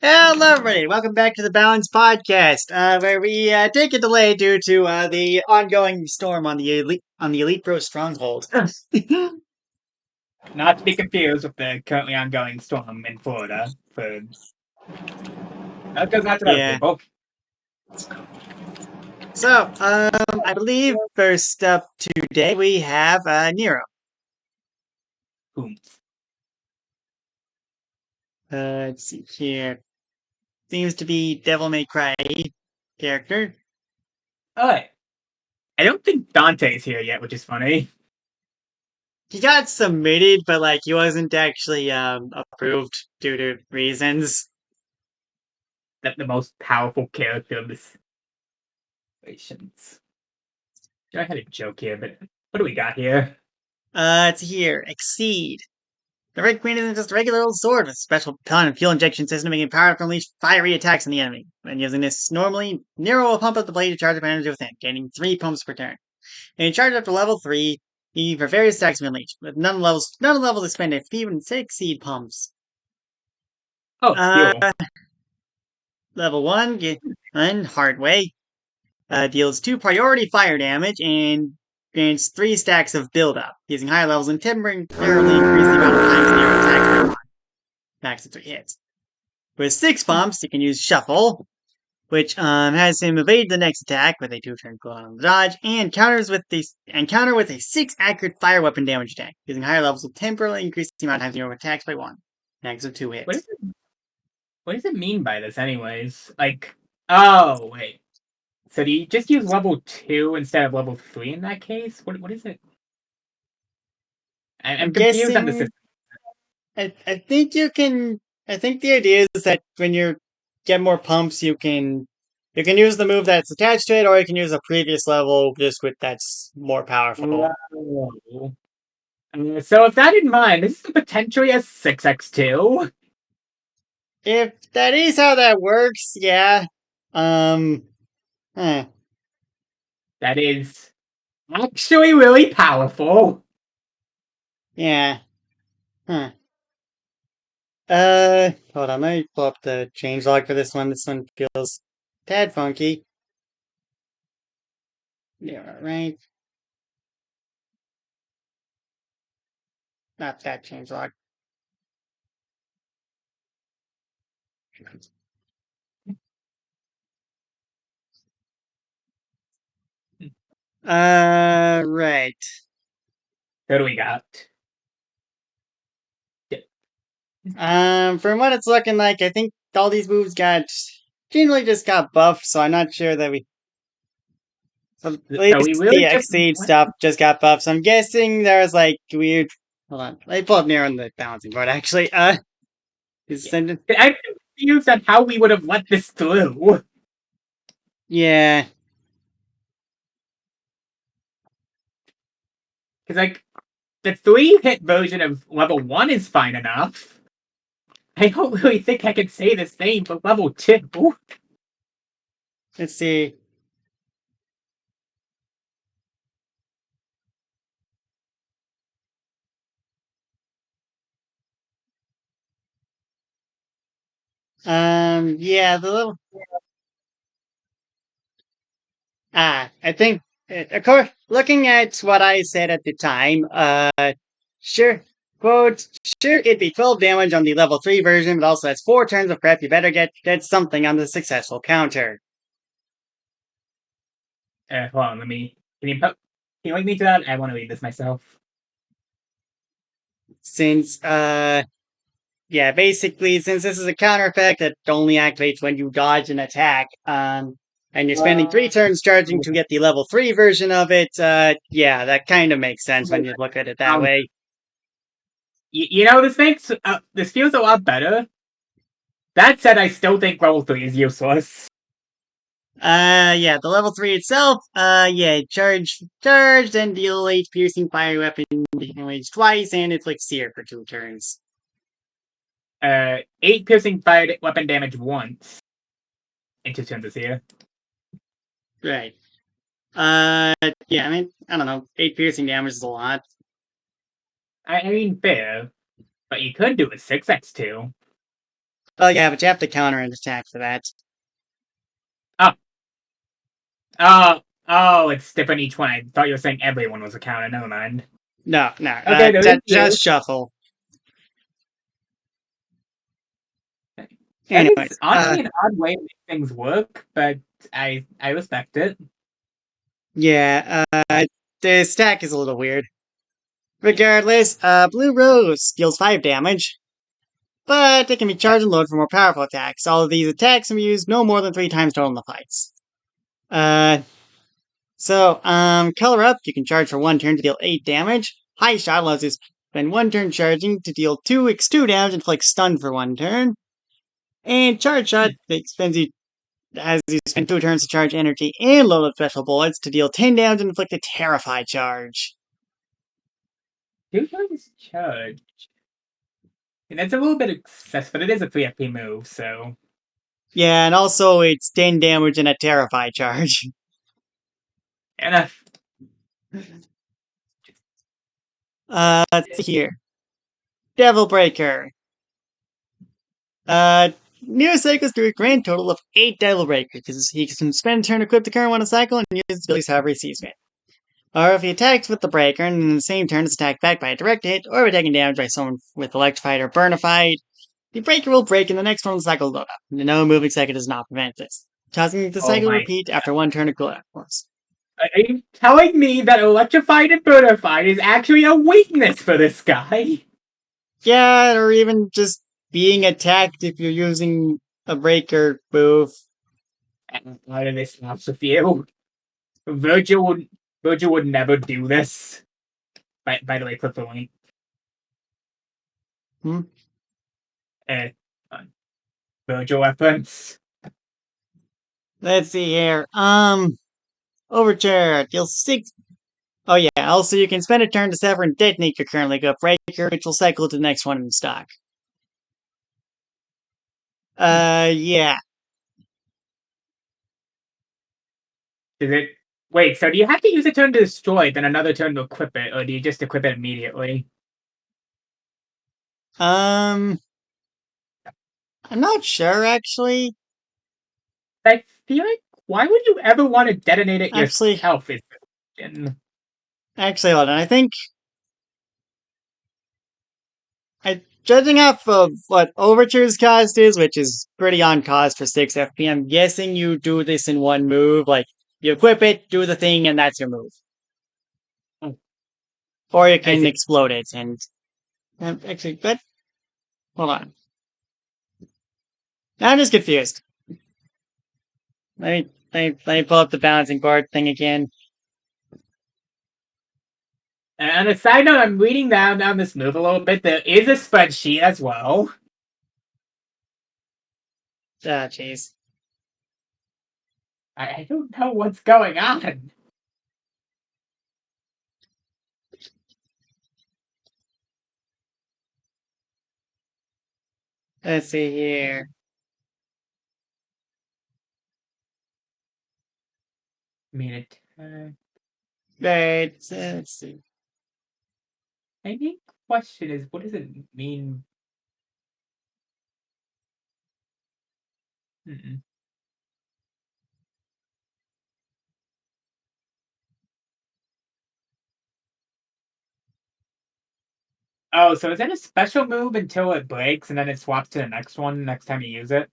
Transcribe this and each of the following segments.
Hello, everybody. Welcome back to the Balance Podcast, where we take a delay due to the ongoing storm on the Elite Pro Stronghold. Not to be confused with the currently ongoing storm in Florida. That goes out to those Yeah. people. So, I believe first up today we have Nero. Boom. Let's see here. Seems to be Devil May Cry character. Alright. I don't think Dante's here yet, which is funny. He got submitted, but he wasn't actually approved due to reasons. That the most powerful character of this situations. I had a joke here, but what do we got here? It's here. Exceed. The Red Queen isn't just a regular old sword with a special propellant and fuel injection system making power to unleash fiery attacks on the enemy. When using this normally, Nero will pump up the blade to charge up energy within, gaining 3 pumps per turn. And you charge up to level 3, for various attacks can be unleashed, with none of the levels expend if even 6 seed pumps. Oh, fuel. Level 1, and Hard Way, deals 2 priority fire damage and grants 3 stacks of build-up, using higher levels and temporarily increase the amount of times Nero attacks per one. Max of 3 hits. With 6 pumps, you can use Shuffle, which has him evade the next attack with a 2-turn cooldown on the dodge, and counter with a 6 accurate fire weapon damage attack. Using higher levels will temporarily increase the amount of times Nero attacks by 1. Max of 2 hits. What does it mean by this, anyways? Oh, wait. So do you just use level 2 instead of level 3 in that case? What is it? I'm confused on the system. I think you can. I think the idea is that when you get more pumps, you can use the move that's attached to it, or you can use a previous level just with that's more powerful. Whoa. So with that in mind, this is potentially a 6x2. If that is how that works, yeah. That is actually really powerful. Yeah. Huh. Hold on, let me pull up the changelog for this one. This one feels tad funky. Yeah, right. Not that changelog. Right. What do we got? From what it's looking like, I think all these moves generally just got buffed, so I'm not sure that at least the Exceed stuff just got buffed, so I'm guessing there's weird. Hold on. Let me pull up near on the balancing board, actually. I'm confused on how we would have let this through. Yeah. Because, the 3-hit version of level 1 is fine enough. I don't really think I can say the same for level 2. Let's see. Yeah, the little. I think, of course, looking at what I said at the time, sure, quote, sure, it'd be 12 damage on the level 3 version, but also has 4 turns of prep. You better get something on the successful counter. Hold on, can you link me to that? I want to read this myself. Since, yeah, basically, since this is a counter effect that only activates when you dodge an attack, and you're spending 3 turns charging to get the level 3 version of it, yeah, that kind of makes sense when you look at it that way. This feels a lot better. That said, I still think level 3 is useless. Yeah, the level 3 itself, yeah, charge, then deal 8 piercing fire weapon damage twice, and inflict sear for 2 turns. 8 piercing fire weapon damage once. And 2 turns of sear. Right. Yeah, I mean, I don't know, 8 piercing damage is a lot. I mean, fair. But you could do a 6x2. Oh yeah, but you have to counter an attack for that. Oh, it's different each one. I thought you were saying everyone was a counter. Never mind. No, no. Okay, there is you. Just shuffle. That is Anyways, honestly an odd way to make things work, but I respect it. yeah, the stack is a little weird. Regardless, Blue Rose deals 5 damage, but they can be charged and loaded for more powerful attacks. All of these attacks can be used no more than 3 times total in the fights. Color Up, you can charge for 1 turn to deal 8 damage. High Shot allows you to spend 1 turn charging to deal 2x2 damage and inflict stun for 1 turn. And Charge Shot has you spend 2 turns to charge energy and load up special bullets to deal 10 damage and inflict a Terrify charge. 2 turns charge. And that's a little bit excessive, but it is a 3 FP move, so. Yeah, and also it's 10 damage and a Terrify charge. Enough. Let's see here. Devil Breaker. New cycles do a grand total of 8 Devil Breakers, because he can spend a turn to equip the current one a cycle and use his abilities however he sees fit. Or if he attacks with the Breaker and in the same turn is attacked back by a direct hit, or by taking damage by someone with Electrified or Burnified, the Breaker will break and the next one the cycle will load up. No moving cycle does not prevent this, causing the cycle to repeat after 1 turn of cooldown. Are you telling me that Electrified and Burnified is actually a weakness for this guy? Yeah, or even just being attacked if you're using a Breaker move. None of this helps with you. Virgil would never do this. By the way, click the link. Virgil reference. Let's see here. Overture deals 6. Oh yeah, also you can spend a turn to sever and detonate your currently good Breaker, which will cycle to the next one in stock. Yeah. Is it? Wait, so do you have to use a turn to destroy, then another turn to equip it, or do you just equip it immediately? I'm not sure, actually. I feel like, why would you ever want to detonate it Actually- yourself? Actually, hold on, I think... Judging off of what Overture's cost is, which is pretty on cost for 6 FP, I'm guessing you do this in one move, like, you equip it, do the thing, and that's your move. Or you can explode it, and... Actually, but... Hold on. Now I'm just confused. Let me pull up the balancing board thing again. And on a side note, I'm reading down this move a little bit. There is a spreadsheet as well. Ah, jeez. I don't know what's going on. Let's see here. Right, Let's see. My main question is, what does it mean? Oh, so is that a special move until it breaks and then it swaps to the next one next time you use it?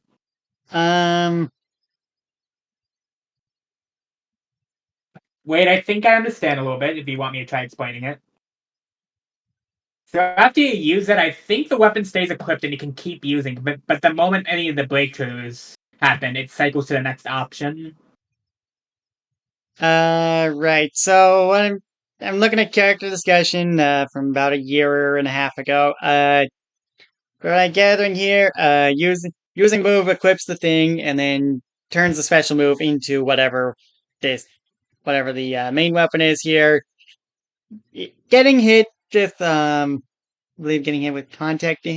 Wait, I think I understand a little bit if you want me to try explaining it. So after you use it, I think the weapon stays equipped and you can keep using it, but the moment any of the breakthroughs happen, it cycles to the next option. Right. So I'm looking at character discussion from about a year and a half ago. What I'm gathering here, using move equips the thing and then turns the special move into whatever the main weapon is here. Getting hit with I believe getting hit with contact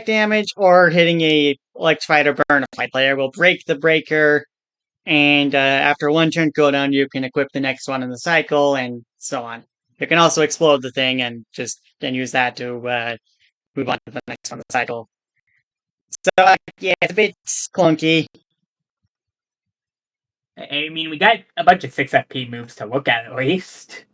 damage or hitting a Electrified or Burnified player will break the Breaker. And after 1 turn cooldown, you can equip the next one in the cycle, and so on. You can also explode the thing and just then use that to move on to the next one in the cycle. So, yeah, it's a bit clunky. I mean, we got a bunch of 6 FP moves to look at least.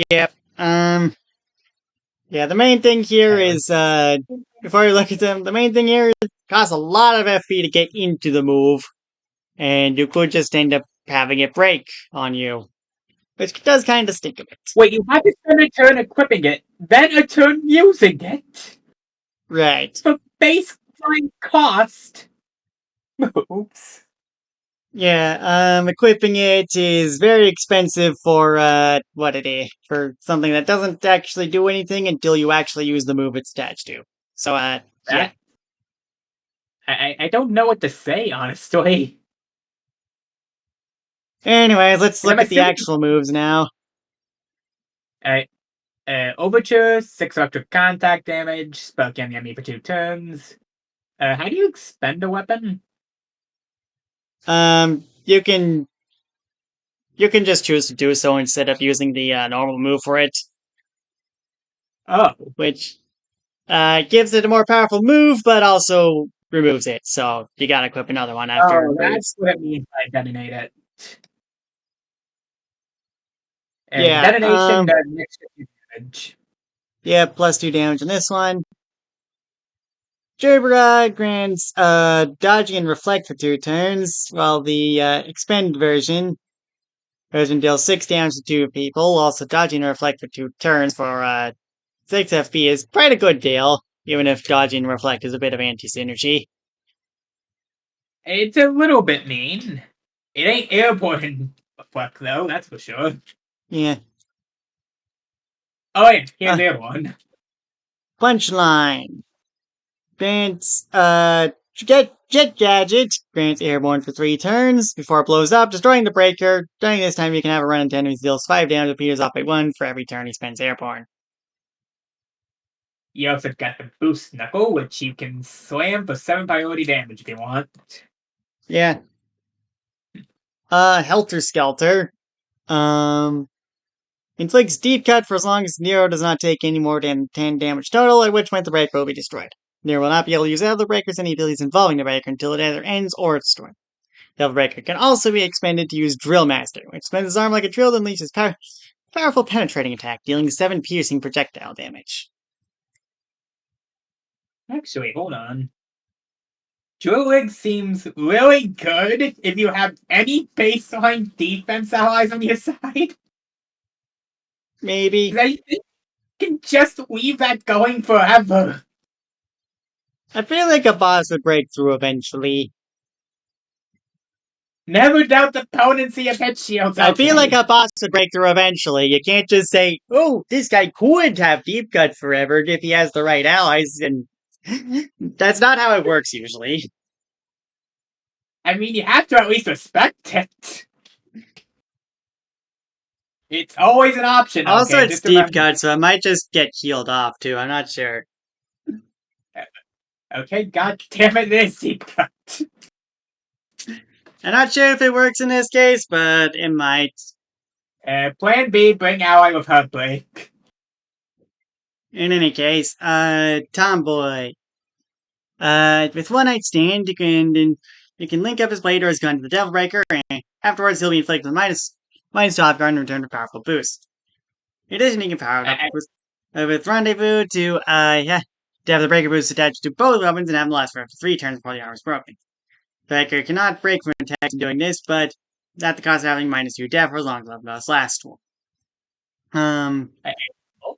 Yep. Yeah, the main thing here is, before you look at them, the main thing here is it costs a lot of FP to get into the move, and you could just end up having it break on you, which does kind of stink a bit. Wait, you have to spend a turn equipping it, then a turn using it? Right. For baseline cost? Oops. Yeah, equipping it is very expensive for, for something that doesn't actually do anything until you actually use the move it's attached to. So, yeah. I don't know what to say, honestly. Anyways, let's And look I'm at the assuming- actual moves now. Overture, 6 electric contact damage, spell can the enemy for 2 turns. How do you expend a weapon? You can just choose to do so instead of using the normal move for it, Oh, which gives it a more powerful move, but also removes it. So you gotta equip another one after. that's what it means by detonate it. Yeah, Detonation does extra damage. Yeah, +2 damage on this one. Gerbera grants dodging and reflect for 2 turns, while the expend version deals 6 damage to 2 people. Also, dodging and reflect for 2 turns for 6 FP is quite a good deal, even if dodging and reflect is a bit of anti-synergy. It's a little bit mean. It ain't airborne fuck though, that's for sure. Yeah. Oh wait, here's the other one. Punchline. Grants Jet Gadget grants airborne for 3 turns before it blows up, destroying the breaker. During this time, you can have a run into enemies deals 5 damage, appears off by 1 for every turn he spends airborne. You also got the boost knuckle, which you can slam for 7 priority damage if you want. Yeah. Helter Skelter. Inflicts deep cut for as long as Nero does not take any more than 10 damage total, at which point the breaker will be destroyed. Nero will not be able to use other breakers any abilities involving the breaker until it either ends or it's destroyed. The other breaker can also be expended to use Drill Master, which spins his arm like a drill and unleashes powerful penetrating attack, dealing 7 piercing projectile damage. Actually, hold on. Druid seems really good if you have any baseline defense allies on your side. Maybe. I think you can just leave that going forever. I feel like a boss would break through eventually. Never doubt the potency of head shields. I feel like a boss would break through eventually. You can't just say, oh, this guy could have deep cut forever if he has the right allies, and that's not how it works usually. I mean, you have to at least respect it. It's always an option. Also, okay? it's Just deep remember- cut, so it might just get healed off too. I'm not sure. Okay, god damn it, it is deep cut. I'm not sure if it works in this case, but it might. Plan B, bring ally with Heartbreak. In any case, Tomboy. With One Night Stand, you can link up his blade or his gun to the Devil Breaker, and afterwards he'll be inflicted with minus 2 off guard and return to powerful boost. In addition, you can power it up with Rendezvous to have the Breaker boost attached to both weapons and have them last for up to 3 turns before the armor is broken. The Breaker cannot break from attack in doing this, but at the cost of having minus 2 def for as long as the weapon does last. Both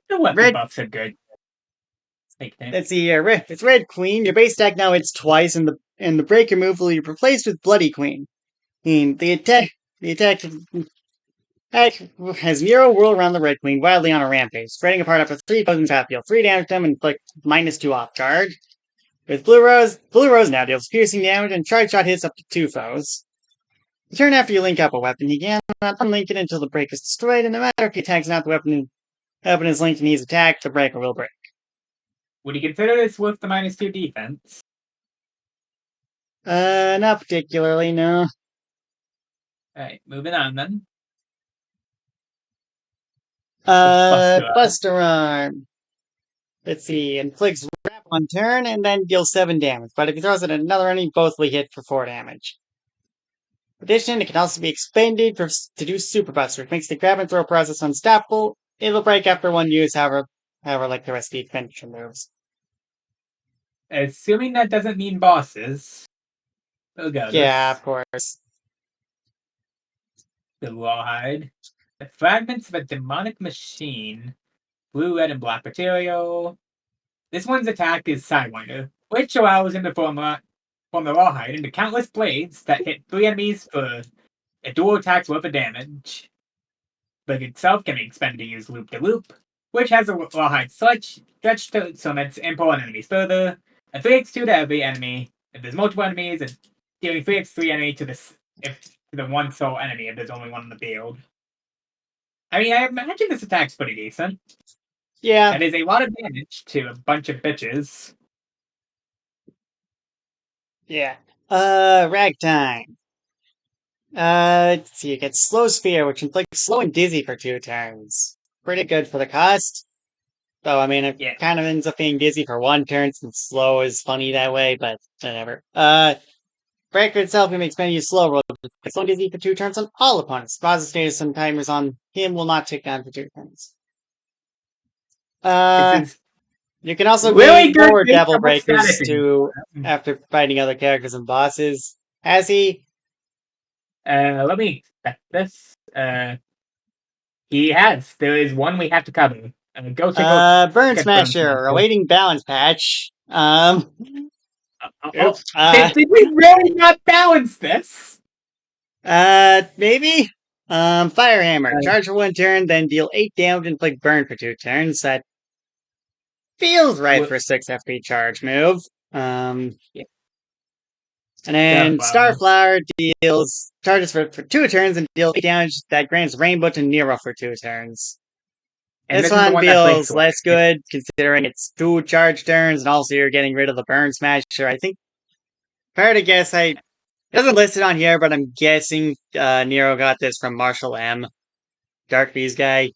the weapon Red- buffs are good. Let's see here. It's Red Queen. Your base attack now hits twice, and the breaker move will be replaced with Bloody Queen. And the attack has Nero whirl around the Red Queen wildly on a rampage, spreading apart up to 3 opponents half deal 3 damage to them and inflict minus 2 off guard. With Blue Rose now deals piercing damage and charge shot hits up to 2 foes. The turn after you link up a weapon, you cannot unlink it until the breaker is destroyed, and no matter if he attacks not the weapon is linked and he's attacked, the breaker will break. Would you consider this with the minus 2 defense? Not particularly, no. Alright, moving on then. Buster Arm. Let's see, inflicts grapple one turn and then deal 7 damage. But if he throws it at another enemy, both will hit for 4 damage. In addition, it can also be expended to do Super Buster, which makes the grab and throw process unstoppable. It'll break after one use, however like the rest of the expenditure moves. Assuming that doesn't mean bosses. Yeah, of course. The Rawhide. The Fragments of a Demonic Machine. Blue, red, and black material. This one's attack is Sidewinder, which allows him to form the Rawhide into countless blades that hit 3 enemies for a dual attack's worth of damage. Blade itself can be expended to use Loop to Loop, which has a Rawhide stretch to summons and pull on enemies further. A 3x2 to every enemy. If there's multiple enemies, and dealing 3x3 enemy to the one sole enemy if there's only one in the field. I mean, I imagine this attack's pretty decent. Yeah. That is a lot of damage to a bunch of bitches. Yeah. Ragtime. Let's see, you get Slow Sphere, which inflicts slow and dizzy for 2 turns. Pretty good for the cost. Though, I mean, it kind of ends up being dizzy for 1 turn, since slow is funny that way, but whatever. Breaker itself can make spending use slow roll. Slow and dizzy for 2 turns on all opponents. Positive status and timers on him will not tick down for 2 turns. You can also really gain more Devil Breakers too after fighting other characters and bosses. Has he? Let me check this. He has. There is one we have to cover. Burn Smasher, awaiting balance patch. Did we really not balance this? Maybe? Fire Hammer. Charge for 1 turn, then deal 8 damage and inflict burn for 2 turns. That feels right for a 6 FP charge move. And then Starflower deals charges for 2 turns and deals 8 damage that grants Rainbow to Nero for 2 turns. And this one feels less good, considering it's 2 charge turns, and also you're getting rid of the Burn Smasher. I think, fair to guess, it doesn't list it on here, but I'm guessing Nero got this from Marshall M. Dark Beast guy.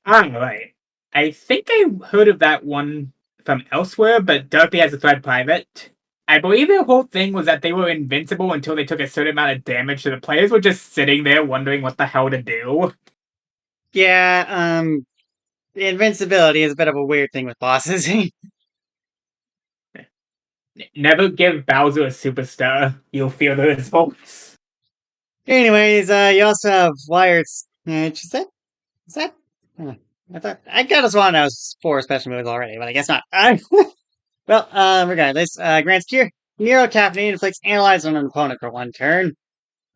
Right. I think I heard of that one from elsewhere, but Dark Beast has a thread private. I believe the whole thing was that they were invincible until they took a certain amount of damage, so the players were just sitting there wondering what the hell to do. Yeah, the invincibility is a bit of a weird thing with bosses. Never give Bowser a superstar. You'll feel the results. Anyways, you also have Wired... Is that? I got us one. I was 4 special moves already, but I guess not. Well, regardless, grants Nero caffeinated inflicts analyze on an opponent for 1 turn.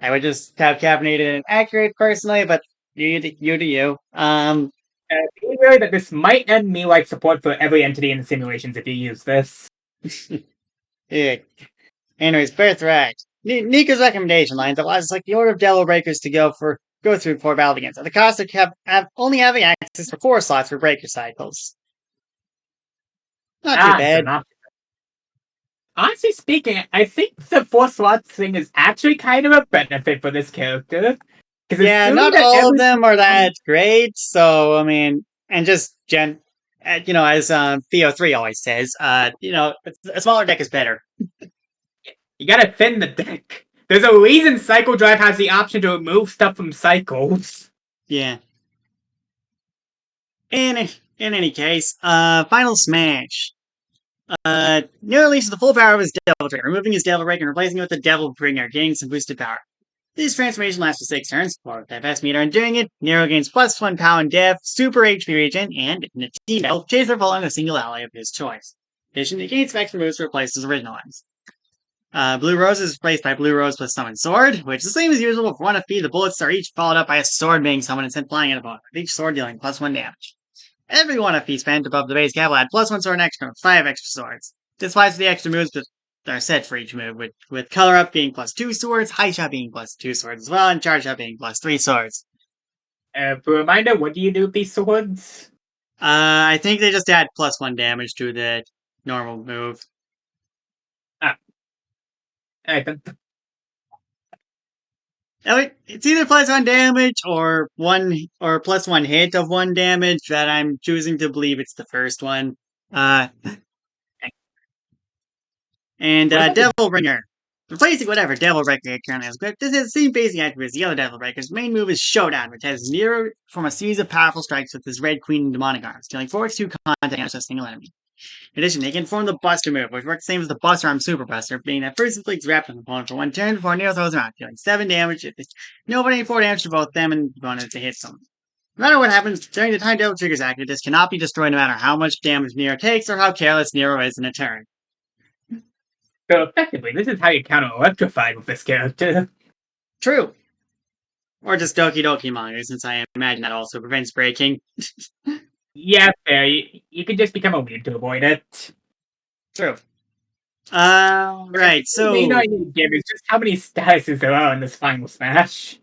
I would just have caffeinated and accurate personally, but you do you. Be aware that this might end me like support for every entity in the simulations if you use this. Yeah. Anyways, Birthright. Nika's recommendation lines allows us like the Order of Devil Breakers to go through before battle begins. At the cost of only having access for 4 slots for breaker cycles. Not too bad. Honestly speaking, I think the 4 slots thing is actually kind of a benefit for this character. Yeah, not all of them are that great, so, I mean, and just as Theo3 always says, a smaller deck is better. You gotta thin the deck. There's a reason Cycle Drive has the option to remove stuff from cycles. Yeah. In any case, Final Smash. Nero releases the full power of his Devil Breaker, removing his Devil Breaker and replacing it with the Devil Bringer, gaining some boosted power. This transformation lasts for 6 turns, or the best meter in doing it. Nero gains +1 power and def, super HP regen, and in a team battle, chaser full on a single ally of his choice. In addition, he gains extra moves to replace his original ones. Blue Rose is replaced by Blue Rose plus Summon Sword, which is the same as usual. For 1 FP, the bullets are each followed up by a sword being summoned and sent flying at a opponent, with each sword dealing +1 damage. Every 1 FP spent above the base cap will add +1 sword extra with 5 extra swords. This applies to the extra moves that are set for each move, with Color Up being +2 swords, High Shot being +2 swords as well, and Charge Up being +3 swords. For a reminder, what do you do with these swords? I think they just add +1 damage to the normal move. It's either +1 damage or +1 hit of 1 damage that I'm choosing to believe it's the first one. And What about Devil Bringer. Replacing whatever Devil Breaker currently has equipped, this has the same basic attributes as the other Devil Breakers. Main move is Showdown, which has Nero from a series of powerful strikes with his Red Queen and Demonic Arms, dealing 4x2 contact damage to a single enemy. In addition, they can form the Buster move, which works the same as the Buster Arm Super Buster, being that first inflicts wrapped on the opponent for 1 turn before Nero throws him out, dealing 7 damage if nobody 4 damage to both them and opponent to hit someone. No matter what happens, during the time Devil Trigger is active, this cannot be destroyed no matter how much damage Nero takes or how careless Nero is in a turn. So effectively, this is how you counter Electrified with this character. True. Or just Doki Doki Manga, since I imagine that also prevents breaking. Yeah, fair. You can just become a weeb to avoid it. True. Right, so... The main idea to give is just how many statuses there are in this final smash.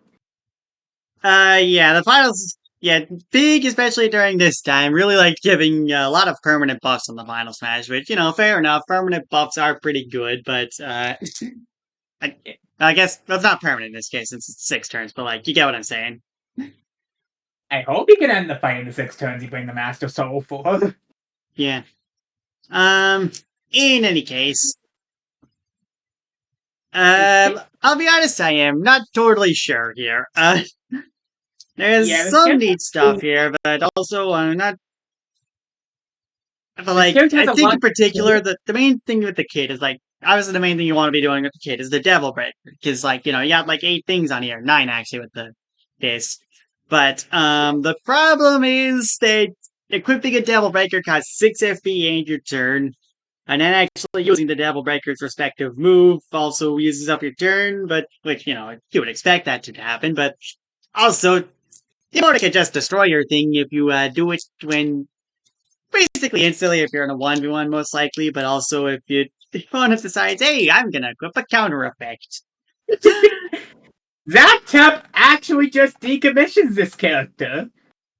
Yeah, the finals... Yeah, big, especially during this time, really like giving a lot of permanent buffs on the final smash, which, you know, fair enough. Permanent buffs are pretty good, but, I guess that's not permanent in this case since it's 6 turns, but, like, you get what I'm saying. I hope you can end the fight in the 6 turns you bring the Master Soul for. Yeah. In any case... I'll be honest, I am not totally sure here. There's some neat stuff here, but also not. But like, I think in particular, the main thing with the kid is like, obviously the main thing you want to be doing with the kid is the Devil Breaker, because like you got like 8 things on here, 9 actually with this. But the problem is that equipping a Devil Breaker costs 6 FP and your turn. And then actually using the Devil Breaker's respective move also uses up your turn, but which, you would expect that to happen, but also the opponent can just destroy your thing if you do it when basically instantly if you're in a 1v1 most likely, but also if the opponent decides, hey, I'm gonna equip a counter effect. Zaptap actually just decommissions this character.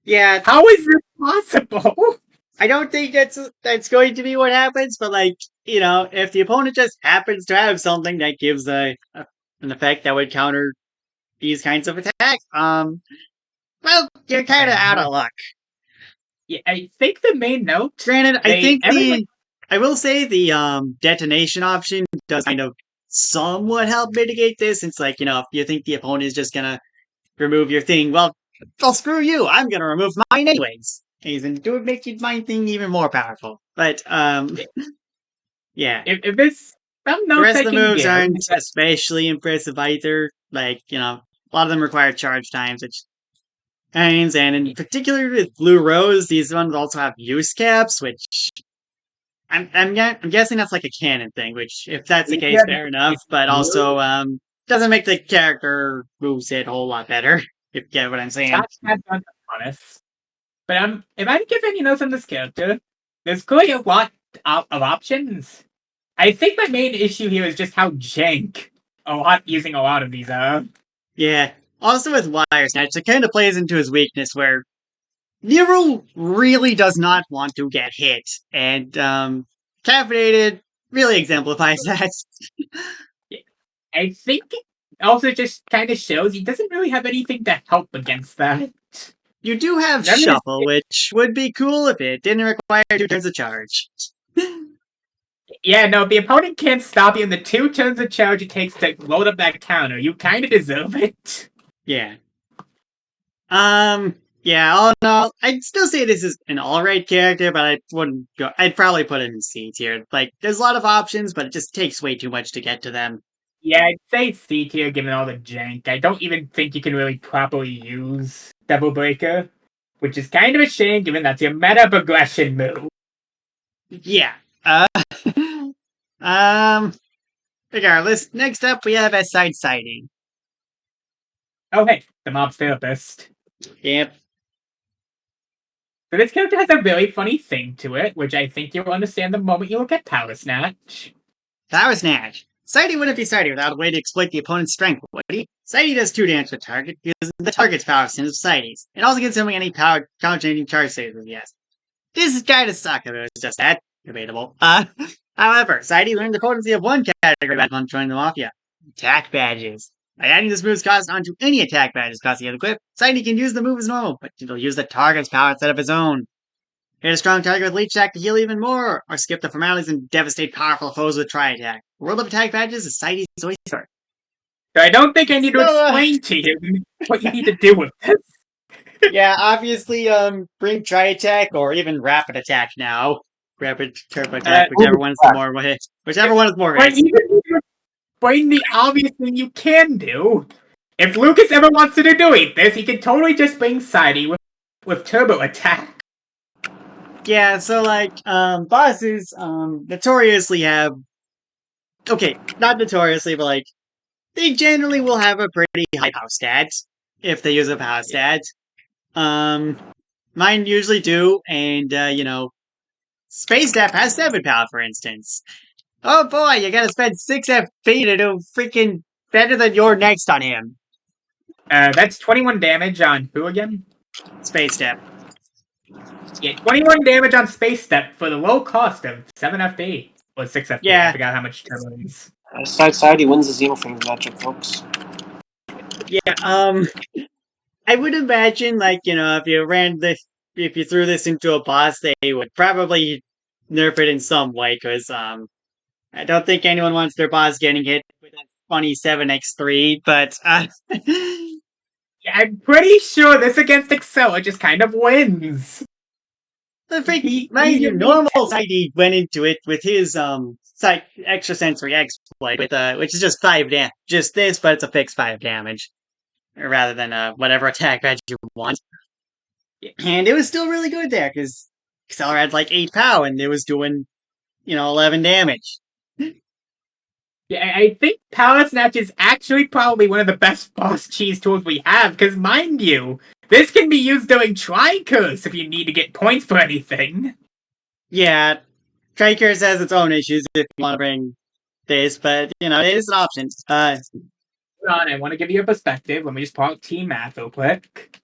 Yeah. How is this possible? I don't think that's going to be what happens, but like, if the opponent just happens to have something that gives an effect that would counter these kinds of attacks, well, you're kind of out of luck. Yeah, I think the main note. Granted, I will say the detonation option does kind of somewhat help mitigate this. It's like, if you think the opponent is just gonna remove your thing, well, screw you. I'm gonna remove mine anyways. And do it make my thing even more powerful. But yeah. If this some notes the rest I of the can moves give, aren't especially impressive either. Like, a lot of them require charge times, which and in particular with Blue Rose, these ones also have use caps, which I'm guessing that's like a canon thing, which if that's the case, fair enough, but also doesn't make the character moveset a whole lot better, if you get what I'm saying. That's honest. But if I'm giving on this character, there's clearly a lot of options. I think my main issue here is just how jank using a lot of these are. Yeah. Also with Wire Snatch, it kind of plays into his weakness where Nero really does not want to get hit, and Caffeinated really exemplifies that. I think it also just kind of shows he doesn't really have anything to help against that. You do have Shuffle, which would be cool if it didn't require 2 turns of charge. Yeah, no, the opponent can't stop you in the 2 turns of charge it takes to load up that counter. You kind of deserve it. Yeah. Yeah, all in all, I'd still say this is an alright character, but I'd probably put him in C tier. Like, there's a lot of options, but it just takes way too much to get to them. Yeah, I'd say C tier given all the jank. I don't even think you can really properly use Devil Breaker, which is kind of a shame given that's your meta progression move. Yeah. Regardless, next up we have S-Side Sighting. Oh hey, the mob's therapist. Yep. So this character has a really funny thing to it, which I think you'll understand the moment you look at Power Snatch. Power Snatch. Sighting wouldn't be Sighting without a way to exploit the opponent's strength, would he? Sighting does 2 damage to the target, using the target's power since of Sightings. It also gives him any power counter-changing charge saves if he has. This is kind of suck if it was just that. Debatable. However, Sighting learned the potency of one category badge upon joining the Mafia. Attack badges. By adding this move's cost onto any attack badges cost he has equipped, Sighting can use the move as normal, but he'll use the target's power instead of his own. Hit a strong target with Leech Attack to heal even more, or skip the formalities and devastate powerful foes with Tri-Attack. World of Attack badges is Sidey's oyster. So I don't think I need to So, explain to you what you need to do with this. Yeah, obviously, bring Tri Attack or even Rapid Attack now. Rapid Turbo Attack, whichever one's the more hit. Whichever one is more But hits. you need to explain the obvious thing you can do. If Lucas ever wants to do this, he can totally just bring Sidey with Turbo Attack. Yeah, so like, bosses, notoriously have. Okay, not notoriously, but like, they generally will have a pretty high power stat if they use a power stat. Mine usually do, and Space Step has 7 power, for instance. Oh boy, you gotta spend 6 FP to do freaking better than you're next on him. That's 21 damage on who again? Space Step. Yeah, 21 damage on Space Step for the low cost of 7 FP. Or 6 FP, Yeah. I forgot how much turbo is. Sidey wins the Xenophane matchup, folks. Yeah, I would imagine, like, if you threw this into a boss, they would probably nerf it in some way, because, I don't think anyone wants their boss getting hit with a funny 7x3, but, Yeah, I'm pretty sure this against Excella just kind of wins. mind you, normal Sidey went into it with his, extrasensory exploit, which is just 5 damage. Just this, but it's a fixed 5 damage. Rather than, whatever attack badge you want. And it was still really good there, because Excella had like 8 power, and it was doing, 11 damage. Yeah, I think Power Snatch is actually probably one of the best boss cheese tools we have, because mind you, this can be used during Tri-Curse if you need to get points for anything. Yeah, Tri-Curse has its own issues if you want to bring this, but, it is an option. Hold on, I want to give you a perspective. Let me just pull out Team Math real quick.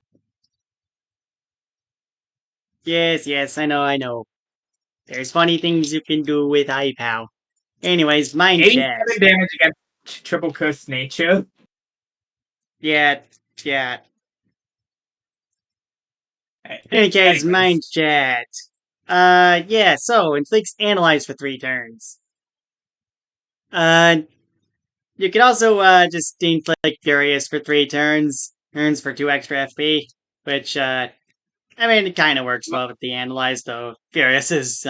Yes, I know. There's funny things you can do with iPow. Anyways, Mind 87 Chat. damage against Triple Curse Nature. Yeah. In any case, Mind Chat. So inflicts Analyze for 3 turns. You can also, just inflict Furious for 3 turns. Turns for 2 extra FP. Which, it kind of works well with the Analyze, though Furious is,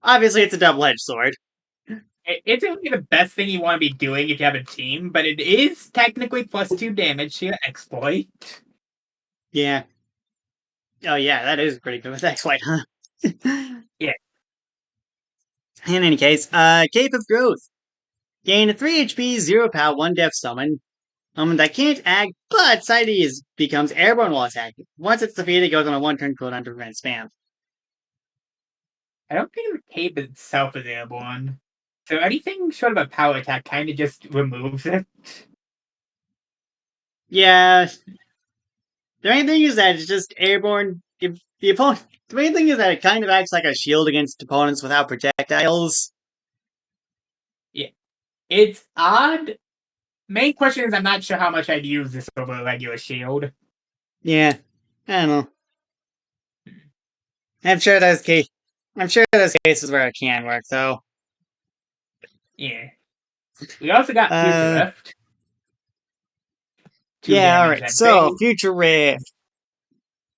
obviously it's a double-edged sword. It isn't really the best thing you want to be doing if you have a team, but it is technically +2 damage to your exploit. Yeah. Oh yeah, that is pretty good with exploit, huh? Yeah. In any case, Cape of Growth. Gain 3 HP, 0 power, 1 death summon. That can't act, but Sidey becomes airborne while attacking. Once it's defeated, it goes on a 1-turn cooldown to prevent spam. I don't think the cape itself is airborne. So anything short of a power attack kind of just removes it. Yeah. The main thing is that it's just airborne. If the opponent, the main thing is that it kind of acts like a shield against opponents without projectiles. Yeah. It's odd. Main question is I'm not sure how much I'd use this over a regular shield. Yeah. I don't know. I'm sure there's cases where it can work, though. Yeah. We also got Future Rift. Alright. So, Future Rift.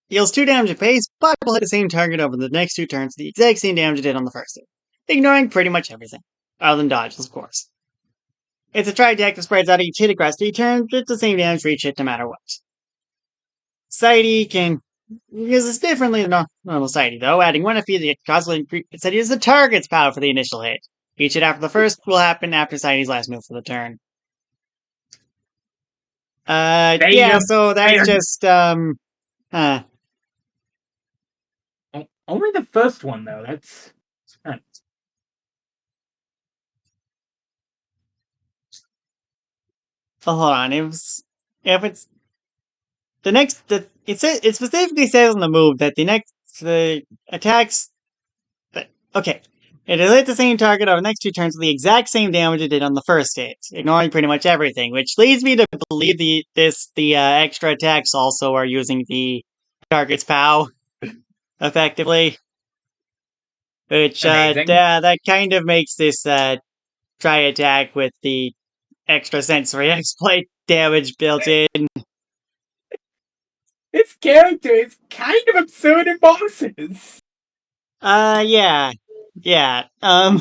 Deals 2 damage at base, but will hit the same target over the next 2 turns, the exact same damage it did on the first hit, ignoring pretty much everything. Other than dodges, of course. It's a tri-attack that spreads out each hit across 3 turns, it's the same damage for each hit no matter what. Sidey can use this differently than normal Sidey, though, adding 1 FP that constantly increases the target's power for the initial hit. Each hit after the first will happen after Sidey's last move for the turn. So that's just, Only the first one, though. That's... Hold on, it specifically says on the move that the attacks... Okay. It will hit the same target over the next 2 turns with the exact same damage it did on the first hit, ignoring pretty much everything, which leads me to believe the extra attacks also are using the target's POW, effectively. Which, that kind of makes this, try attack with the extra sensory exploit damage built in. This character is kind of absurd in bosses. Yeah. Yeah. Huh.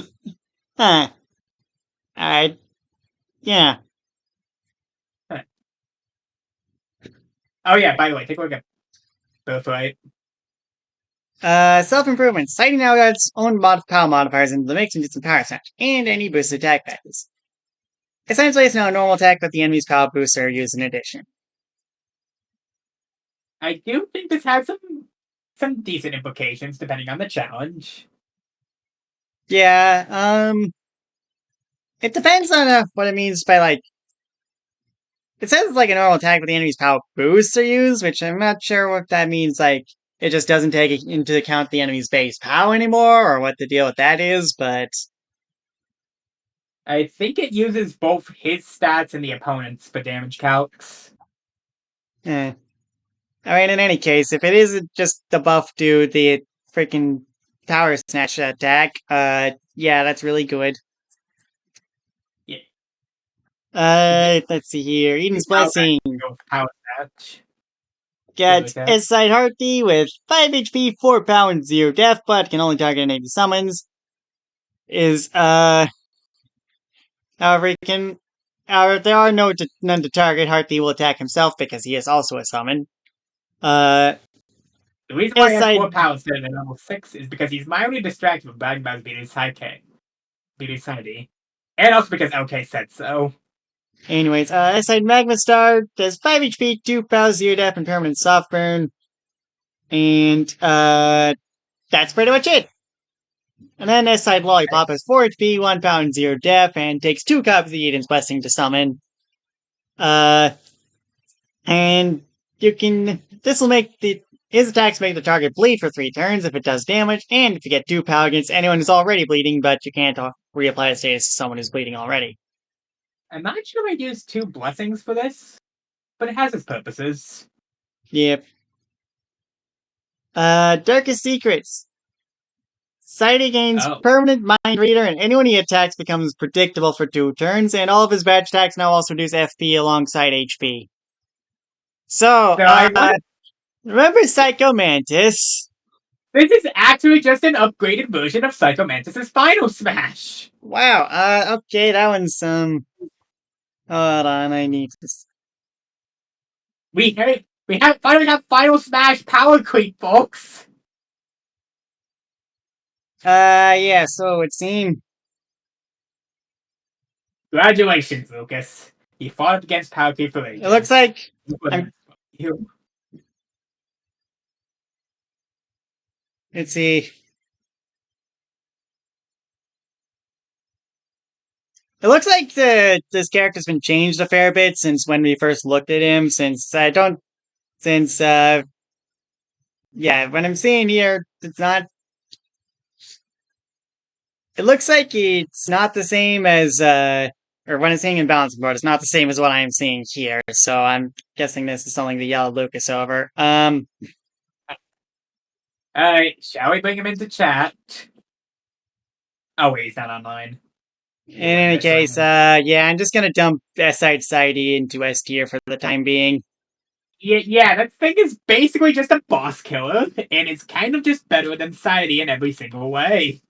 Alright. Yeah. Oh yeah, by the way, take a look at Birthright. Self-improvement. Sighting now got its own power modifiers into the mix and did some power snatch, and any boosted attack passes. Essentially, it's now a normal attack, but the enemy's power boosts are used in addition. I do think this has some decent implications depending on the challenge. Yeah, it depends on what it means by, like... It says it's like a normal attack, but the enemy's power boosts are used, which I'm not sure what that means, like, it just doesn't take into account the enemy's base power anymore, or what the deal with that is, but... I think it uses both his stats and the opponent's for damage calcs. Eh. I mean, in any case, if it isn't just the buff to the freaking power snatch attack, yeah, that's really good. Yeah. Let's see here. Eden's Blessing. Power snatch. Gets S-Side Hearty with 5 HP, 4 power, and 0 death, but can only target 80 summons. However, there are none to target. Hearty will attack himself because he is also a summon. The reason why he has S-Side- 4 power instead of level 6 is because he's mildly distracted from Bang Bang's Beating Side. And also because LK said so. Anyways, S-Side Magma Star does 5 HP, 2 power, 0 death, and permanent soft burn. And, that's pretty much it. And then S-Side Lollipop has 4 HP, 1 power, and 0 death, and takes 2 copies of Eden's Blessing to summon. And you can... This will make his attacks make the target bleed for 3 turns if it does damage, and if you get 2 power against anyone who's already bleeding, but you can't reapply the status to someone who's bleeding already. I'm not sure I'd use 2 blessings for this, but it has its purposes. Yep. Darkest Secrets. Sighty gains permanent Mind Reader, and anyone he attacks becomes predictable for 2 turns, and all of his badge attacks now also reduce FP alongside HP. So, remember Psycho Mantis? This is actually just an upgraded version of Psycho Mantis' Final Smash! Wow, okay, that one's, hold on, I need to... We finally have Final Smash Power Creep, folks! Yeah, so it seemed... Congratulations, Lucas. You fought up against Power Creep for ages. It looks like... Let's see... It looks like this character's been changed a fair bit since when we first looked at him, yeah, when I'm seeing here, it's not... It looks like it's not the same as, or when I'm seeing in Balancing Board, it's not the same as what I'm seeing here, so I'm guessing this is something to yell Lucas over. Alright, shall we bring him into chat? Oh wait, he's not online. In any case, yeah, I'm just gonna dump S-Side Society into S tier for the time being. Yeah, that thing is basically just a boss killer, and it's kind of just better than Society in every single way.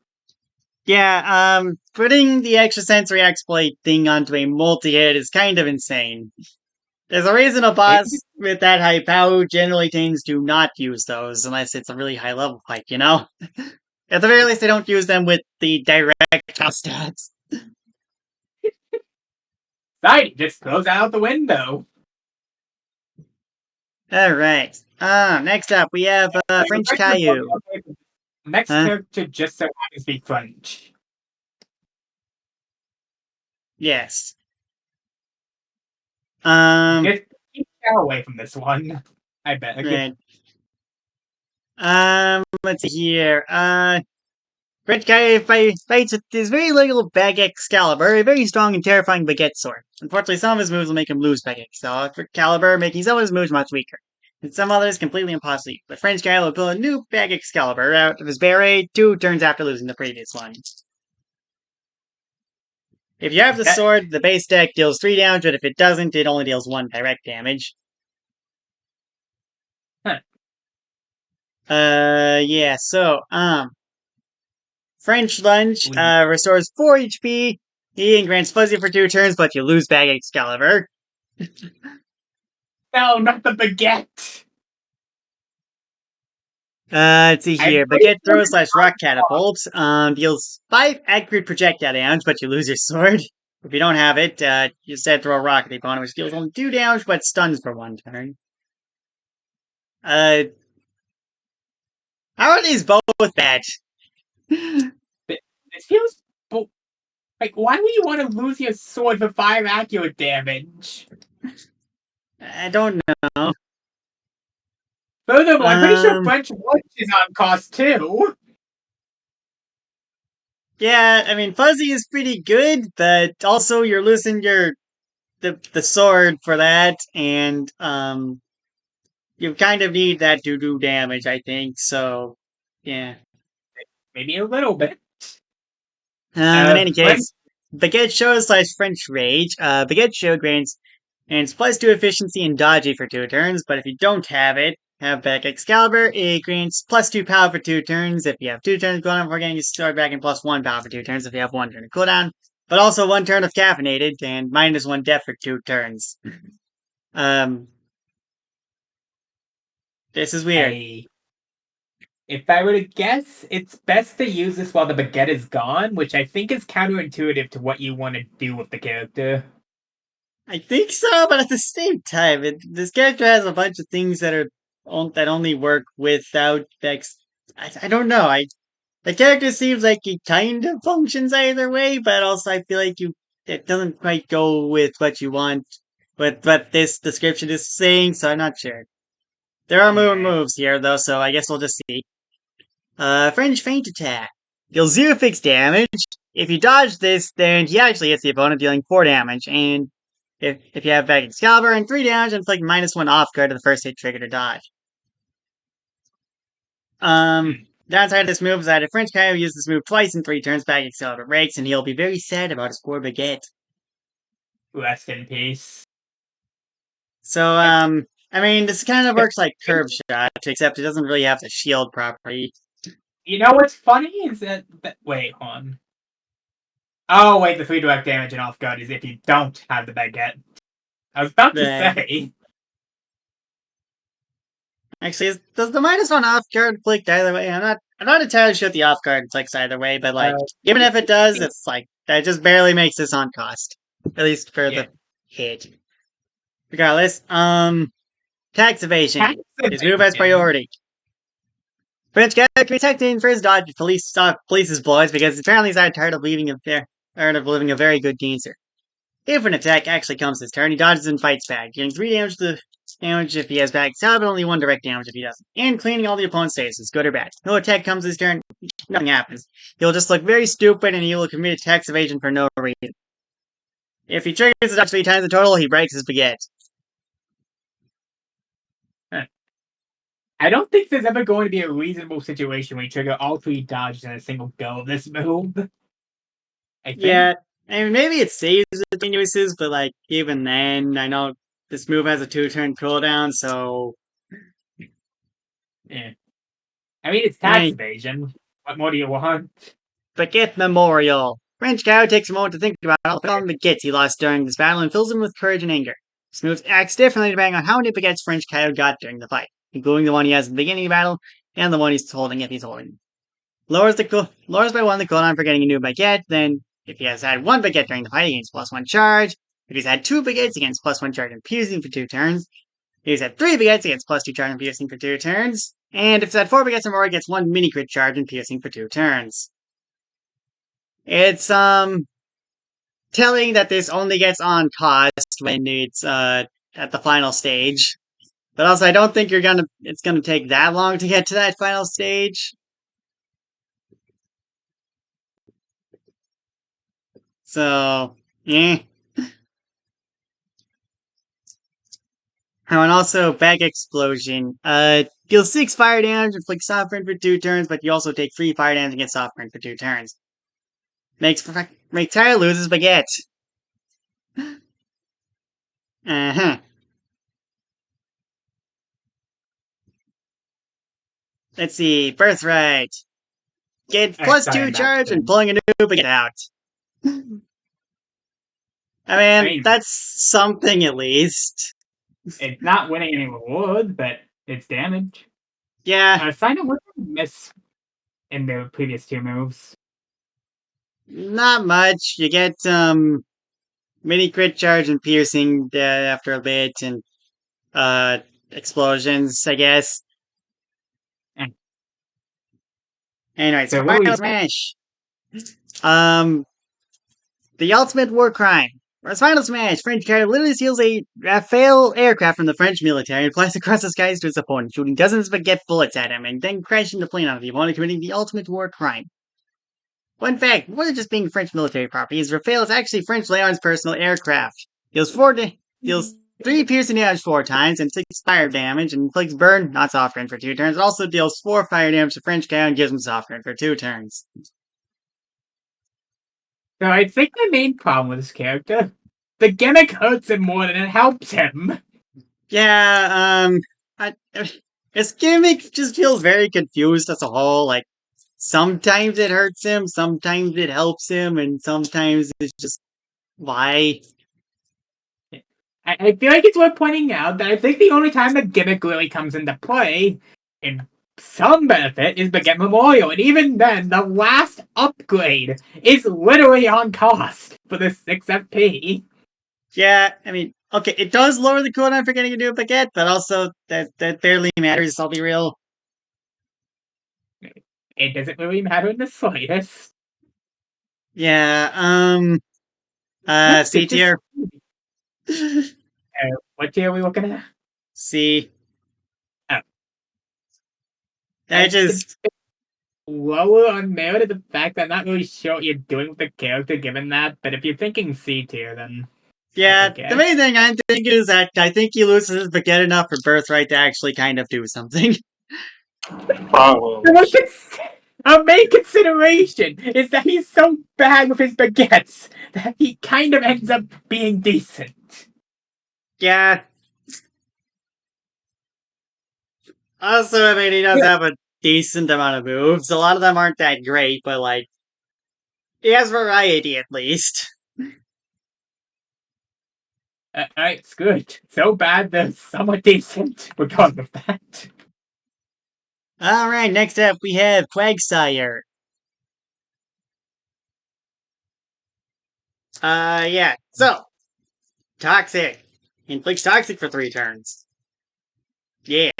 Yeah, putting the extrasensory exploit thing onto a multi-hit is kind of insane. There's a reason a boss with that high power generally tends to not use those, unless it's a really high level fight, you know? At the very least, they don't use them with the direct stats. Society just throws out the window. Alright. Next up, we have French Caillou. Next character just so happens to speak French. Yes. Just keep away from this one. I bet. Right. Let's see here. French Caillou fights with his very little Bag Excalibur, a very strong and terrifying baguette sword. Unfortunately, some of his moves will make him lose Bag Excalibur, making some of his moves much weaker. And some others completely impossible. But French Caillou will pull a new Bag Excalibur out of his beret 2 turns after losing the previous one. If you have the That- sword, the base deck deals 3 damage, but if it doesn't, it only deals 1 direct damage. Huh. Yeah, so, French Lunge, Mhm. restores 4 HP, and grants Fuzzy for 2 turns, but you lose Bag Excalibur. No, not the baguette. Let's see I'm here. pretty Baguette sure throw it's slash rock catapult, deals 5 accurate projectile damage, but you lose your sword. If you don't have it, you instead throw a rock at the opponent, which deals only 2 damage, but stuns for 1 turn. How are these both bad? It feels like, why would you want to lose your sword for 5 accurate damage? I don't know. Furthermore, I'm pretty sure Um, French Lunch is on cost too. Yeah, I mean, Fuzzy is pretty good, but also you're losing the sword for that, and you kind of need that to do damage, I think. So, yeah. Maybe a little bit. In any French. case, Baguette Show slash French Rage. Baguette Show grants +2 efficiency and dodgy for 2 turns, but if you don't have it, have back Excalibur, it grants +2 power for 2 turns if you have 2 turns cooldown before getting your sword back, and +1 power for 2 turns if you have 1 turn of cooldown, but also 1 turn of caffeinated and -1 death for 2 turns. Um, this is weird. If I were to guess, it's best to use this while the baguette is gone, which I think is counterintuitive to what you want to do with the character. I think so, but at the same time, this character has a bunch of things that only work without Vex. I don't know. The character seems like it kind of functions either way, but also I feel like it doesn't quite go with what you want, with what this description is saying. So I'm not sure. There are more Yeah. moves here though, so I guess we'll just see. Fringe Feint Attack deals 0 fixed damage. If you dodge this, then he actually hits the opponent, dealing 4 damage, and if you have Bag Excalibur and 3 damage, inflict -1 off guard to the first hit trigger to dodge. Downside of this move is that if French Coyote uses this move twice in 3 turns, Bag Excalibur breaks, and he'll be very sad about his poor baguette. Rest in peace. So, I mean, this kind of works like Curve Shot, except it doesn't really have the shield property. You know what's funny is that wait, hold on. Oh wait, the 3 direct damage and off guard is if you don't have the baguette. I was about to say. Actually, does the -1 off guard flick either way? I'm not entirely sure if the off guard flicks either way, but like, even if it does, it's like that just barely makes this on cost, at least for the hit. Regardless, tax evasion. His move has priority. French character protecting for his dodge police's blows because apparently he's tired of living a very good dancer. If an attack actually comes his turn, he dodges and fights back, getting 3 damage if he has Bag Excalibur, but only 1 direct damage if he doesn't. And cleaning all the opponent's faces, good or bad. No attack comes his turn, nothing happens. He'll just look very stupid and he will commit tax evasion for no reason. If he triggers the dodge 3 times in total, he breaks his baguette. I don't think there's ever going to be a reasonable situation where you trigger all 3 dodges in a single go of this move. I think. Yeah, I mean, maybe it saves the tenuouses, but like, even then, I know this move has a 2-turn cooldown, so... Yeah. I mean, it's tax evasion. What more do you want? Baguette Memorial. French Cow takes a moment to think about all the baguettes he lost during this battle and fills him with courage and anger. This move acts differently depending on how many baguettes French Cow got during the fight, including the one he has at the beginning of the battle and the one he's holding if he's holding. Lowers by 1 the cooldown for getting a new baguette, then if he has had 1 baguette during the fight, he gains +1 charge. If he's had 2 baguettes, he gains +1 charge and piercing for 2 turns. If he's had 3 baguettes, he gets +2 charge and piercing for 2 turns. And if he's had 4 baguettes or more, he gets 1 mini crit charge and piercing for 2 turns. It's telling that this only gets on cost when it's at the final stage. But also I don't think it's gonna take that long to get to that final stage. So, yeah. Oh, and also Bag Explosion. Deals 6 fire damage, inflicts soft burn for 2 turns, but you also take 3 fire damage and get soft burn for 2 turns. Makes Retire loses baguette. Uh-huh. Let's see. Birthright. Get plus Sorry, 2 I'm back. charge and pulling a new baguette out. I mean, mean- that's something at least. It's not winning any rewards, but it's damage. Yeah, Sign up, what did I miss in the previous 2 moves? not much. You get mini crit charge and piercing after a bit, and explosions, I guess. Mm. Anyway, So so what do we- final smash. The ultimate war crime. For his final smash, French character literally steals a Rafale aircraft from the French military and flies across the skies to his opponent, shooting dozens of baguette bullets at him, and then crashing the plane on the opponent, committing the ultimate war crime. Fun fact, more than just being French military property, his Rafale is actually French Leon's personal aircraft. Deals 3 piercing damage 4 times and 6 fire damage, and inflicts burn, not soft burn, for 2 turns. It also deals 4 fire damage to French guy and gives him soft burn for 2 turns. So I think the main problem with this character, the gimmick hurts him more than it helps him. Yeah, his gimmick just feels very confused as a whole. Like, sometimes it hurts him, sometimes it helps him, and sometimes it's just, why? I feel like it's worth pointing out that I think the only time the gimmick really comes into play, in some benefit, is Baguette Memorial, and even then, the last upgrade is literally on cost for the 6 FP. Yeah, I mean, okay, it does lower the cooldown for getting a new baguette, but also that barely matters, I'll be real. It doesn't really matter in the slightest. Yeah, C tier. What tier are we looking at? C. Oh. I just... Lower on merit of the fact that I'm not really sure what you're doing with the character given that, but if you're thinking C tier, then... Yeah, Okay. the main thing I'm thinking is that I think he loses his baguette enough for Birthright to actually kind of do something. Probably. Our main consideration is that he's so bad with his baguettes that he kind of ends up being decent. Yeah. Also, I mean, he does have a decent amount of moves. A lot of them aren't that great, but, like, he has variety at least. It's good. So bad that it's somewhat decent because of that. Alright, next up we have Quagsire. Yeah, so. Toxic. Inflicts Toxic for 3 turns. Yeah.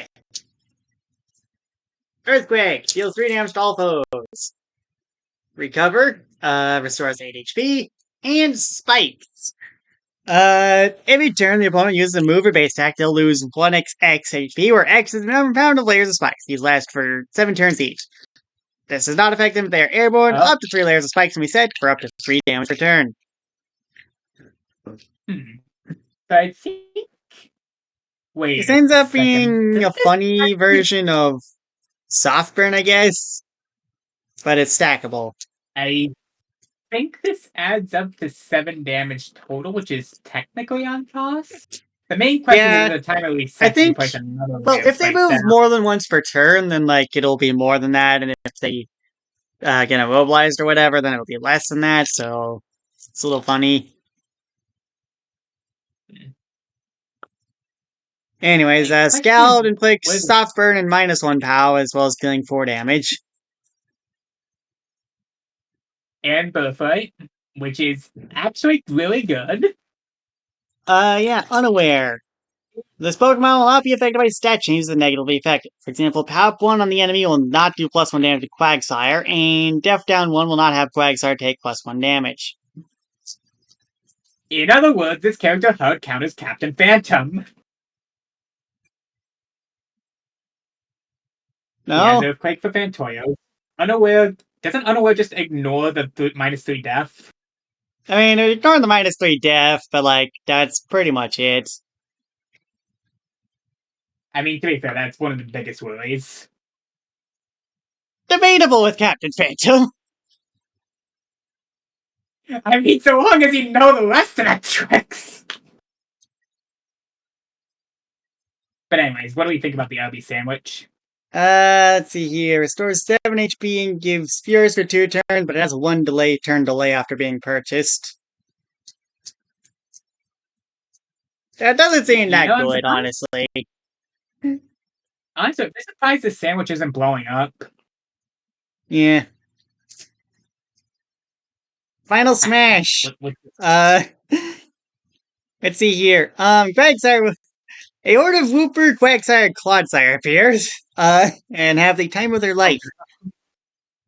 Earthquake. Deals 3 damage to all foes. Recover. Restores 8 HP. And Spikes. Every turn the opponent uses a move or base attack, they'll lose 1x HP, where X is the number of layers of spikes. These last for 7 turns each. This is not effective if they are airborne. Up to 3 layers of spikes can be set for up to 3 damage per turn. But I think... Wait. This ends up second. being a funny version of soft burn, I guess. But it's stackable. I think this adds up to 7 damage total, which is technically on cost. The main question is the time we set to place another well, if they move more than once per turn, then like it'll be more than that, and if they get immobilized or whatever, then it'll be less than that, so it's a little funny. Anyways, Scald inflicts soft burn and -1 POW, as well as dealing 4 damage. And Birthright, which is actually really good. Yeah, Unaware. This Pokemon will not be affected by stat changes that negatively affect it. For example, POW 1 on the enemy will not do +1 damage to Quagsire, and Def Down 1 will not have Quagsire take +1 damage. In other words, this character HUD counters Captain Phantom. No? He has Earthquake for Fantoyo. Unaware... Doesn't Unaware just ignore the -3 def? I mean, ignore the -3 def, but, like, that's pretty much it. I mean, to be fair, that's one of the biggest worries. Debatable with Captain Phantom. I mean, so long as you know the rest of the tricks. But anyways, what do we think about the Arby's sandwich? Let's see here. Restores 7 HP and gives Furious for 2 turns, but it has a 1 turn delay after being purchased. That doesn't seem that good, honestly. Honestly, I'm surprised the sandwich isn't blowing up. Yeah. Final Smash. Let's see here. Quagsire. A horde of Wooper, Quagsire, Clodsire appears, and have the time of their life.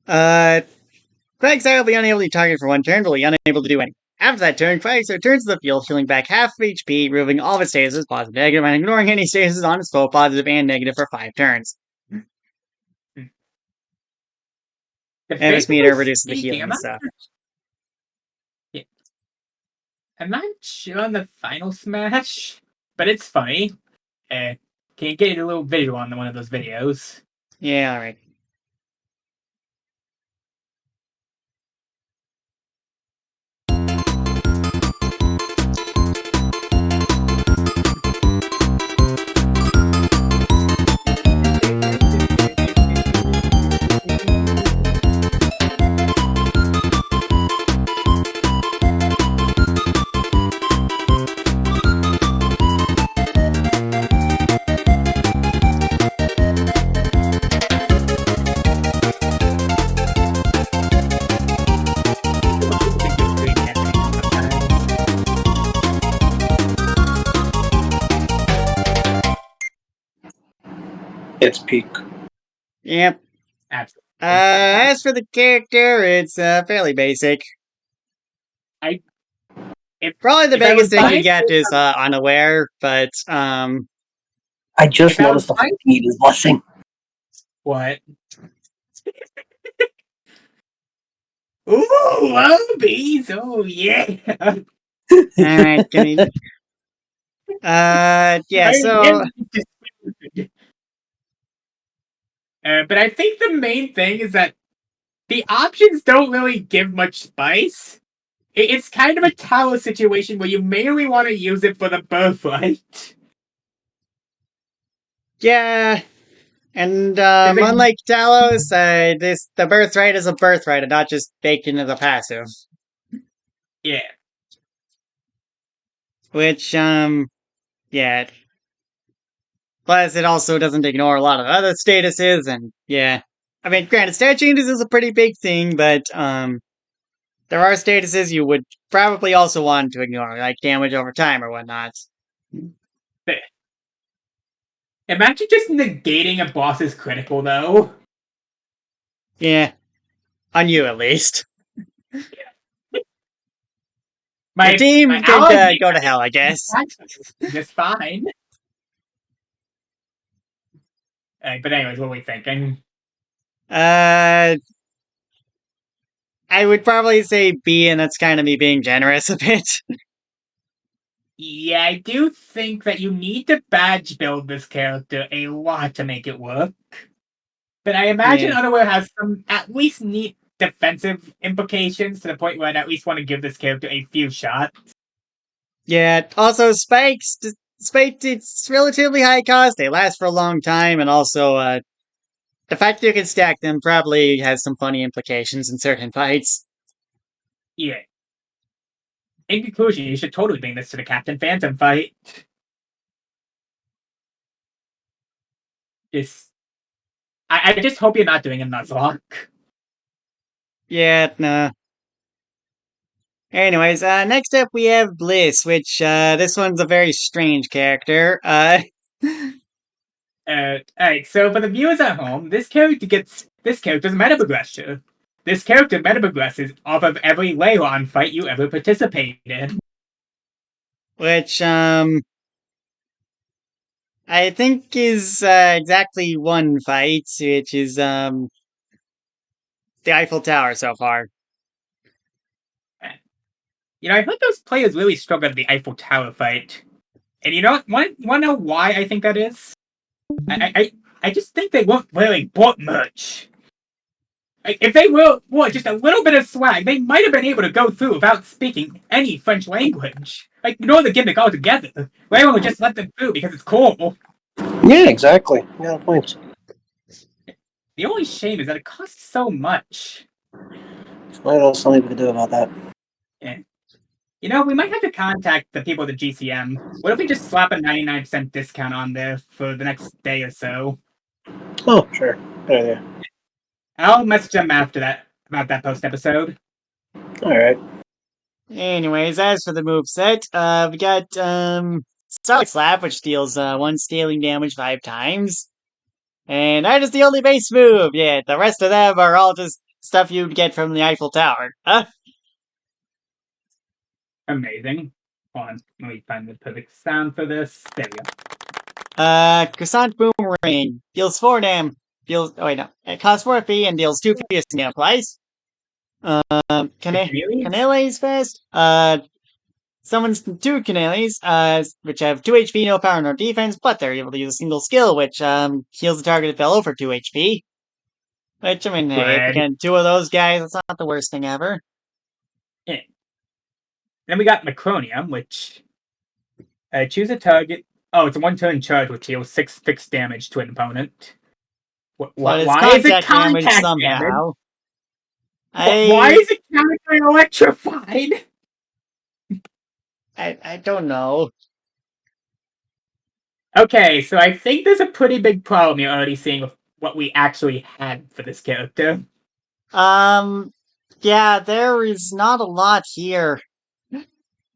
Quagsire will be unable to target for 1 turn, but will be unable to do anything. After that turn, Quagsire turns to the field, healing back half of HP, removing all of its stasis, positive, negative, and ignoring any stasis on its foe, positive and negative, for 5 turns. And its meter reduces the healing stuff. I'm not sure on the Final Smash, but it's funny. Can you get a little visual on one of those videos? Yeah, alright. It's peak. Yep. Absolutely. As for the character, it's fairly basic. Probably the biggest thing you get is unaware, but I just noticed the heat is blushing. What? Ooh, Arby's! Oh yeah! Alright, yeah, so... but I think the main thing is that the options don't really give much spice. It's kind of a Talos situation where you mainly want to use it for the birthright. Yeah, and unlike Talos, the birthright is a birthright and not just baked into the passive. Yeah. Which, yeah. Plus, it also doesn't ignore a lot of other statuses, and yeah. I mean, granted, stat changes is a pretty big thing, but, there are statuses you would probably also want to ignore, like damage over time or whatnot. Imagine just negating a boss's critical, though. Yeah. On you, at least. My team could go to hell, I guess. Just fine. But anyways, what are we thinking? I would probably say B, and that's kind of me being generous a bit. Yeah, I do think that you need to badge build this character a lot to make it work. But I imagine Unaware has some at least neat defensive implications to the point where I'd at least want to give this character a few shots. Yeah, also spikes, despite its relatively high cost, they last for a long time, and also, the fact that you can stack them probably has some funny implications in certain fights. Yeah. In conclusion, you should totally bring this to the Captain Phantom fight. I just hope you're not doing a Nuzlocke. Yeah, no. Anyways, next up we have Bliss, which, this one's a very strange character. Alright, so for the viewers at home, this character's meta progression. This character meta progresses off of every Leylon fight you ever participated in. Which, I think is, exactly one fight, which is, the Eiffel Tower so far. You know, I heard those players really struggled at the Eiffel Tower fight. And you know what? You want to know why I think that is? I just think they weren't really bought much. Like, if they were just a little bit of swag, they might have been able to go through without speaking any French language. Like, ignore the gimmick altogether. We're able to just let them through because it's cool. Yeah, exactly. Yeah, points. The only shame is that it costs so much. What else something we could do about that? Yeah. You know, we might have to contact the people at the GCM. What if we just slap a 99% discount on there for the next day or so? Oh, sure. Good idea. I'll message them after that about that post episode. Alright. Anyways, as for the moveset, we got Starlight Slap, which deals 1 scaling damage 5 times. And that is the only base move. Yeah, the rest of them are all just stuff you'd get from the Eiffel Tower. Huh? Amazing. Hold on, let me find the perfect sound for this. There we go. Croissant Boomerang deals 4 dam. Deals. Oh, wait, no. It costs 4 fee and deals 2 piercing applies. Canales Fest. Summons 2 Canales, which have 2 HP, no power, no defense, but they're able to use a single skill, which heals the targeted fellow for 2 HP. Which, I mean, hey, if you get 2 of those guys, it's not the worst thing ever. Yeah. Then we got Macronium, which choose a target. Oh, it's a 1-turn charge, which deals 6 fixed damage to an opponent. Why is it contact damage somehow? Why is it counterclaim electrified? I don't know. Okay, so I think there's a pretty big problem you're already seeing with what we actually had for this character. Yeah, there is not a lot here.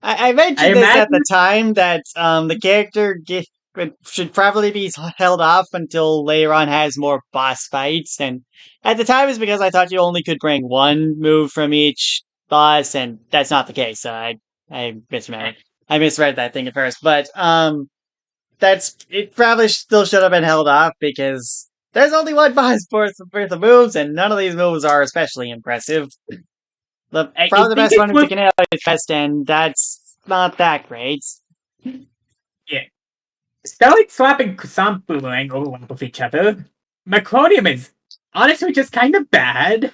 I mentioned this at the time that the character should probably be held off until later on has more boss fights, and at the time it's because I thought you only could bring 1 move from each boss, and that's not the case. So I misread that thing at first, but it probably still should have been held off because there's only 1 boss for the moves, and none of these moves are especially impressive. Probably the best one is the Canales Fest, and that's not that great. Yeah. Starlight Slap and Croissant Boomerang overlap with each other. Macronium is honestly just kind of bad.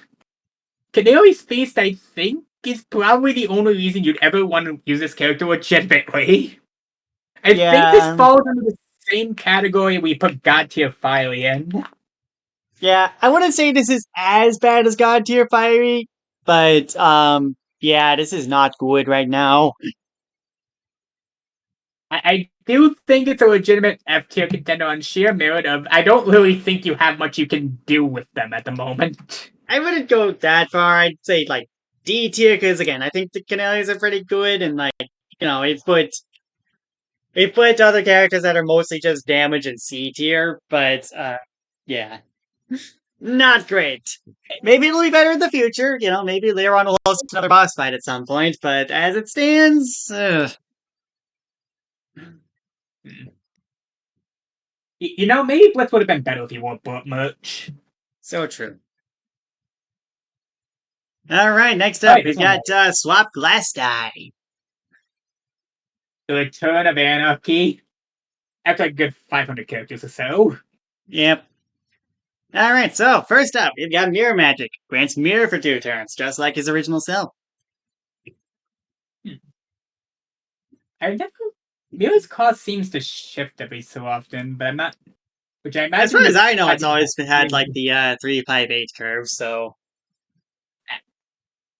Canales Feast, I think, is probably the only reason you'd ever want to use this character legitimately. I think this falls under the same category we put God Tier Fiery in. Yeah, I wouldn't say this is as bad as God Tier Fiery, but yeah, this is not good right now. I do think it's a legitimate F tier contender on sheer merit of I don't really think you have much you can do with them at the moment. I wouldn't go that far. I'd say like D tier because again, I think the Canales are pretty good, and like we put other characters that are mostly just damage in C tier, but yeah. Not great. Maybe it'll be better in the future. Maybe Leron will host another boss fight at some point, but as it stands, maybe Blitz would have been better if he wore bought merch. So true. Alright, next up, we've got Swap Glass Die. The Return of Anarchy. After a good 500 characters or so. Yep. Alright, so first up, we've got Mirror Magic. Grants Mirror for 2 turns, just like his original self. Mirror's cost seems to shift every so often, but I'm not. Which I imagine. As far as I know, it's always had like the 3-5-8 curve, so.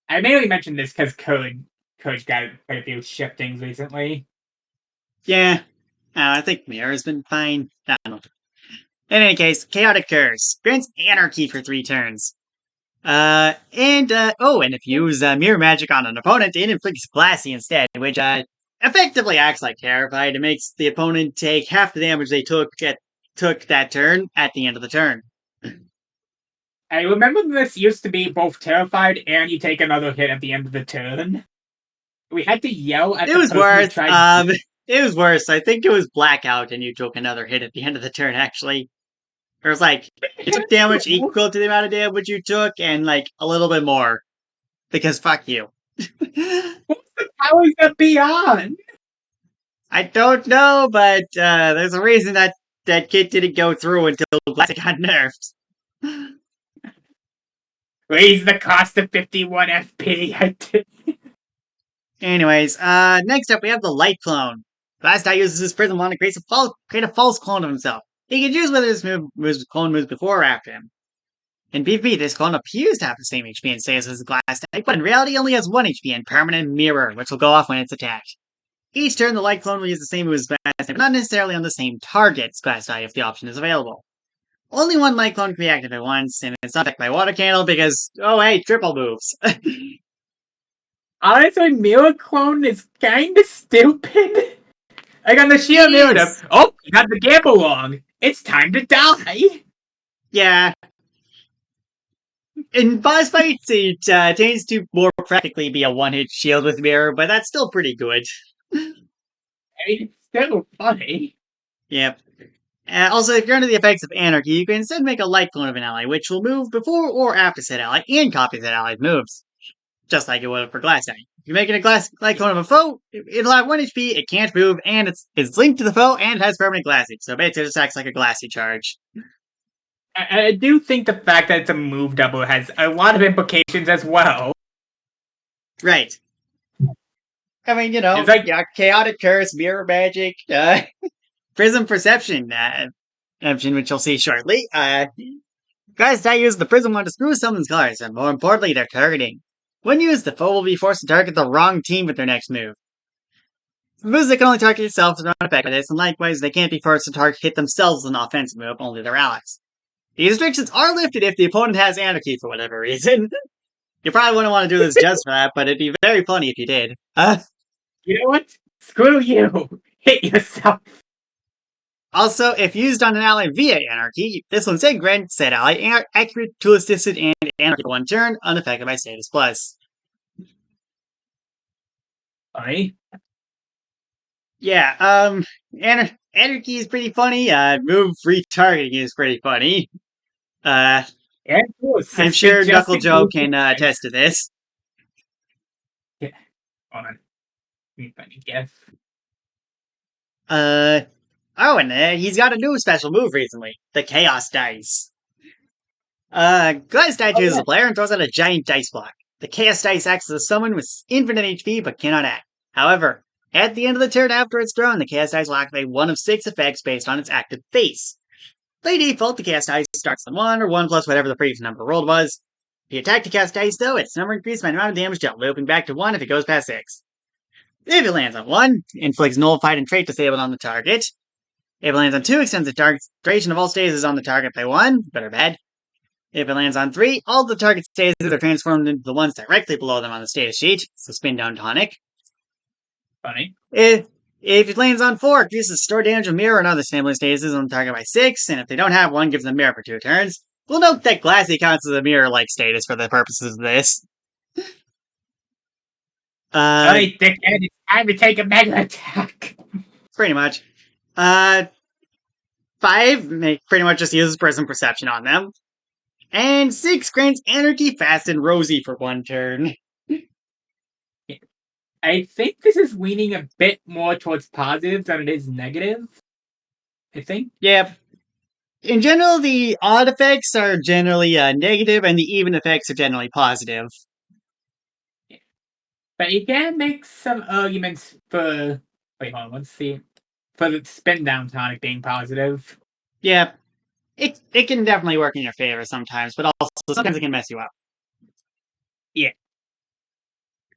I mainly mentioned this because Coach got quite a few shiftings recently. Yeah. I think Mirror's been fine. I don't know. In any case, Chaotic Curse. Grants Anarchy for 3 turns. And if you use Mirror Magic on an opponent, it inflicts Glassy instead, which effectively acts like Terrified. It makes the opponent take half the damage they took that turn at the end of the turn. I remember this used to be both Terrified and you take another hit at the end of the turn. We had to yell at it the was person worse. who tried It was worse. I think it was Blackout and you took another hit at the end of the turn, actually. It was like, you took damage equal to the amount of damage you took and like a little bit more. Because fuck you. What's the powers that be on? I don't know, but there's a reason that kit didn't go through until Glassy got nerfed. Raise the cost of 51 FP. Anyways, next up we have the Light Clone. Last guy uses his Prism Wand to create a false clone of himself. He can choose whether his clone moves before or after him. In PvP, this clone appears to have the same HP and status as the glass type, but in reality only has 1 HP and permanent mirror, which will go off when it's attacked. Each turn, the Light Clone will use the same move as glass type, but not necessarily on the same target's glass type if the option is available. Only 1 Light Clone can be active at once, and it's not affected by Water Candle because, oh hey, triple moves. Honestly, Mirror Clone is kinda stupid. Like on the Shield Yes. narrative, oh, you got the gamble wrong. It's time to die. Yeah. In boss fights, it tends to more practically be a one-hit shield with mirror, but that's still pretty good. I mean, it's still funny. Yep. Also, if you're under the effects of Anarchy, you can instead make a Light Clone of an ally, which will move before or after said ally, and copy that ally's moves. Just like it would for Glass Knight. If you're making a Light Clone of a foe, it'll have 1 HP, it can't move, and it's linked to the foe, and it has permanent Glassy, so basically it just acts like a Glassy charge. I do think the fact that it's a move double has a lot of implications as well. Right. I mean, you know, It's like- yeah, Chaotic Curse, Mirror Magic, Prism Perception, option which you'll see shortly. Guys that use the Prism Wand to screw someone's cards, and more importantly, their targeting. When used, the foe will be forced to target the wrong team with their next move. Moves that can only target yourself are not affected by this, and likewise, they can't be forced to hit themselves with an offensive move, only their allies. These restrictions are lifted if the opponent has Anarchy for whatever reason. You probably wouldn't want to do this just for that, but it'd be very funny if you did. You know what? Screw you. Hit yourself. Also, if used on an ally via Anarchy, this will instead grant said ally accurate tool assisted and Anarchy for 1 turn, unaffected by status plus. Funny. Yeah, Anarchy is pretty funny, move retargeting is pretty funny. Yeah, I'm sure Knuckle Joe can attest to this. Hold on. Let me guess. Oh, and he's got a new special move recently, the Chaos Dice. Glass Dice chooses a player and throws out a giant dice block. The Chaos Dice acts as a summon with infinite HP but cannot act. However, at the end of the turn after it's thrown, the Chaos Dice will activate 1 of 6 effects based on its active face. By default, the Chaos Dice starts on 1 or 1 plus whatever the previous number rolled was. If you attack the Chaos Dice, though, its number increases by the amount of damage dealt, looping back to 1 if it goes past 6. If it lands on 1, inflicts nullified and trait disabled on the target. If it lands on 2, extends the target's duration of all stases on the target by 1, good or bad. If it lands on 3, all the target stases are transformed into the ones directly below them on the status sheet, so spin down tonic. Funny. If it lands on 4, it increases store damage of mirror and other similar stases on the target by 6, and if they don't have one, gives them mirror for 2 turns. We'll note that Glassy counts as a mirror-like status for the purposes of this. Alright, dickhead, it's time to take a mega attack. Pretty much. 5 pretty much just uses Prism Perception on them. And 6 grants Anarchy Fast and Rosy for 1 turn. I think this is leaning a bit more towards positive than it is negative. I think. Yep. In general, the odd effects are generally negative, and the even effects are generally positive. But you can make some arguments for... Wait, hold on, let's see. For the spin down tonic being positive. Yeah. It can definitely work in your favor sometimes, but also sometimes it can mess you up.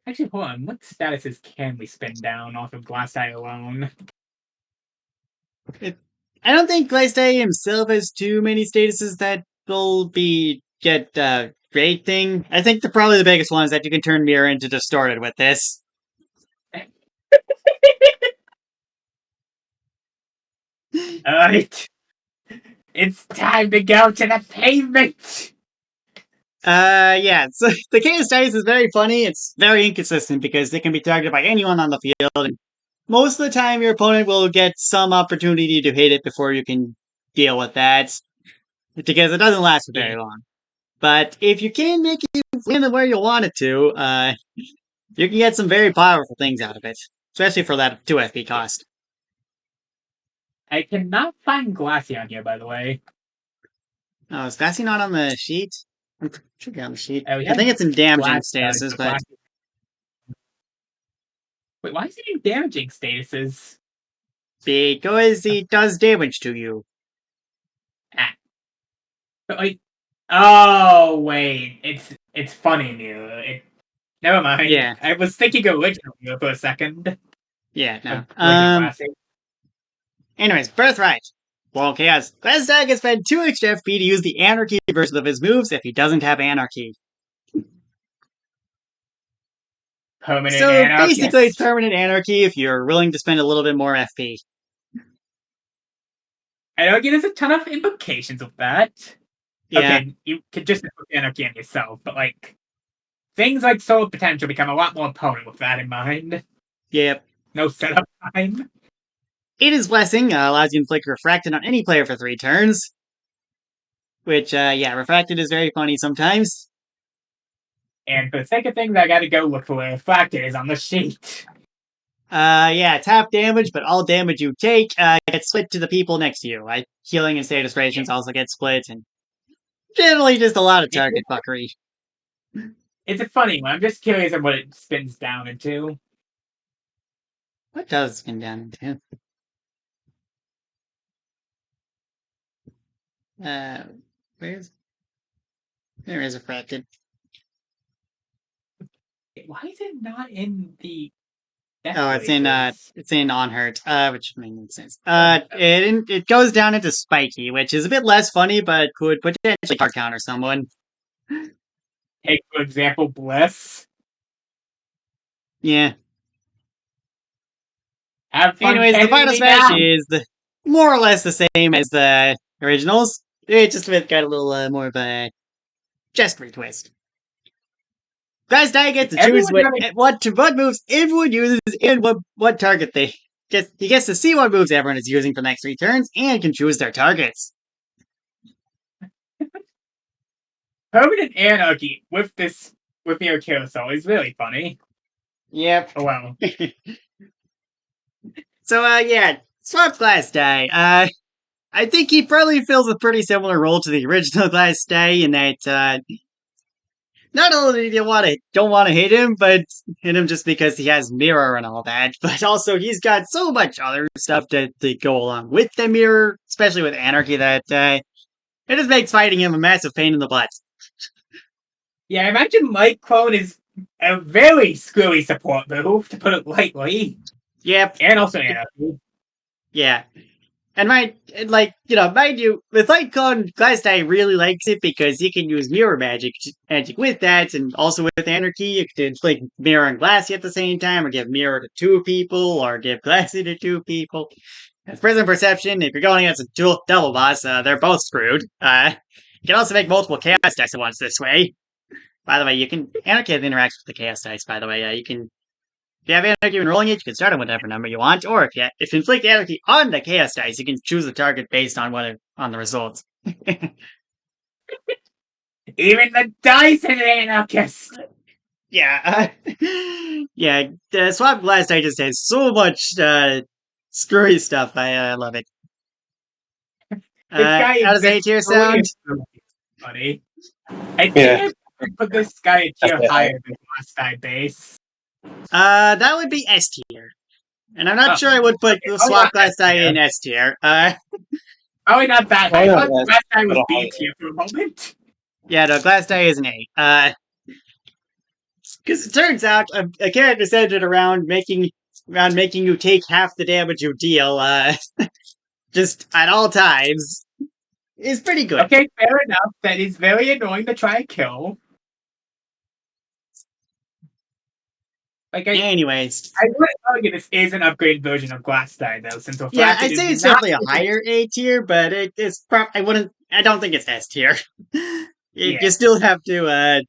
Actually, hold on. What statuses can we spin down off of Glass Eye alone? I don't think Glass Eye himself has too many statuses that will get great thing. I think probably the biggest one is that you can turn Mirror into Distorted with this. Alright. It's time to go to the pavement! Yeah, so the Chaos Dice is very funny. It's very inconsistent because it can be targeted by anyone on the field. And most of the time, your opponent will get some opportunity to hit it before you can deal with that. Because it doesn't last for very long. But if you can make it land where you want it to, you can get some very powerful things out of it. Especially for that 2 FP cost. I cannot find Glassy on here, by the way. Oh, is Glassy not on the sheet? Should be on the sheet. we I had think it's in damaging Glass Star, statuses, so but Glass- Wait, why is it in damaging statuses? because he does damage to you. But like, oh wait, it's funny new. Never mind. Yeah. I was thinking original Mew for a second. Yeah, no. Original classic. Anyways, Birthright. Well, Chaos. Glasstag can spend 2 extra FP to use the Anarchy version of his moves if he doesn't have Anarchy. Permanent So anarchist. basically, it's permanent Anarchy if you're willing to spend a little bit more FP. I know there's a ton of implications of that. Yeah. Okay, you could just put Anarchy on yourself, but like things like Soul Potential become a lot more potent with that in mind. Yep. No setup time. It is Blessing, allows you to inflict Refracted on any player for 3 turns. Which, yeah, Refracted is very funny sometimes. And for the sake of things, I gotta go look for where Refracted is on the sheet. Yeah, it's half damage, but all damage you take gets split to the people next to you. Healing and status rations also get split, and generally just a lot of target fuckery. It's a funny one. I'm just curious of what it spins down into. What does it spin down into? There is Refracted. Why is it not in the? Oh, it's in Onhurt, which makes sense. It goes down into Spiky, which is a bit less funny, but could potentially hard counter someone. Take for example, Bliss. Yeah. Have fun. Anyways, the final me smash down. is more or less the same as the originals. It just got a little more of a gestury twist. Glasstag gets to choose what moves everyone uses and what target he gets to see what moves everyone is using for the next 3 turns and can choose their targets. Permanent Anarchy with your carousel is really funny. Yep. Oh well. So yeah, swap Glasstag. I think he probably fills a pretty similar role to the original Glasstag in that not only do you don't want to hit him, but hit him just because he has mirror and all that, but also he's got so much other stuff to go along with the mirror, especially with Anarchy, that it just makes fighting him a massive pain in the butt. Yeah, I imagine Light Clone is a very screwy support move, to put it lightly. Yep. And also Anarchy. Yeah. And mind you, with Light Clone, Glasstag really likes it because you can use mirror magic with that, and also with Anarchy, you can inflict mirror and glassy at the same time, or give mirror to 2 people, or give glassy to 2 people. As Prison Perception, if you're going against a double boss, they're both screwed. You can also make multiple Chaos Dice at once this way. By the way, Anarchy interacts with the Chaos Dice, by the way. If you have Anarchy when rolling it, you can start on whatever number you want, or if you inflict Anarchy on the Chaos Dice, you can choose the target based on the results. Even the dice is an anarchist! Yeah. Yeah, the Swap Glasstag just has so much screwy stuff. I love it. How does A tier sound? Funny. I think I put this guy a tier higher than Glasstag base. That would be S tier. And I'm not sure I would put the Swap Glasstag in S tier. Probably not that high. I thought Glasstag was B tier for a moment. Yeah, no, Glasstag is an A. Because it turns out a character centered around making you take half the damage you deal, just at all times, is pretty good. Okay, fair enough. That is very annoying to try and kill. Anyways, I would argue this is an upgraded version of Glasstag, though, since I'd say it's definitely a higher A tier, but it's I don't think it's S tier. You still have to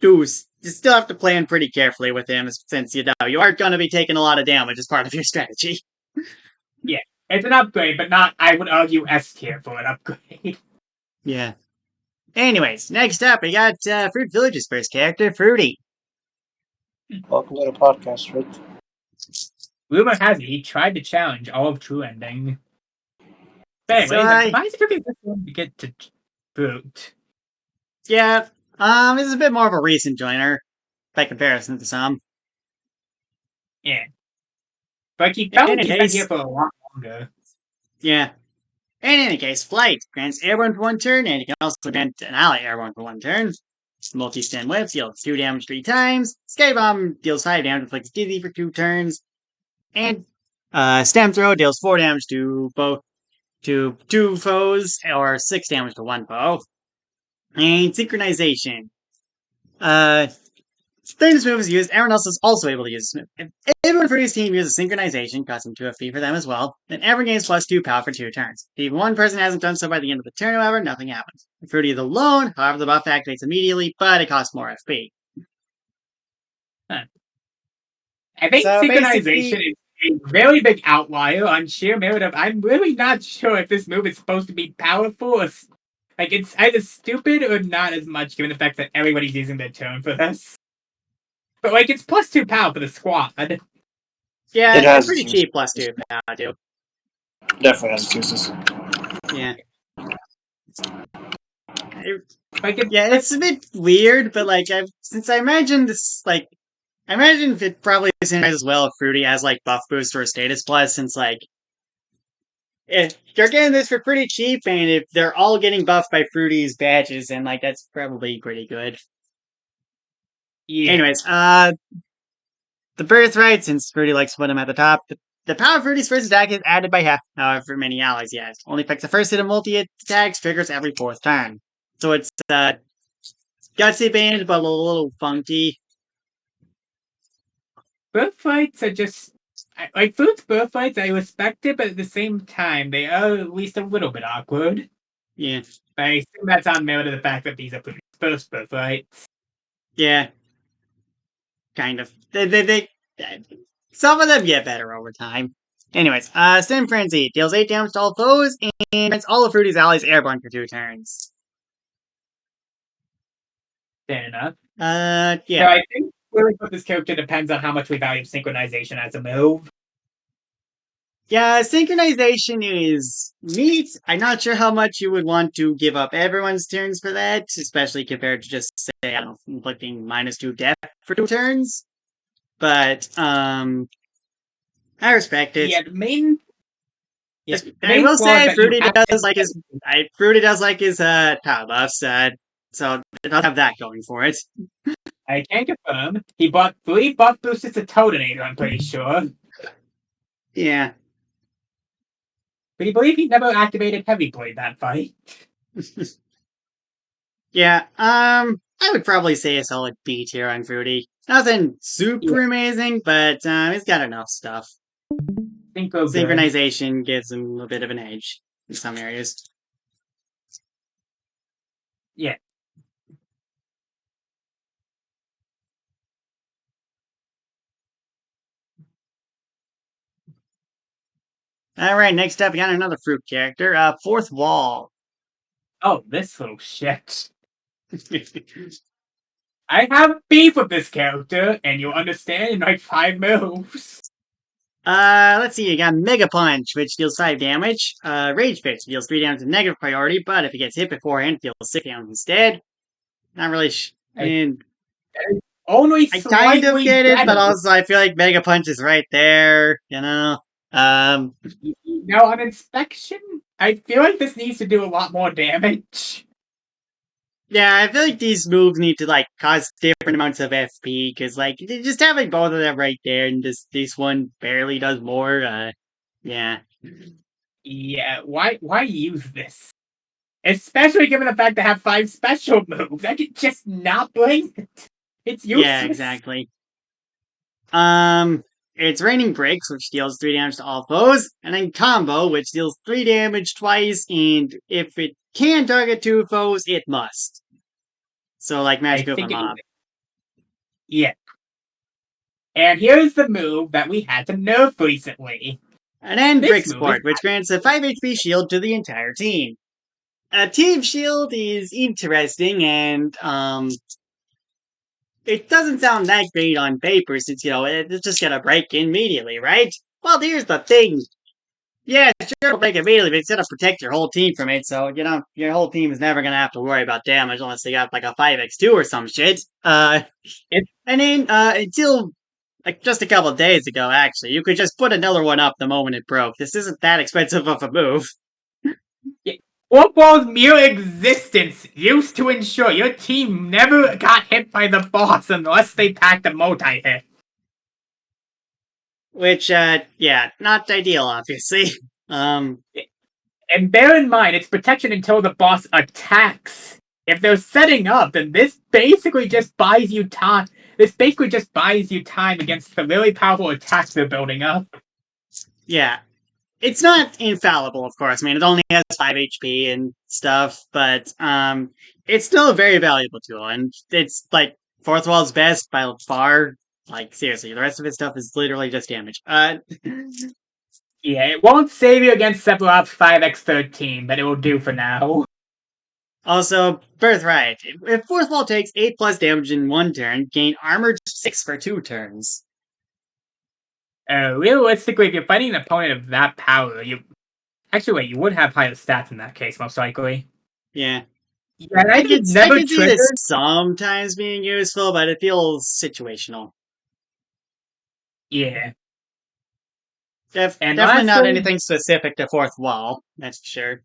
you still have to plan pretty carefully with him, since you aren't going to be taking a lot of damage as part of your strategy. Yeah, it's an upgrade, but not, I would argue, S tier for an upgrade. Yeah. Anyways, next up, we got Fruit Village's first character, Fruity. Welcome to the podcast, Fruit. Rumor has it he tried to challenge all of True Ending. But anyways, I'm surprised it took this long to get to Fruit. Yeah, this is a bit more of a recent joiner by comparison to some. Yeah. But he felt In like any he's been case- here for a lot longer. Yeah. In any case, Flight grants airborne for 1 turn, and you can also grant an ally airborne for 1 turn. Multi-stand whip deals 2 damage 3 times. Skybomb deals 5 damage, inflicts dizzy for 2 turns. And Stem Throw deals 4 damage to both to 2 foes, or 6 damage to 1 foe. And Synchronization. When this move is used, everyone else is also able to use this move. If everyone for his team uses Synchronization, costing 2 FP for them as well, then everyone gains plus 2 power for 2 turns. If even one person hasn't done so by the end of the turn, however, nothing happens. If Fruity is alone, however, the buff activates immediately, but it costs more FP. I think So synchronization is a very big outlier on sheer merit of. I'm really not sure if this move is supposed to be powerful or like it's either stupid or not as much, given the fact that everybody's using their turn for this. But like it's plus 2 power for the squad. Yeah, It it's has pretty its cheap plus 2 power, too. Definitely has its uses. Yeah. Like it's, Yeah, it's a bit weird, but like since I imagine this, like I imagine if it probably synchronizes as well if Fruity has like buff boost or a status plus, since like if you're getting this for pretty cheap, and if they're all getting buffed by Fruity's badges, then like that's probably pretty good. yeah. Anyways, the birthright, since Fruity likes to put them at the top. The power of Fruity's first attack is added by half, however many allies he has. Only affects the first hit of multi-attacks, triggers every 4th turn. So it's gutsy band, but a little funky. Birthrights are just like Food's birthrights. I respect it, but at the same time, they are at least a little bit awkward. Yeah. I assume that's on merit of the fact that these are Food's first birthrights. Yeah. Kind of. They some of them get better over time. Anyways, Stem Frenzy deals 8 damage to all foes and grants all of Fruity's allies airborne for 2 turns. Fair enough. Yeah. So I think really what this character depends on how much we value synchronization as a move. Yeah, synchronization is neat. I'm not sure how much you would want to give up everyone's turns for that, especially compared to just, say, I don't know, inflicting -2 death for 2 turns. But, I respect it. Yeah, the main. Yeah, the I main will flaw is say, that you have to- Fruity does like his power buffs, so it does have that going for it. I can confirm he bought 3 buff boosters to Totinator, I'm pretty sure. Yeah. But you believe he never activated Heavy Blade that fight? Yeah, I would probably say a solid B tier on Fruity. Nothing super amazing, but he's got enough stuff. Synchro good. Synchronization gives him a bit of an edge in some areas. Yeah. Alright, next up, we got another fruit character, Fourth Wall. Oh, this little shit. I have beef with this character, and you'll understand in like 5 moves. Let's see, you got Mega Punch, which deals 5 damage. Rage Fit deals 3 damage with negative priority, but if he gets hit beforehand, deals 6 damage instead. Not really Only I kind of slightly get it, but better. also I feel like Mega Punch is right there, you know? Now, on inspection, I feel like this needs to do a lot more damage. Yeah, I feel like these moves need to, like, cause different amounts of FP, because, like, just having both of them right there, and this one barely does more, yeah. Yeah, why use this? Especially given the fact they have 5 special moves. I could just not blame it. It's useless. Yeah, exactly. It's Raining Bricks, which deals 3 damage to all foes, and then Combo, which deals 3 damage twice, and if it can target 2 foes, it must. So, like, Magic Move Mob. Yeah. And here's the move that we had to nerf recently. And then This Brick move Sport, is- which grants a 5 HP shield to the entire team. Team Shield is interesting, and, it doesn't sound that great on paper, since, you know, it's just gonna break immediately, right? Well, here's the thing. Yeah, sure, it'll break immediately, but it's gonna protect your whole team from it, so, your whole team is never gonna have to worry about damage unless they got, like, a 5x2 or some shit. It- And then, until, like, just a couple of days ago, actually, you could just put another one up the moment it broke. This isn't that expensive of a move. Football's mere existence used to ensure your team never got hit by the boss unless they packed a multi-hit. Which, yeah, not ideal, obviously. And bear in mind, it's protection until the boss attacks. If they're setting up, then this basically just buys you time. This basically just buys you time against the really powerful attacks they're building up. Yeah. It's not infallible, of course. I mean, it only has 5 HP and stuff, but, it's still a very valuable tool, and it's, like, Fourth Wall's best by far. Like, seriously, the rest of his stuff is literally just damage. Yeah, it won't save you against Sephiroth's 5x13, but it will do for now. Also, Birthright. If Fourth Wall takes 8 plus damage in 1 turn, gain armor 6 for 2 turns. Realistically, if you're fighting an opponent of that power, you would have higher stats in that case, most likely. Yeah. Yeah, I can never see triggered. this sometimes being useful, but it feels situational. Yeah. Definitely not lastly- anything specific to Fourth Wall, that's for sure.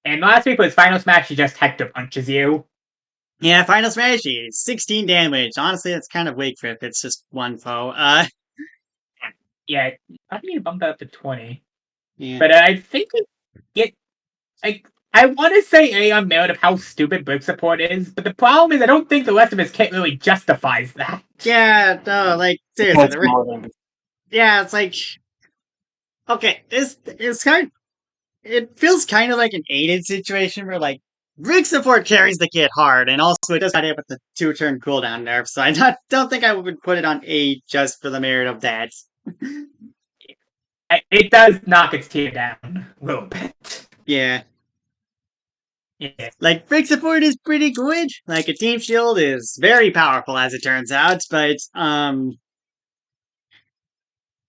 And last week was Final Smash, he just Hector punches you. Yeah, Final Smash is 16 damage. Honestly, that's kind of weak for if it's just one foe. Yeah, I need to bump that up to 20. Yeah. But I think I want to say on merit of how stupid brick support is, but the problem is I don't think the rest of his kit really justifies that. Yeah, no, like, seriously. Much more than Yeah, it's like... Okay, it's kind... It feels kind of like an aided situation where, like, brick support carries the kit hard, and also it does not have the 2-turn cooldown nerf, so I don't think I would put it on A just for the merit of that. It does knock its tier down a little bit. Yeah. Yeah. Like, brick support is pretty good. Like, a team shield is very powerful, as it turns out, but,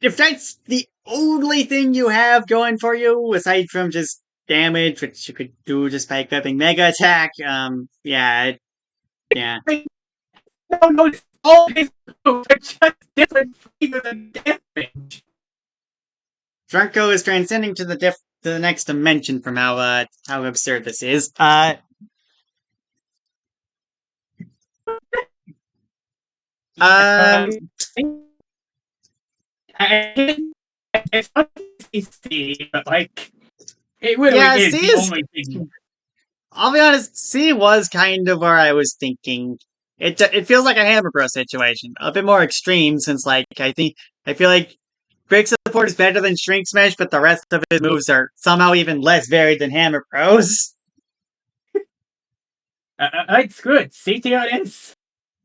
if that's the only thing you have going for you, aside from just damage, which you could do just by equipping Mega Attack, yeah. No, it's all his moves are just different flavors of damage. Drunko is transcending to the next dimension from how absurd this is. It's not C, but like it really Yeah, is C the is- only thing. I'll be honest, C was kind of where I was thinking. It feels like a Hammer Bros situation, a bit more extreme since, like, I feel like Brick Support is better than Shrink Smash, but the rest of his moves are somehow even less varied than Hammer Bros. It's good. CTR is.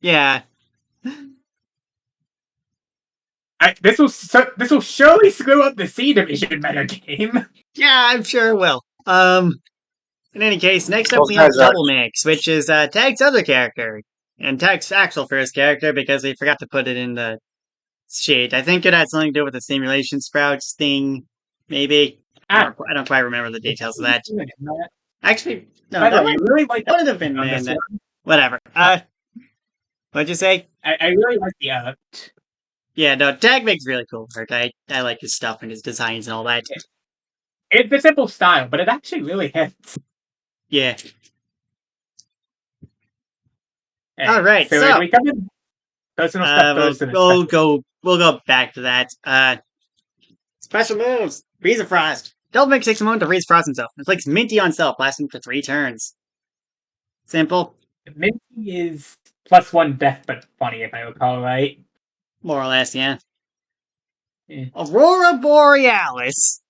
Yeah, This will surely screw up the C division meta game. yeah, I'm sure it will. In any case, next up Those we have guys are- Double Mix, which is Tag's other character, and Tag's actual first character because we forgot to put it in the sheet. I think it had something to do with the Simulation Sprouts thing, maybe. I don't quite remember the details of that. Actually, no, By the that way, I would really like have been on this man. one. Whatever. What'd you say? I really like the art. Yeah, no, Tag makes really cool art. I like his stuff and his designs and all that. It's a simple style, but it actually really hits. Yeah. Hey, All right, so if we come in personal stuff first. we'll go back to that. Special moves. Freeze of Frost. Double Mix takes a moment to freeze Frost himself. Inflicts Minty on self, lasting for 3 turns. Simple, Minty is +1 death, but funny if I recall right. more or less, yeah. Yeah. Aurora Borealis.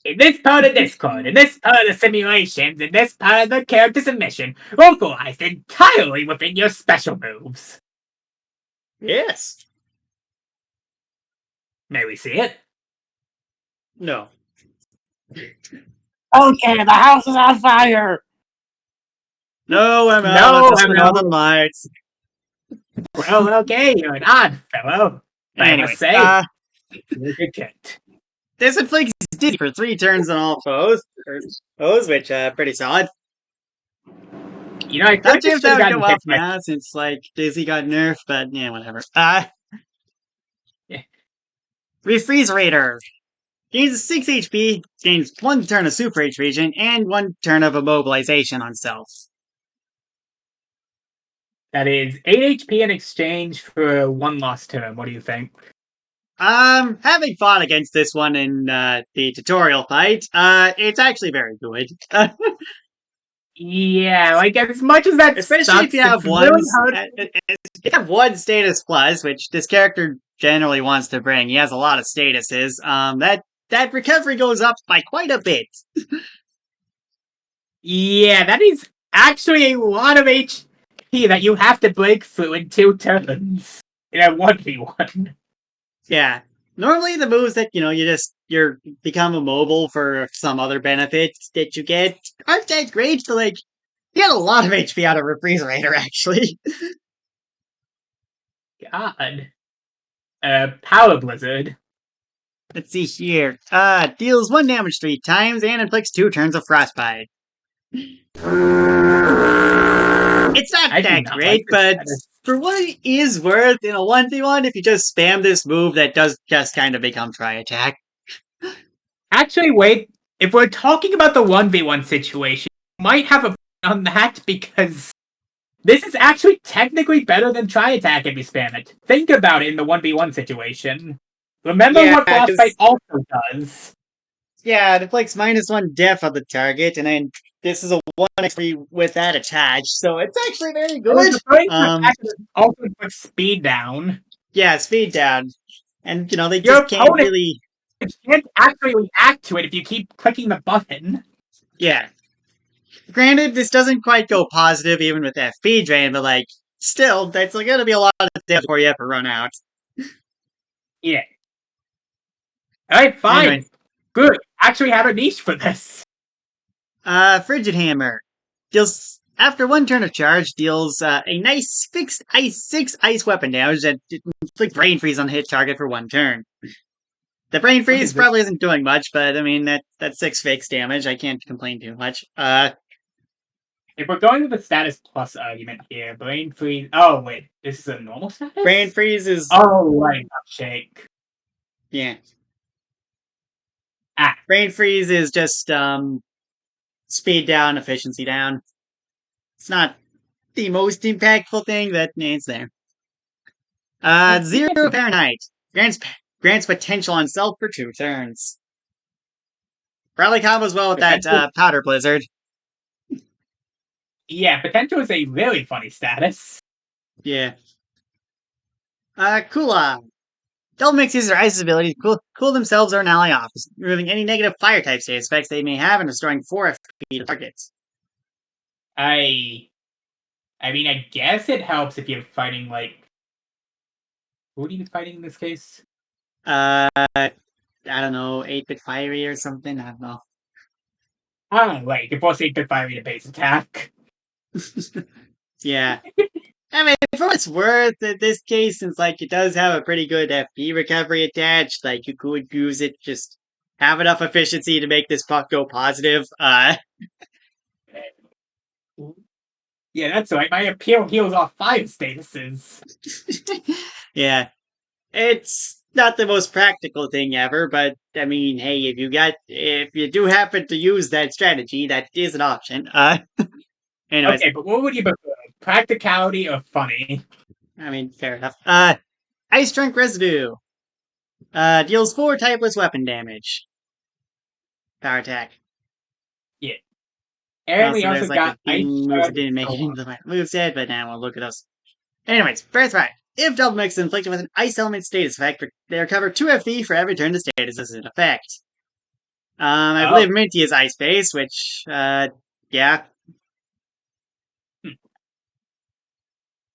In this part of Discord, in this part of the simulations, in this part of the character submission, localized entirely within your special moves. Yes. May we see it? No. Okay, the house is on fire! No, I'm out. No, Just I'm for out. Northern Lights. Well, okay, you're an odd fellow. But I Anyway, must say, Significant. This inflicts D for 3 turns on all foes, which pretty solid. You know, I feel Not like sure this if should have that would gotten go hit up now since like Dizzy got nerfed, but yeah, whatever. Yeah. Refreezerator. Gains 6 HP, gains 1 turn of Super H Regen, and 1 turn of Immobilization on self. That is 8 HP in exchange for 1 lost turn. What do you think? Having fought against this one in the tutorial fight, it's actually very good. Yeah, like as much as that Especially sucks, if you have it's really hard. if you have 1 status plus, which this character generally wants to bring. He has a lot of statuses. That recovery goes up by quite a bit. Yeah, that is actually a lot of HP that you have to break through in 2 turns in a 1v1. Yeah. Normally the moves that, you're become immobile for some other benefits that you get aren't that great, but like you get a lot of HP out of Refreezerator, actually. God. Power Blizzard. Let's see here. Deals 1 damage 3 times and inflicts 2 turns of Frostbite. It's not I do that not great, like this but status. for what it is worth in a 1v1, if you just spam this move, that does just kind of become Tri Attack. Actually, wait. If we're talking about the 1v1 situation, you might have a point on that because this is actually technically better than Tri Attack if you spam it. Think about it in the 1v1 situation. Remember Yeah, what Frostbite also does. Yeah, it inflicts -1 def on the target, and then this is a 1 XP with that attached, so it's actually very good. Also puts speed down. Yeah, speed down. And, they Your just can't opponent really... can't actually react to it if you keep clicking the button. Yeah. Granted, this doesn't quite go positive even with FP drain, but, like, still, that's gonna be a lot of damage before you ever run out. Yeah. Alright, fine. Anyways. Good. Actually have a niche for this. Frigid Hammer. Deals... After 1 turn of charge, deals a nice fixed 6 ice weapon damage that inflicts Brain Freeze on hit target for 1 turn. The Brain Freeze probably isn't doing much, but I mean, that's 6 fixed damage. I can't complain too much. If we're going with the status plus argument here, Brain Freeze... Oh, wait. This is a normal status? Brain Freeze is... Oh, right. Shake. Yeah. Ah. Brain Freeze is just, speed down, efficiency down. It's not the most impactful thing, but it's there. 0 Fahrenheit. Grants potential on self for 2 turns. Probably combos well with that Powder Blizzard. Yeah, potential is a really funny status. Yeah. Kula. Double Mix uses their Ice's ability to cool themselves or an ally off, removing any negative fire type status effects they may have and destroying 4 FP to targets. I mean, I guess it helps if you're fighting, like... Who are you fighting in this case? I don't know, 8-bit Fiery or something? I don't know. Oh, right. You force 8-bit Fiery to base attack. Yeah. I mean, for what's worth, in this case, since, like, it does have a pretty good FP recovery attached, like, you could use it, just have enough efficiency to make this puck go positive. Yeah, that's right. My appeal heals off 5 statuses. Yeah. It's not the most practical thing ever, but, I mean, hey, if you do happen to use that strategy, that is an option. Anyways. Okay, but what would you prefer? Practicality or funny? I mean, fair enough. Ice Strength Residue. Deals 4 typeless weapon damage. Power attack. Yeah. And we also there's got a few moves that didn't make it into the moveset, but now we'll look at those. Anyways, Birthright. If Double Mix is inflicted with an Ice Element status effect, they recover 2 FP for every turn the status is in effect. I believe Minty is Ice Base, which, yeah.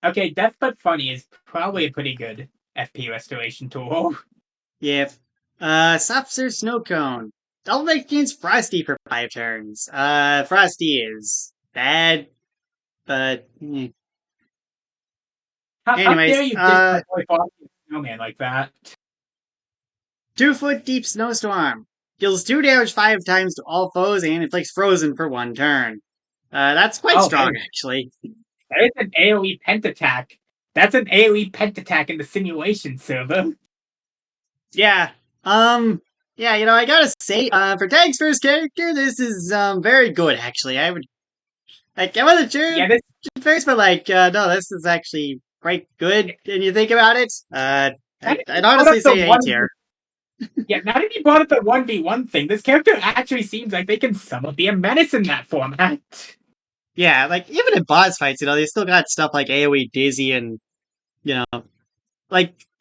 Okay, Death But Funny is probably a pretty good FP restoration tool. Yep. Softer Snow Cone. Double Mix gains Frosty for 5 turns. Frosty is bad, but... How Anyways, dare you Frosty Snowman like that? 2-foot deep snowstorm. Deals 2 damage 5 times to all foes and inflicts frozen for 1 turn. That's quite strong, actually. That is an AoE pentattack. That's an AoE pentattack in the simulation server. Yeah. Yeah, I gotta say, for Tag's first character, this is, very good, actually. I wasn't sure Yeah, this at first, but, no, this is actually quite good, and you think about it. I'd honestly say A tier. Yeah, now that you brought up the 1v1 thing, this character actually seems like they can somewhat be a menace in that format. Yeah, even in boss fights, they still got stuff like AoE Dizzy and,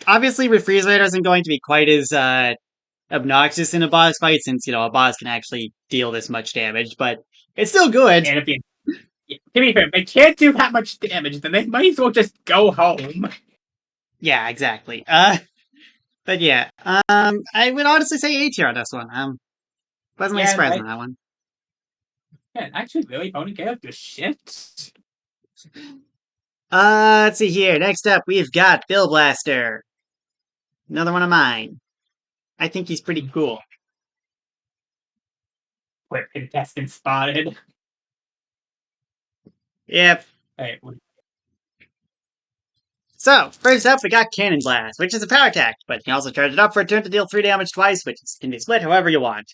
obviously Refrigerator isn't going to be quite as, obnoxious in a boss fight since, a boss can actually deal this much damage, but it's still good. And to be fair, if they can't do that much damage, then they might as well just go home. Yeah, exactly. But yeah, I would honestly say A tier on this one. Pleasantly surprised on that one. Yeah, actually, really, only character shit. Let's see here. Next up, we've got Bill Blaster. Another one of mine. I think he's pretty cool. Quick contestant spotted. Yep. Hey, so, first up, we got Cannon Blast, which is a power attack, but you can also charge it up for a turn to deal 3 damage twice, which can be split however you want.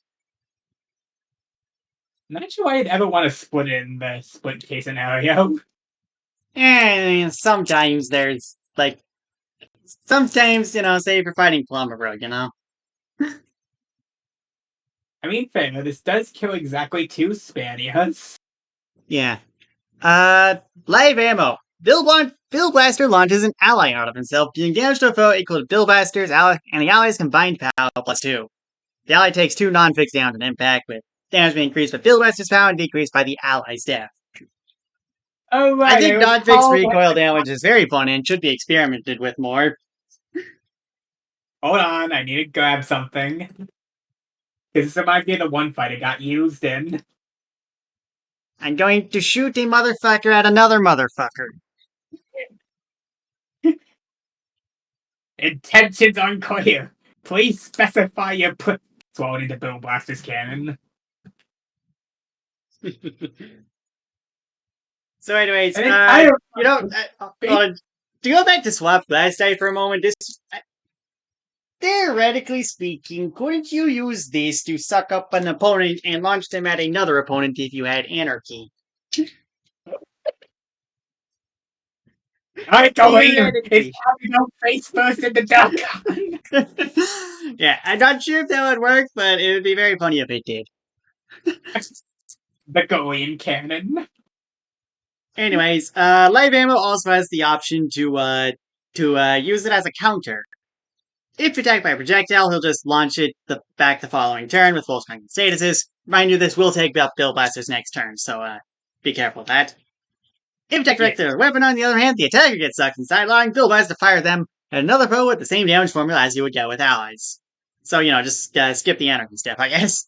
Not sure I'd ever want to split in the split case scenario. And sometimes there's, sometimes, say if you're fighting Plumber Rogue, I mean, fair, this does kill exactly 2 Spanias. Yeah. Live ammo. Bill Blaster launches an ally out of himself, dealing damage to a foe equal to Bill Blaster's ally and the ally's combined power +2. The ally takes 2 non-fixed damage on impact, with damage being increased by Bill Blaster's power and decreased by the ally's death. Oh, right. I think non-fixed recoil damage is very fun and should be experimented with more. Hold on, I need to grab something. Because this might be the one fight it got used in. I'm going to shoot a motherfucker at another motherfucker. Intentions unclear. Please specify your throw it into Bill Blaster's cannon. So anyways, to go back to Swap Blast Die for a moment, theoretically speaking, couldn't you use this to suck up an opponent and launch them at another opponent if you had Anarchy? Alright, go here! It's time to go face first in the duck! Yeah, I'm not sure if that would work, but it would be very funny if it did. The Goean cannon. Anyways, Live Ammo also has the option to use it as a counter. If attacked by a projectile, he'll just launch it back the following turn with full strength statuses. Mind you, this will take up Bill Blaster's next turn, so be careful with that. If attacked directly with a weapon, on the other hand, the attacker gets sucked inside, allowing Bill Blaster to fire them at another foe with the same damage formula as you would get with allies. So, just skip the Anarchy step, I guess.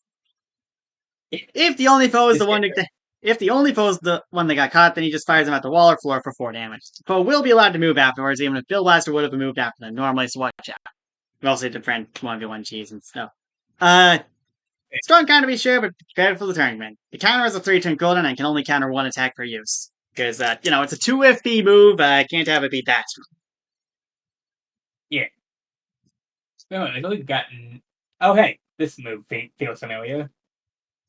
If the only foe is the one that got caught, then he just fires them at the wall or floor for 4 damage. The foe will be allowed to move afterwards, even if Bill Blaster would have moved after them normally, so watch out. Mostly different 1v1 cheese and stuff. Strong counter to be sure, but prepared for the tournament. The counter is a 3-turn cooldown and can only counter 1 attack per use. Because, it's a 2 FP move, can't have it be that strong. Yeah. Oh, I've only gotten... Oh, hey, this move feels familiar.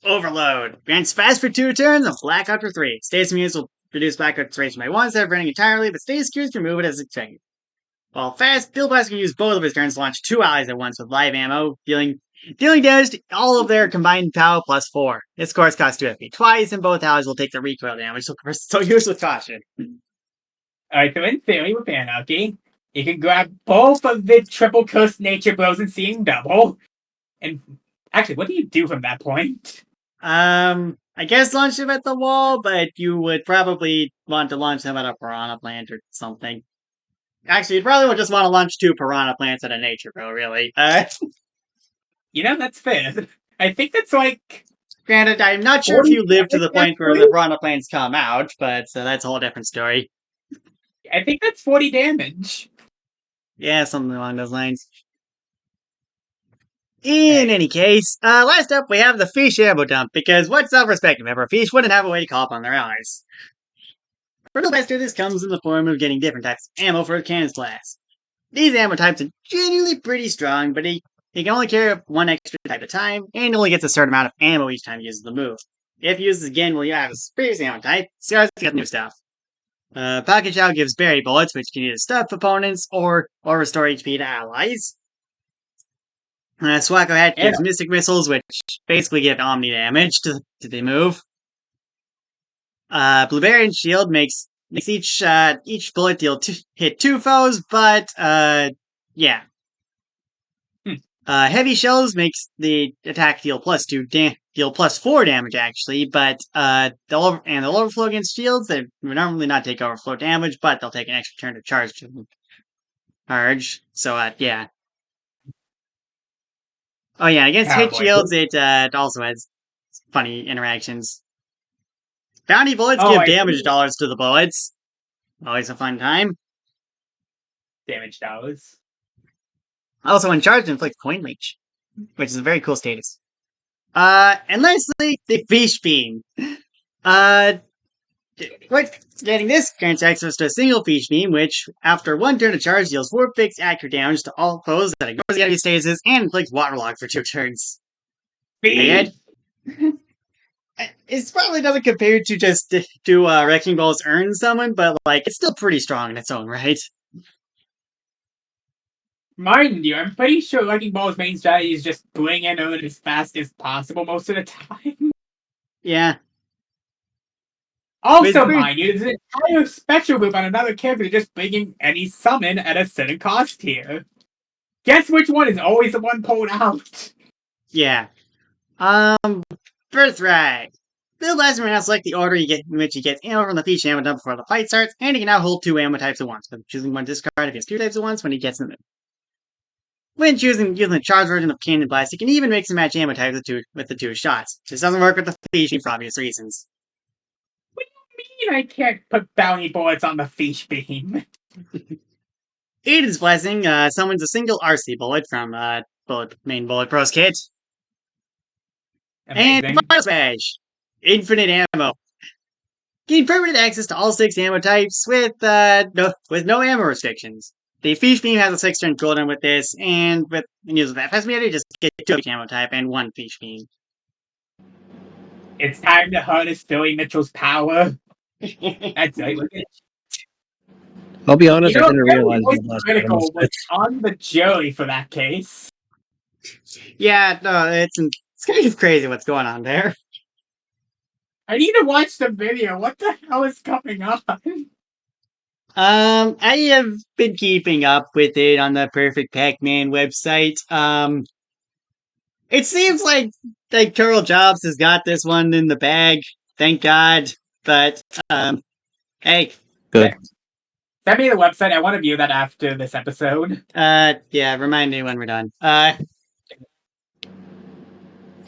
Overload. Grants fast for 2 turns and blackout for 3. Stays immune will reduce blackout duration by 1 instead of running entirely, but stays curious to remove it as expected. While fast, Bill Blaster can use both of his turns to launch 2 allies at once with live ammo, dealing damage to all of their combined power +4. This course costs 2 FP twice, and both allies will take the recoil damage, so use with caution. Alright, so in theory with Anarchy, you can grab both of the triple cursed nature blows and seeing double. And actually, what do you do from that point? I guess launch them at the wall, but you would probably want to launch them at a piranha plant or something. Actually, you probably would just want to launch 2 piranha plants at a nature blow, really. That's fair. I think that's Granted, I'm not sure if you live to the point where the piranha plants come out, but that's a whole different story. I think that's 40 damage. Yeah, something along those lines. In any case, last up we have the Fish ammo dump, because what self-respecting member of Fish wouldn't have a way to call upon their allies? For the Blaster, this comes in the form of getting different types of ammo for the cannon's blast. These ammo types are genuinely pretty strong, but he can only carry one extra type at a time, and only gets a certain amount of ammo each time he uses the move. If he uses again while you have his previous ammo type, Stars gets new stuff. Pocket Shell gives berry bullets, which can either stuff opponents or restore HP to allies. Swacko Hat gives Mystic Missiles, which basically give Omni damage to the move. Blueberry Shield makes each bullet hit 2 foes, but yeah. Heavy Shells makes the attack deal plus 4 damage actually, but the overflow against shields, they normally not take overflow damage, but they'll take an extra turn to charge. So yeah. Oh yeah, against hit shields, it also has funny interactions. Bounty bullets give damage dollars to the bullets. Always a fun time. Damage dollars. Also, when charged, inflicts point leech, which is a very cool status. And lastly, the Fish Beam. Getting this grants access to a single Fish Beam, which, after one turn of charge, deals 4 fixed accurate damage to all foes that ignores the enemy stasis and inflicts waterlog for 2 turns. It probably doesn't compare to just do Wrecking Ball's Earn Summon, but it's still pretty strong in its own right. Mind you, I'm pretty sure Wrecking Ball's main strategy is just bring in Earn as fast as possible most of the time. Yeah. Also, mind you, there's an entire special move on another character just bringing any summon at a certain cost here. Guess which one is always the one pulled out? Yeah. Birthright. Bill Blaster may now select the order in which he gets ammo from the Fish ammo dump before the fight starts, and he can now hold 2 ammo types at once, but choosing one discard if he has 2 types at once when he gets in the When using the charged version of Cannon Blast, he can even mix and match ammo types with the 2 shots. This doesn't work with the Fish Beam for obvious reasons. What do you mean I can't put bounty bullets on the Fish Beam? Aiden's Blessing summons a single RC bullet from main Bullet Bros kit. Amazing. And Fire Smash! Infinite ammo. Gain permanent access to all 6 ammo types with no ammo restrictions. The Fish Beam has a 6-turn cooldown with this, and with use of that possibility, just get 2 ammo type and 1 Fish Beam. It's time to harness Billy Mitchell's power. That's right. I'll be honest, I didn't realize Critical was on the jury for that case. Yeah, no, it's kind of crazy what's going on there. I need to watch the video. What the hell is going on? I have been keeping up with it on the Perfect Pac-Man website. It seems like Turtle Jobs has got this one in the bag. Thank God. But, hey. Good. Send me the website. I want to view that after this episode. Yeah, remind me when we're done.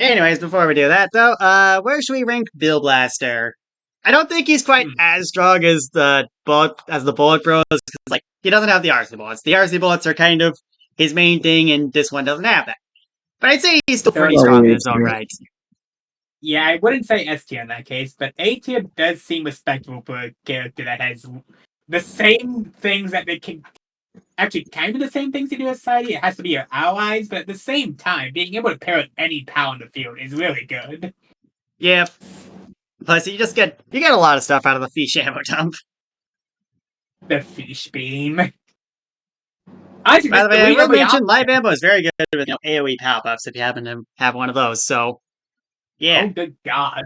Anyways, before we do that, though, where should we rank Bill Blaster? I don't think he's quite as strong as the Bullet Bros, because, he doesn't have the RC bullets. The RC bullets are kind of his main thing, and this one doesn't have that. But I'd say he's still pretty strong in his own right. Yeah, I wouldn't say S tier in that case, but A tier does seem respectable for a character that has the same things that they can... Actually, kind of the same things you do as society. It has to be your allies, but at the same time, being able to pair with any PAL in the field is really good. Yeah. Plus, you get a lot of stuff out of the Fish ammo dump. The Fish Beam. By the way, I will mention live ammo is very good with AoE PAL buffs if you happen to have one of those. So, yeah. Oh, good God.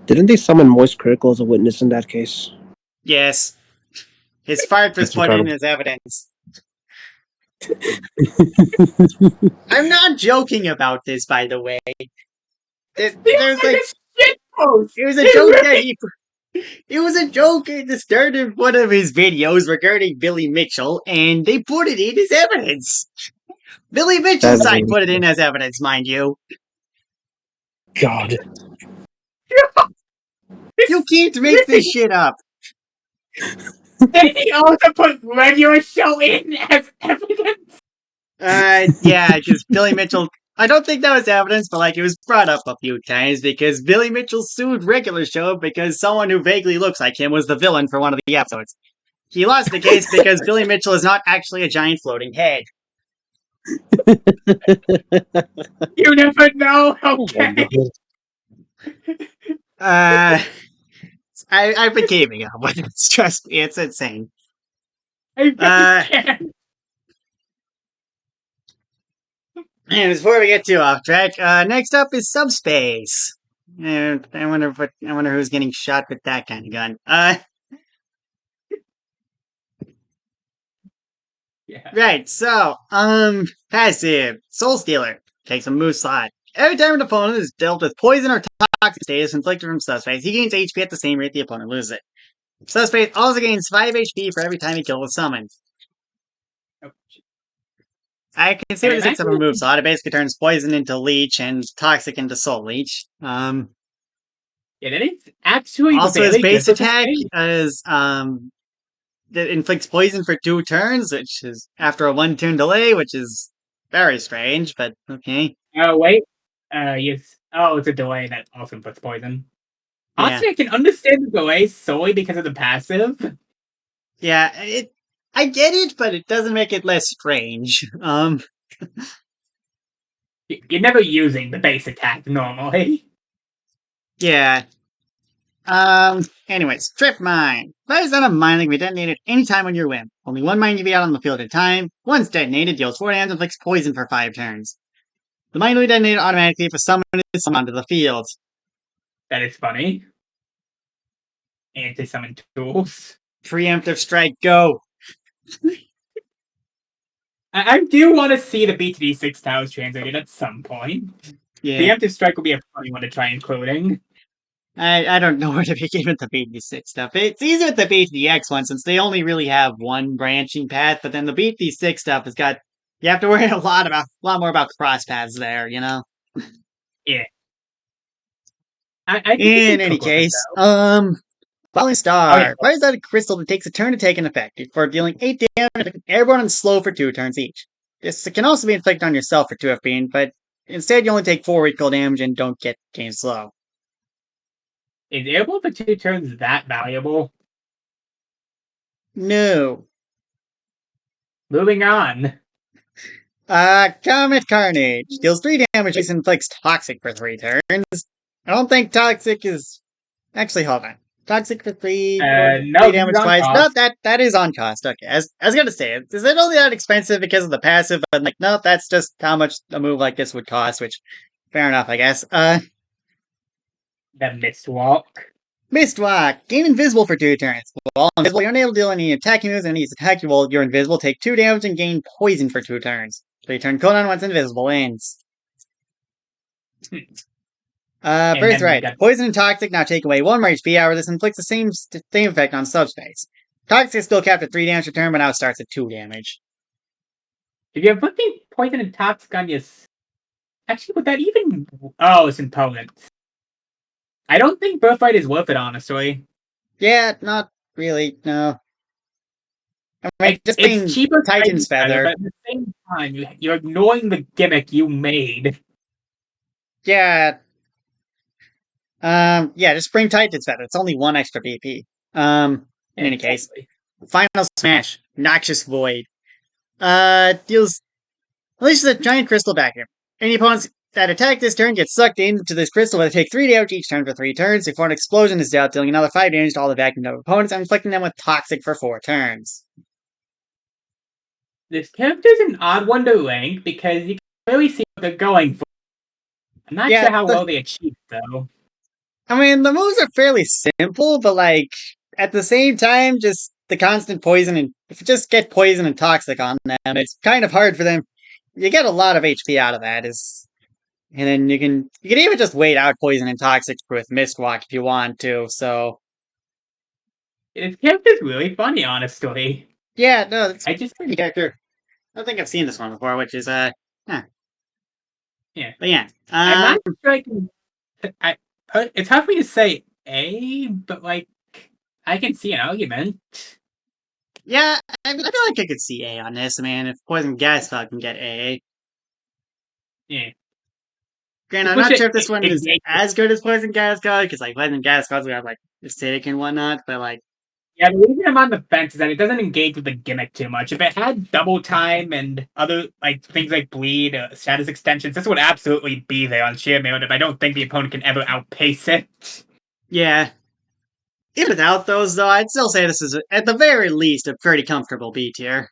Didn't they summon Moist Critical as a witness in that case? Yes. His fart was put in as evidence. I'm not joking about this, by the way. It was a joke that it was a joke at the start of one of his videos regarding Billy Mitchell, and they put it in as evidence. Billy Mitchell's side put it in as evidence, mind you. God. You can't make this shit up. Did he also put regular show in as evidence? Yeah, because Billy Mitchell. I don't think that was evidence, but like it was brought up a few times because Billy Mitchell sued Regular Show because someone who vaguely looks like him was the villain for one of the episodes. He lost the case because Billy Mitchell is not actually a giant floating head. You never know. Oh my Okay. God. I've been keeping up with it. Trust me, it's insane. I really Uh, can't. And before we get too off track, next up is Subspace. I wonder who's getting shot with that kind of gun. Yeah. Right. So, passive Soul Stealer takes a move slot. Every time an opponent is dealt with poison or toxic status inflicted from Subspace, he gains HP at the same rate the opponent loses it. Subspace also gains 5 HP for every time he kills a summon. Oh, I can see And what this it hits up a move slot. It basically turns poison into leech and toxic into soul leech. yeah, that is actually Also, his very base good to attack say. is that inflicts poison for 2 turns, which is after a 1-turn delay, which is very strange, but okay. Oh wait. Yes. Oh, it's a delay that also puts poison. Yeah. Honestly, I can understand the delay solely because of the passive. Yeah, I get it, but it doesn't make it less strange. You're never using the base attack normally. Yeah. Anyways, Trip Mine. Fires out a mine that can be detonated anytime on your whim. Only 1 mine can be out on the field at a time. Once detonated, deals 4 damage and inflicts poison for 5 turns. The mine will be detonated automatically if a summon is summoned onto the field. That is funny. Anti-summon tools. Preemptive strike, go! I do want to see the BTD6 tiles translated at some point. Yeah. Preemptive strike will be a funny one to try including. I don't know where to begin with the BT6 stuff. It's easy with the BTX one since they only really have one branching path, but then the BT6 stuff has got you have to worry a lot more about cross paths there, you know. I think In any case, Falling Star fires out a crystal that takes a turn to take an effect before dealing 8 damage to everyone on slow for 2 turns each. This can also be inflicted on yourself for 2 FP, but instead you only take 4 recoil damage and don't get gain slow. Is able for 2 turns that valuable? No. Moving on. Comet Carnage deals 3 damage and inflicts Toxic for 3 turns. I don't think Toxic is... Actually, hold on. Toxic for 3 no, 3 damage twice. No, that is on cost. Okay, I was gonna say, is it only that expensive because of the passive? But like, no, that's just how much a move like this would cost, which, fair enough, I guess. The Mistwalk. Mistwalk. Gain invisible for 2 turns. While invisible, you're unable to deal any attacking moves, and any attack you while you're invisible, take 2 damage and gain poison for 2 turns. So you turn cooldown once invisible ends. Birthright. Poison and Toxic now take away 1 more HP. However, this inflicts the same effect on Subspace. Toxic is still capped at 3 damage per turn, but now it starts at 2 damage. If you're putting Poison and Toxic on your... Actually, would that even... Oh, it's imponent. I don't think Birthright is worth it, honestly. Yeah, not really, no. I mean, just it's cheaper Titan's Feather. But at the same time, you're ignoring the gimmick you made. Yeah. Yeah, just bring Titan's Feather. It's only 1 extra BP. In any case. Final Smash. Noxious Void. Deals... Unleashes a giant crystal vacuum. Any opponents that attack this turn get sucked into this crystal where they take 3 damage each turn for 3 turns before an explosion is dealt, dealing another 5 damage to all the vacuumed up opponents and inflicting them with Toxic for 4 turns. This character's an odd one to rank because you can really see what they're going for. I'm not sure how well they achieved, though. I mean, the moves are fairly simple, but like, at the same time, just the constant poison, and if you just get poison and toxic on them, it's kind of hard for them. You get a lot of HP out of that, and then you can even just wait out poison and toxic with Mistwalk if you want to, so... This character's really funny, honestly. Yeah, no, it's I just pretty character. I don't think I've seen this one before, which is, Yeah. But yeah. I'm not sure I can... it's hard for me to say A, but, like, I can see an argument. Yeah, I feel like I could see A on this, man. If Poison Gas Cloud can get A. Yeah. Granted, I'm Which not sure if this one is it- as good as Poison Gas Cloud, because like Poison Gas Cloud's got like acidic and whatnot, but like Yeah, the reason I'm on the fence is that it doesn't engage with the gimmick too much. If it had double time and other like things like bleed, status extensions, this would absolutely be there on sheer merit. If I don't think the opponent can ever outpace it. yeah. Even without those, though, I'd still say this is at the very least a pretty comfortable B tier.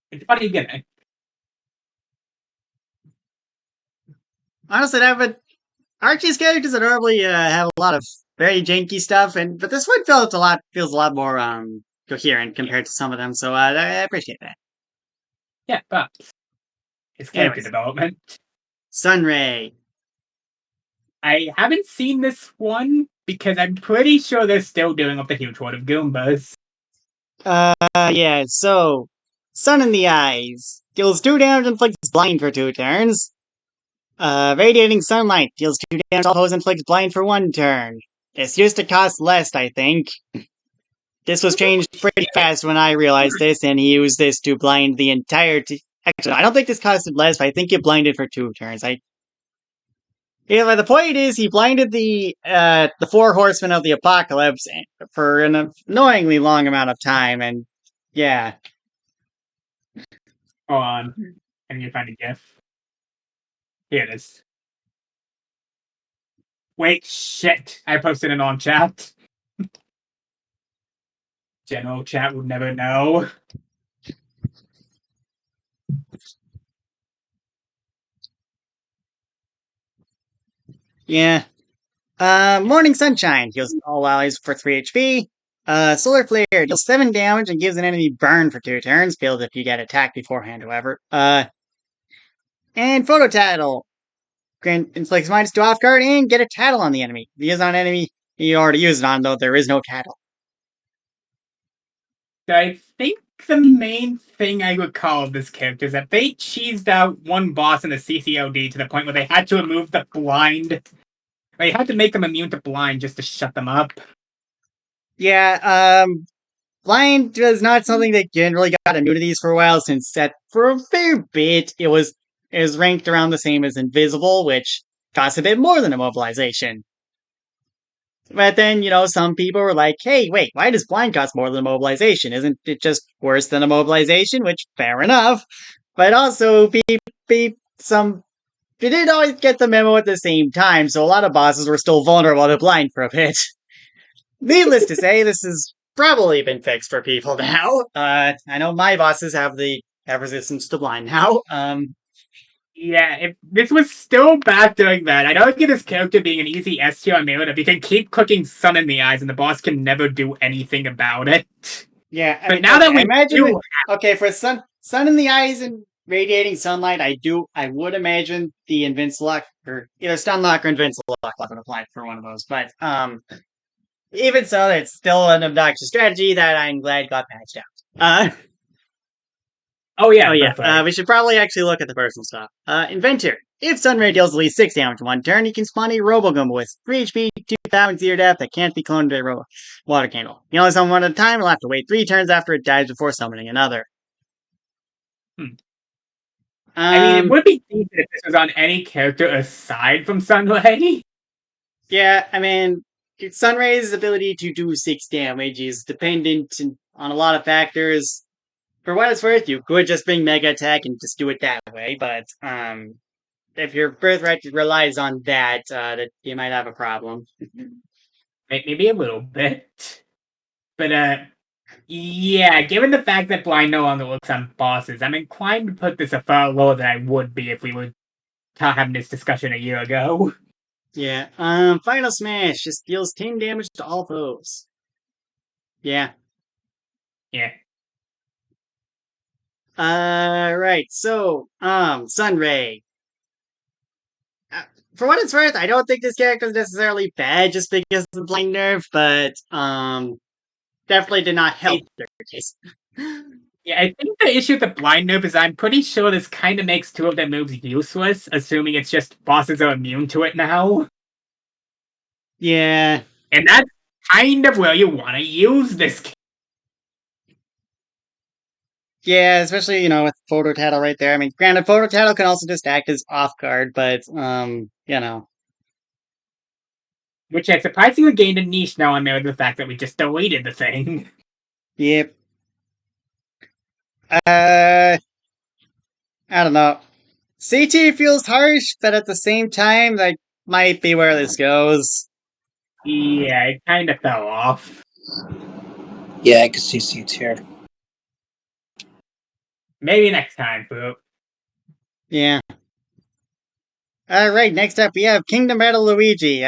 It's a funny gimmick. Honestly, that would Archie's characters that normally have a lot of very janky stuff, but this one feels a lot more coherent compared to some of them. So I appreciate that. Yeah, but it's character Anyways. development. Sunray. I haven't seen this one because I'm pretty sure they're still doing up the huge horde of Goombas. Yeah. So Sun in the Eyes deals 2 damage and inflicts blind for 2 turns. Radiating Sunlight deals 2 damage, all foes inflicts blind for 1 turn. This used to cost less, I think. This was changed pretty fast when I realized this, and he used this to blind the entire Actually, I don't think this costed less, but I think it blinded for 2 turns. Yeah, but the point is, he blinded the 4 horsemen of the apocalypse for an annoyingly long amount of time, and yeah. Hold on. I need to find a GIF. Here it is. Wait, shit. I posted it on chat. General chat would never know. Yeah. Morning Sunshine heals all allies for 3 HP. Solar Flare deals 7 damage and gives an enemy burn for 2 turns, failed if you get attacked beforehand, however. And Photo Tattle. Grant inflicts -2 off guard and get a tattle on the enemy. If you use on an enemy you already used it on, though, there is no tattle. I think the main thing I recall of this character is that they cheesed out one boss in the CCLD to the point where they had to remove the blind. They had to make them immune to blind just to shut them up. Yeah, blind was not something that generally got immunities for a while, since that for a fair bit it was ranked around the same as invisible, which costs a bit more than immobilization. But then, some people were like, hey, wait, why does blind cost more than immobilization? Isn't it just worse than immobilization? Which, fair enough. But also, some you didn't always get the memo at the same time, so a lot of bosses were still vulnerable to blind for a bit. Needless to say, this has probably been fixed for people now. I know my bosses have resistance to blind now. Yeah, if this was still back doing that, I'd argue this character being an easy S tier on Melee, if you can keep cooking Sun in the Eyes and the boss can never do anything about it. Yeah, but now that we imagine for Sun in the Eyes and Radiating Sunlight, I would imagine the Invincilock, or either Stunlock or Invincilock would apply for one of those. But even so, it's still an obnoxious strategy that I'm glad got patched out. Oh yeah. We should probably actually look at the personal stuff. Inventor. If Sunray deals at least 6 damage in 1 turn, you can spawn a Robo-Goomba with 3 HP, 2,000 zero death that can't be cloned by a water candle. You only summon one at a time, you'll have to wait 3 turns after it dies before summoning another. I mean, it would be decent if this was on any character aside from Sunray. Yeah, I mean, Sunray's ability to do 6 damage is dependent on a lot of factors. For what it's worth, you could just bring Mega Attack and just do it that way, but if your birthright relies on that you might have a problem. Maybe a little bit. But, yeah, given the fact that Blind no longer looks on bosses, I'm inclined to put this a far lower than I would be if we were having this discussion a year ago. Yeah, Final Smash just deals 10 damage to all foes. Yeah. Yeah. Right, so, Sunray. For what it's worth, I don't think this character is necessarily bad just because of the blind nerf, but, definitely did not help their case. Yeah, I think the issue with the blind nerf is I'm pretty sure this kind of makes 2 of their moves useless, assuming it's just bosses are immune to it now. Yeah. And that's kind of where you want to use this. Yeah, especially, with Photo Tattle right there. I mean, granted, Photo Tattle can also just act as off guard, but, Which has surprisingly gained a niche now on there, the fact that we just deleted the thing. Yep. I don't know. CT feels harsh, but at the same time, that might be where this goes. Yeah, it kind of fell off. Yeah, I can see seats here. Maybe next time, Poop. Yeah. Alright, next up we have Kingdom Battle Luigi.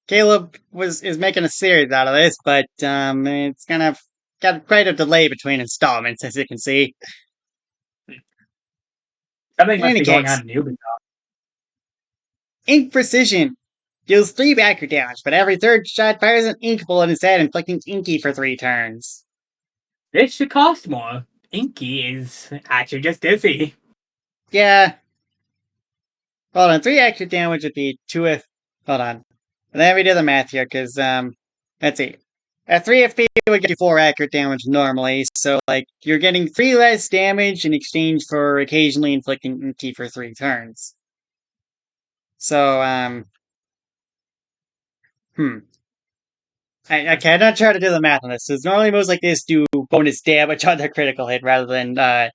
Caleb is making a series out of this, but it's got quite a delay between installments, as you can see. Something In must any be going case. on in Ubisoft. Ink Precision deals 3 backer damage, but every third shot fires an ink bullet instead, inflicting Inky for 3 turns. This should cost more. Inky is actually just dizzy. Yeah. Hold on, 3 extra damage would be 2 if... Hold on. Let me do the math here, because, let's see. At 3 FP, it would get you 4 accurate damage normally, so, you're getting 3 less damage in exchange for occasionally inflicting Inky for 3 turns. So, I cannot try to do the math on this, because normally moves like this do bonus damage on their critical hit rather than,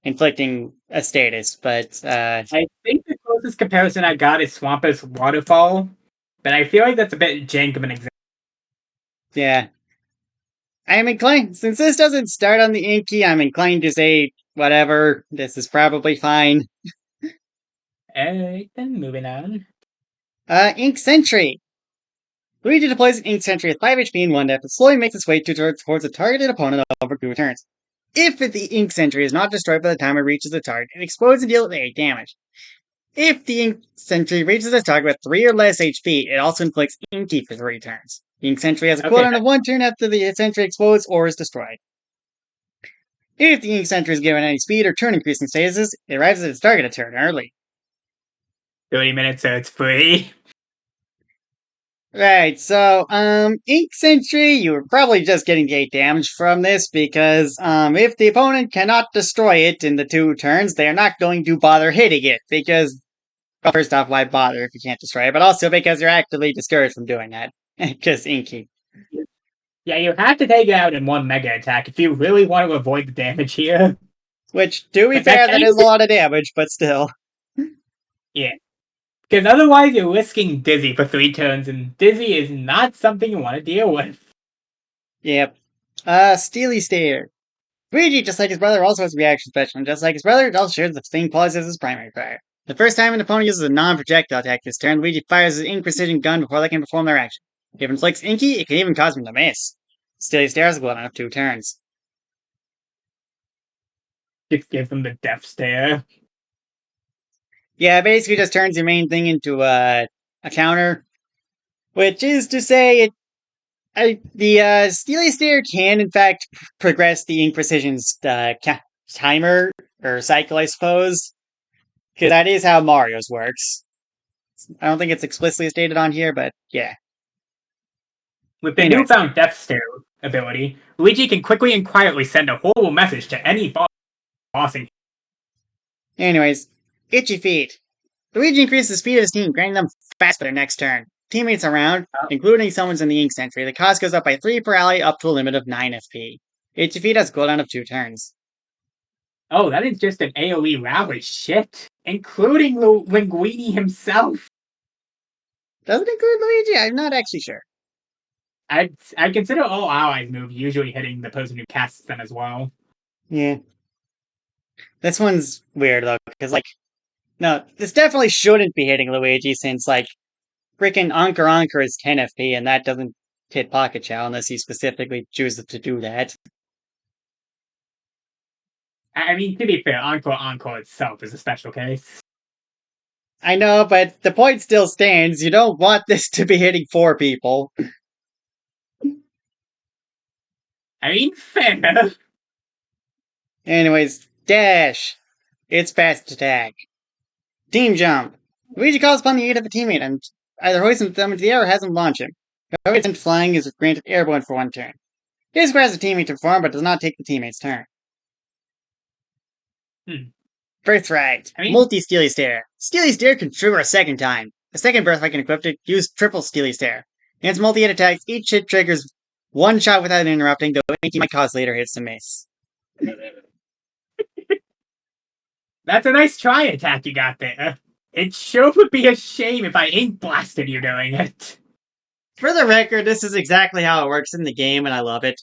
inflicting a status, but, I think the closest comparison I got is Swampus Waterfall, but I feel like that's a bit jank of an example. yeah. I'm inclined, since this doesn't start on the Inky, I'm inclined to say, whatever, this is probably fine. Alright, then moving on. Ink Sentry. Luigi deploys an Ink Sentry with 5 HP and 1 depth and slowly makes its way towards a targeted opponent over 2 turns. If the Ink Sentry is not destroyed by the time it reaches the target, it explodes and deals 8 damage. If the Ink Sentry reaches the target with 3 or less HP, it also inflicts Inky for 3 turns. The Ink Sentry has a cooldown of 1 turn after the Sentry explodes or is destroyed. If the Ink Sentry is given any speed or turn increasing stages, it arrives at its target a turn early. 30 minutes, so it's free. Right, so, Ink Sentry, you were probably just getting the 8 damage from this, because, if the opponent cannot destroy it in the 2 turns, they are not going to bother hitting it, because, well, first off, why bother if you can't destroy it, but also because you're actively discouraged from doing that, because Inky. Yeah, you have to take it out in 1 mega attack if you really want to avoid the damage here. Which, to be fair, that is a lot of damage, but still. Yeah. Because otherwise you're risking Dizzy for 3 turns, and Dizzy is not something you want to deal with. Yep. Steely Stare. Luigi, just like his brother, also has a reaction special, and just like his brother, it also shares the same qualities as his primary fire. The first time an opponent uses a non-projectile attack this turn, Luigi fires his Ink Precision gun before they can perform their action. If it inflicts Inky, it can even cause them to miss. Steely Stare has a cooldown of 2 turns. Just give them the death stare. Yeah, it basically just turns your main thing into a counter. Which is to say, the Steely Stare can, in fact, progress the Ink Precision's timer, or cycle, I suppose. Because that is how Mario's works. I don't think it's explicitly stated on here, but yeah. With the newfound Death Stare ability, Luigi can quickly and quietly send a horrible message to any bossing. Anyways, Itchy Feet. Luigi increases the speed of his team, granting them fast for their next turn. Teammates around, including someone's in the Ink Sentry, the cost goes up by 3 per ally up to a limit of 9 FP. Itchy Feet has a cooldown of 2 turns. Oh, that is just an AoE rally shit. Including Linguini himself. Does it include Luigi? I'm not actually sure. I consider all allies move usually hitting the person who casts them as well. Yeah. This one's weird, though, because, no, this definitely shouldn't be hitting Luigi, since, freaking Anchor Anchor is 10 FP, and that doesn't hit Pocket Chow unless you specifically choose to do that. I mean, to be fair, Encore itself is a special case. I know, but the point still stands. You don't want this to be hitting 4 people. I mean, fair. Anyways, Dash. It's fast attack. Team Jump. Luigi calls upon the aid of a teammate and either hoists them into the air or has them launch him. Whoever sent flying is granted airborne for 1 turn. This requires a teammate to perform, but does not take the teammate's turn. Birthright. I mean- Multi-Steely Stare. Steely Stare can trigger a second time. A second Birthright can equip to use triple Steely Stare. Against multi-hit attacks, each hit triggers one shot without interrupting, though Inky might cause later hits to miss. That's a nice try attack you got there. It sure would be a shame if I ink blasted you doing it. For the record, this is exactly how it works in the game, and I love it.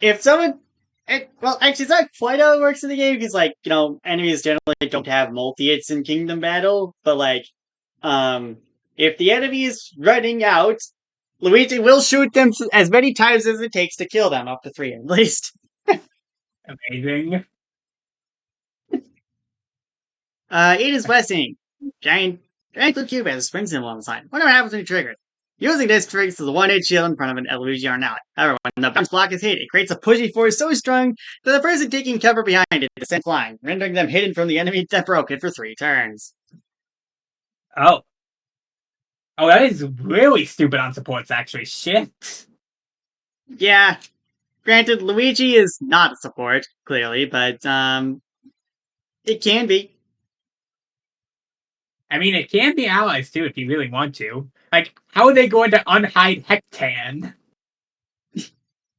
If someone... well, actually, it's not quite how it works in the game, because, like, you know, enemies generally don't have multi-hits in Kingdom Battle, but, like, if the enemy is running out, Luigi will shoot them as many times as it takes to kill them, up to 3 at least. Amazing. Eden's Blessing. Giant blue cube has a spring symbol on the side. Whatever happens when you trigger it. Using this triggers the one-hit shield in front of an Luigi or an ally. However, when the bounce block is hit, it creates a pushy force so strong that the person taking cover behind it is sent flying, rendering them hidden from the enemy that broke it for 3 turns. Oh, that is really stupid on supports, actually. Shit. Yeah. Granted, Luigi is not a support, clearly, but, it can be. I mean, it can be allies, too, if you really want to. Like, how are they going to unhide Hectan?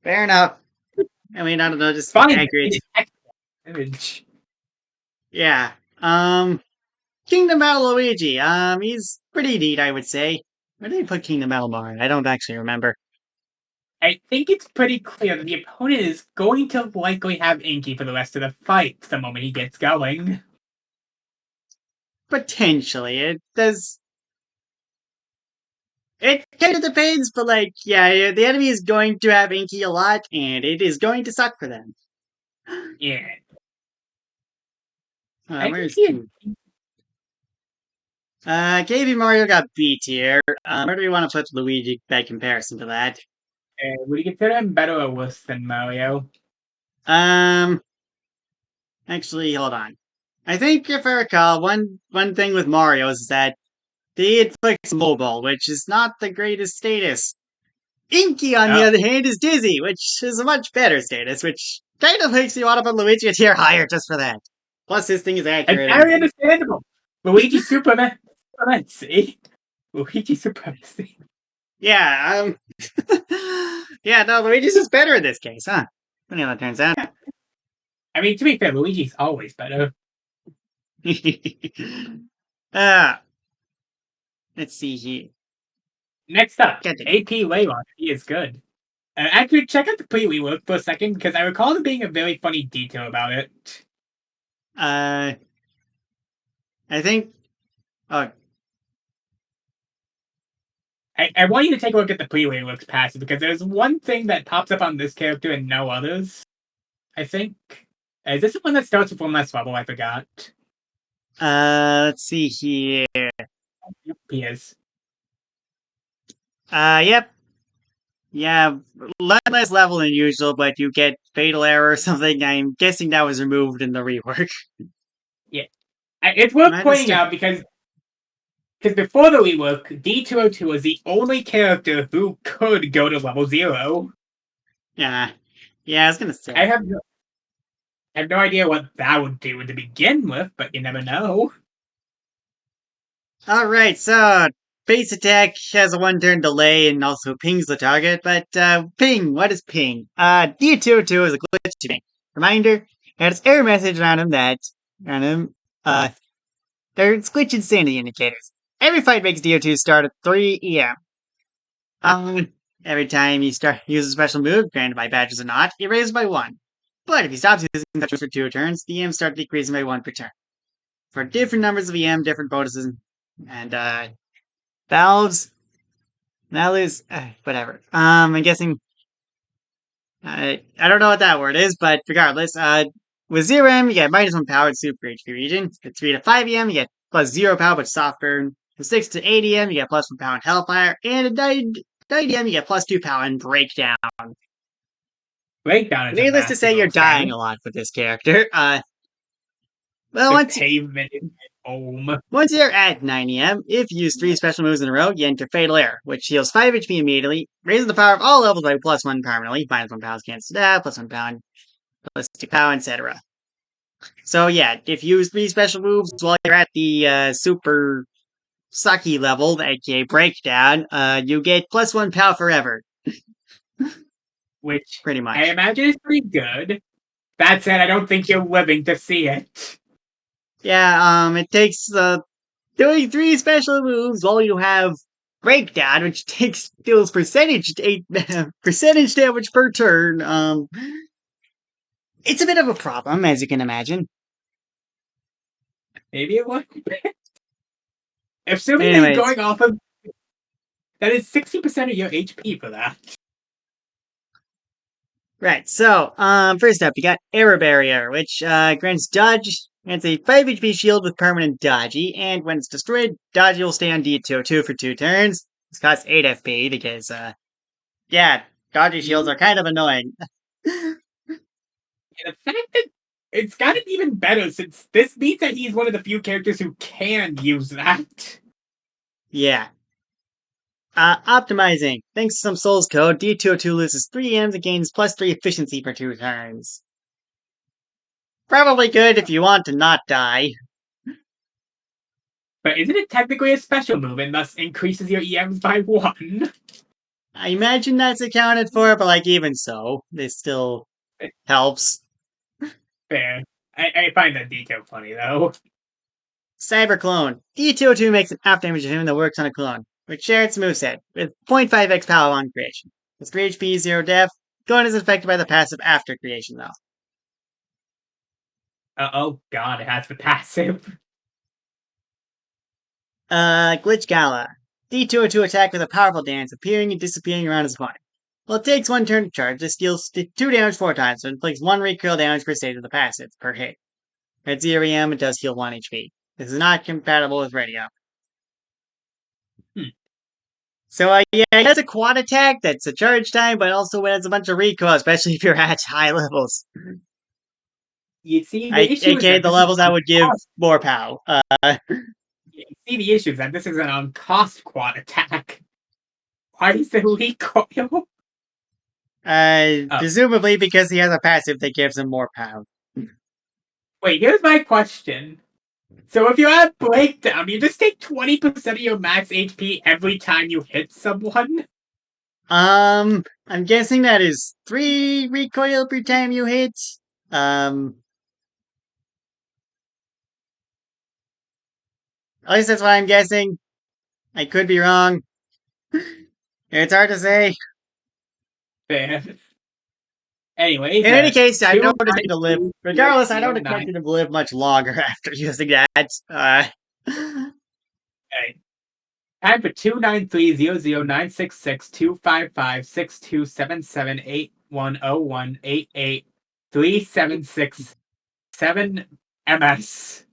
Fair enough. I mean, I don't know, just Fine. accurate. Image. Yeah. Kingdom Battle Luigi. He's pretty neat, I would say. Where did they put Kingdom Battle Bar? I don't actually remember. I think it's pretty clear that the opponent is going to likely have Inky for the rest of the fight the moment he gets going. Potentially. It does... It kind of depends, but, like, yeah, the enemy is going to have Inky a lot, and it is going to suck for them. Yeah. I can Where's see it. KB Mario got B tier. Where do we want to put Luigi by comparison to that? Would you consider him better or worse than Mario? Actually, hold on. I think if I recall, one thing with Mario is that he inflicts mobile, which is not the greatest status. Inky, on the other hand, is dizzy, which is a much better status, which kind of makes me want to put Luigi a tier higher just for that. Plus, his thing is It's accurate. very understandable. Luigi supremacy. Luigi supremacy. Yeah, yeah, no, Luigi's is better in this case, huh? Funny how that turns out. I mean, to be fair, Luigi's always better. Let's see here. Next up, Get it. AP Laylock. He is good. Actually, check out the pre work for a second, because I recall there being a very funny detail about it. I think... Oh, I want you to take a look at the pre looks passive, because there's one thing that pops up on this character and no others. I think. Is this the one that starts with one less level? I forgot. let's see here. Yep, he is. Yep. Yeah, less level than usual, but you get Fatal Error or something. I'm guessing that was removed in the rework. It's worth Right, pointing let's out because before the rework, D202 was the only character who could go to level 0. Yeah, I was gonna say. I have no idea what that would do to begin with, but you never know. Alright, so base attack has a 1-turn delay and also pings the target, but ping, what is ping? D202 is a glitch ping. Reminder, it has error message on him there's glitch insanity indicators. Every fight makes D202 start at 3 EM. Every time you use a special move, granted by badges or not, it raises by 1. But if he stops using that for 2 turns, the EM start decreasing by 1 per turn. For different numbers of EM, different bonuses, and valves, values, whatever. I'm guessing. I don't know what that word is, but regardless, with 0 EM, you get -1 power at Super HP region. With 3 to 5 EM, you get +0 power but soft burn. With 6 to 8 EM, you get +1 power in Hellfire, and at 9 EM, you get +2 power in Breakdown. Breakdown is Needless to say, you're dying a lot with this character. Well, once you're at 9 EM, if you use 3 special moves in a row, you enter Fatal Error, which heals 5 HP immediately, raises the power of all levels by +1 permanently, -1 power against stab, +1 power plus 2 power, etc. So yeah, if you use 3 special moves while you're at the super sucky level, aka breakdown, you get plus 1 power forever. Which Pretty much. I imagine is pretty good. That said, I don't think you're living to see it. Yeah, it takes doing 3 special moves while you have breakdown, which deals percentage damage per turn. It's a bit of a problem, as you can imagine. Maybe it would. Assuming that Anyways. you're going off of that is 60% of your HP for that. Right, so, first up, you got Error Barrier, which grants dodge. It's a 5 HP shield with permanent dodgy, and when it's destroyed, dodgy will stay on D202 for 2 turns. This costs 8 FP because, yeah, dodgy shields are kind of annoying. And the fact that it's gotten even better since this means that he's one of the few characters who can use that. Yeah. Optimizing. Thanks to some Souls code, D202 loses 3 EMs and gains plus 3 efficiency for 2 turns. Probably good if you want to not die. But isn't it technically a special move and thus increases your EMs by 1? I imagine that's accounted for, but like even so, it still helps. Fair. I find that detail funny though. Cyber Clone. D202 makes an after damage to him that works on a clone, which shares its moveset, with 0.5x power on creation. With 3 HP, 0 death. Clone is affected by the passive after creation, though. Oh god, it has the passive. Glitch Gala. D202 attack with a powerful dance, appearing and disappearing around his opponent. Well, it takes 1 turn to charge. This deals 2 damage 4 times, so it inflicts 1 recoil damage per stage of the passive, per hit. At 0 EM, it does heal 1 HP. This is not compatible with radio. So, yeah, it has a quad attack that's a charge time, but also has a bunch of recoil, especially if you're at high levels. You see, the issue aka the levels that would give more power. You see, the issue is that this is an on-cost quad attack. Why is there recoil? Presumably because he has a passive that gives him more power. Wait, here's my question. So if you have breakdown, you just take 20% of your max HP every time you hit someone? I'm guessing that is 3 recoil per time you hit. At least that's what I'm guessing. I could be wrong. It's hard to say. Fair. Anyways, in any case, I don't expect 292 to live. Regardless, I don't 09. expect him to live much longer after using that. Okay. Time for 293-00966-255-6277-8101-88-3767 MS.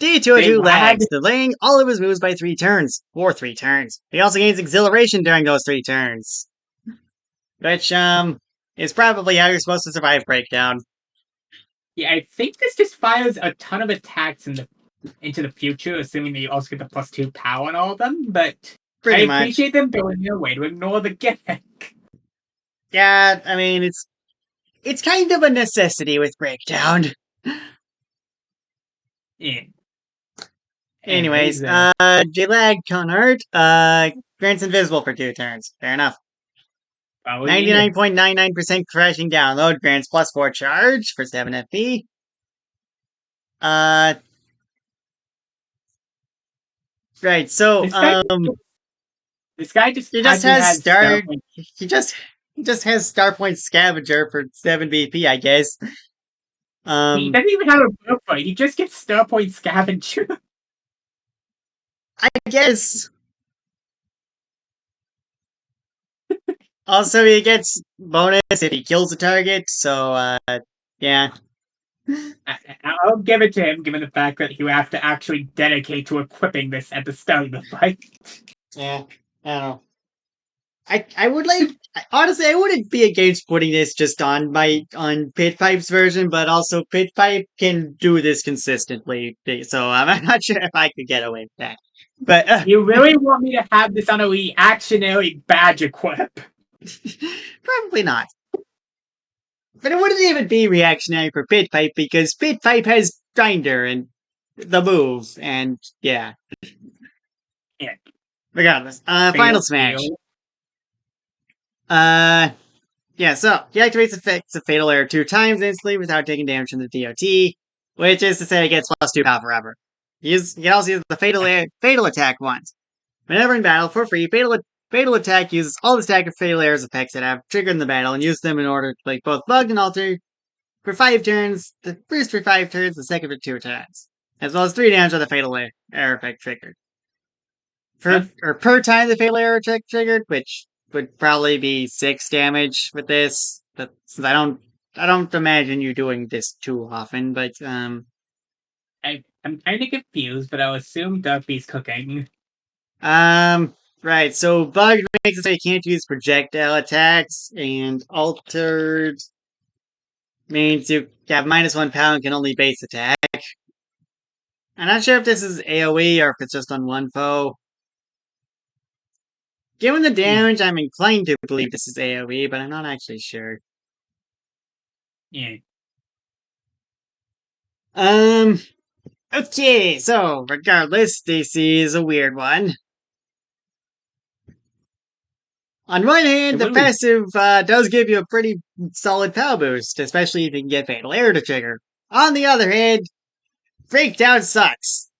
D202 lags, delaying all of his moves by 3 turns. For 3 turns. He also gains exhilaration during those 3 turns. Which, is probably how you're supposed to survive breakdown. Yeah, I think this just fires a ton of attacks into the future, assuming that you also get the +2 power on all of them, but Pretty I much. appreciate them going their way to ignore the gimmick. Yeah, I mean, it's kind of a necessity with breakdown. Yeah. Anyways, J-Lag Conhart, grants invisible for 2 turns. Fair enough. 99.99% crashing download grants +4 charge for 7 FP. Right, so, this guy just he just has he just has Starpoint Scavenger for 7 BP, I guess. He doesn't even have a birthright, he just gets Starpoint Scavenger. I guess. Also, he gets bonus if he kills a target, so, yeah. I'll give it to him, given the fact that he would have to actually dedicate to equipping this at the start of the fight. Yeah, I don't know. I would like, honestly, I wouldn't be against putting this just on Pit Pipe's version, but also Pit Pipe can do this consistently, so I'm not sure if I could get away with that. But you really want me to have this on a reactionary badge equip? Probably not. But it wouldn't even be reactionary for Pit Pipe because Pit Pipe has Grinder and the move, and yeah. Yeah. Regardless, Fatal final smash. Deal. Yeah, so he activates effects of Fatal Error 2 times instantly without taking damage from the DOT, which is to say it gets +2 power forever. He can also use the fatal attack once. Whenever in battle, for free, fatal attack uses all the stack of Fatal Error's effects that have triggered in the battle and use them in order to play both Bugged and Altered for 5 turns, the first for 5 turns, the second for 2 turns, as well as 3 damage on the Fatal Error effect triggered. Per time the Fatal Error check triggered, which would probably be 6 damage with this. But since I don't imagine you doing this too often, but I'm kind of confused, but I'll assume Duffy's cooking. right. So Bugged makes it so you can't use projectile attacks, and Altered means you have -1 power and can only base attack. I'm not sure if this is AoE or if it's just on one foe. Given the damage, I'm inclined to believe this is AoE, but I'm not actually sure. Yeah. Okay, so regardless, this is a weird one. On one hand, the passive does give you a pretty solid power boost, especially if you can get Fatal Error to trigger. On the other hand, Breakdown sucks.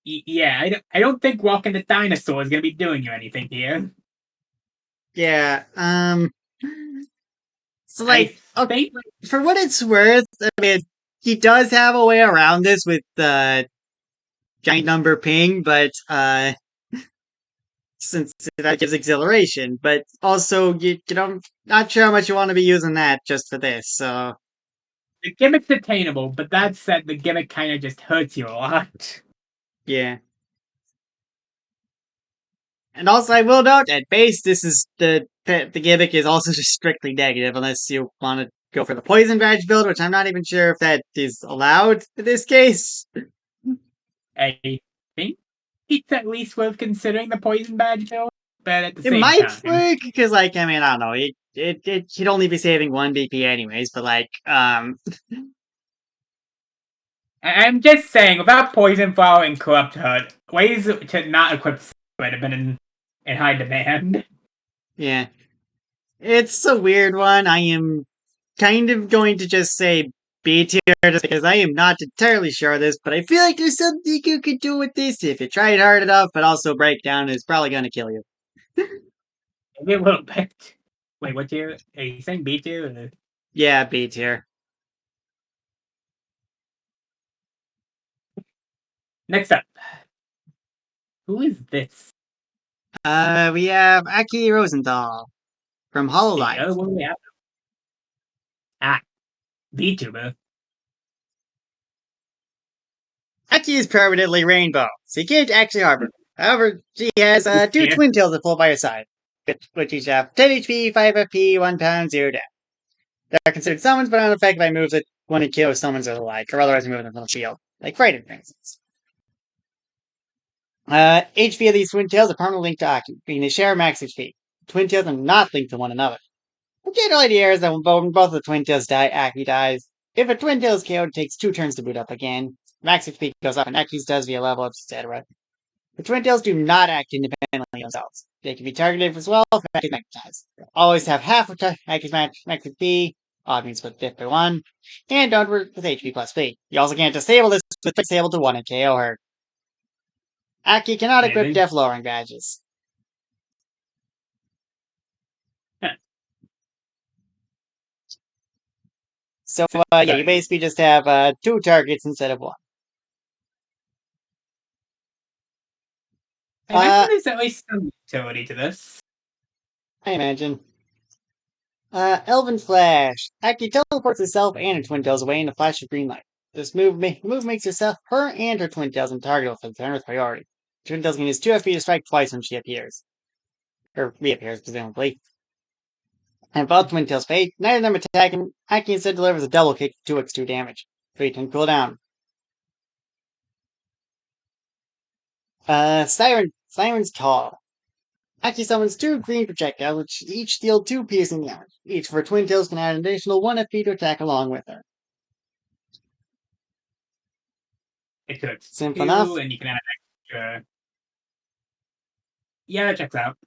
Yeah, I don't think Walking the Dinosaur is going to be doing you anything here. Yeah, so, for what it's worth, I mean, he does have a way around this with the giant number ping, but, since that gives exhilaration, but also, you don't, not sure how much you want to be using that just for this, so. The gimmick's attainable, but that said, the gimmick kind of just hurts you a lot. Yeah. And also, I will note, at base, this is the gimmick is also just strictly negative, unless you want to go for the Poison Badge build, which I'm not even sure if that is allowed in this case. I think it's at least worth considering the Poison Badge build, but at the same time. It might time. work, because, I don't know, he'd only be saving 1 BP anyways, but, I'm just saying, without Poison Flower and Corrupt Hurt, ways to not equip would have been in high demand. Yeah. It's a weird one. I am kind of going to just say B tier just because I am not entirely sure of this, but I feel like there's something you could do with this if you try it hard enough, but also Breakdown is probably going to kill you. Maybe a little bit. Wait, what tier? Are you saying B tier? Or... Yeah, B tier. Next up. Who is this? We have Aki Rosenthal from Hololive. Oh, what do we have? Ah, VTuber. Aki is permanently rainbow, so you can't actually harbor. However, she has 2 twin tails that pull by her side, which each have 10 HP, 5 FP, 1 pound, 0 death. They're considered summons, but unaffected by moves that want to kill summons or the like, or otherwise remove them from the field, like Frighten, for instance. HP of these twin tails are permanently linked to Aki, meaning they share max HP. Twin tails are not linked to one another. The general idea is that when both of the twin tails die, Aki dies. If a twin tail is KO'd, it takes 2 turns to boot up again. Max HP goes up, and Aki's does via level ups, etc. The twin tails do not act independently themselves. They can be targeted as well if Aki's magnetized. Always have half of Aki's max HP, odd means split 5 by 1, and don't work with HP plus B. You also can't disable this with disable to 1 and KO her. Aki cannot equip death lowering badges. So, yeah, you basically just have 2 targets instead of 1. I imagine there's at least some utility to this. I imagine. Elven Flash. Aki teleports herself and her twin tails away in a flash of green light. This move makes her and her twin tails untargetable for the turn with priority. Twin tails can use 2 FP to strike twice when she appears. Or reappears, presumably. And both twin tails fade, neither of them attacking. Aki instead delivers a double kick for 2x2 damage. 3-10 cooldown. Siren's Call. Aki summons 2 green projectiles, which each deal 2 piercing damage. Each of her twin tails can add an additional 1 FP to attack along with her. It took Simple 2, enough. and you can add an extra. Yeah, that checks out.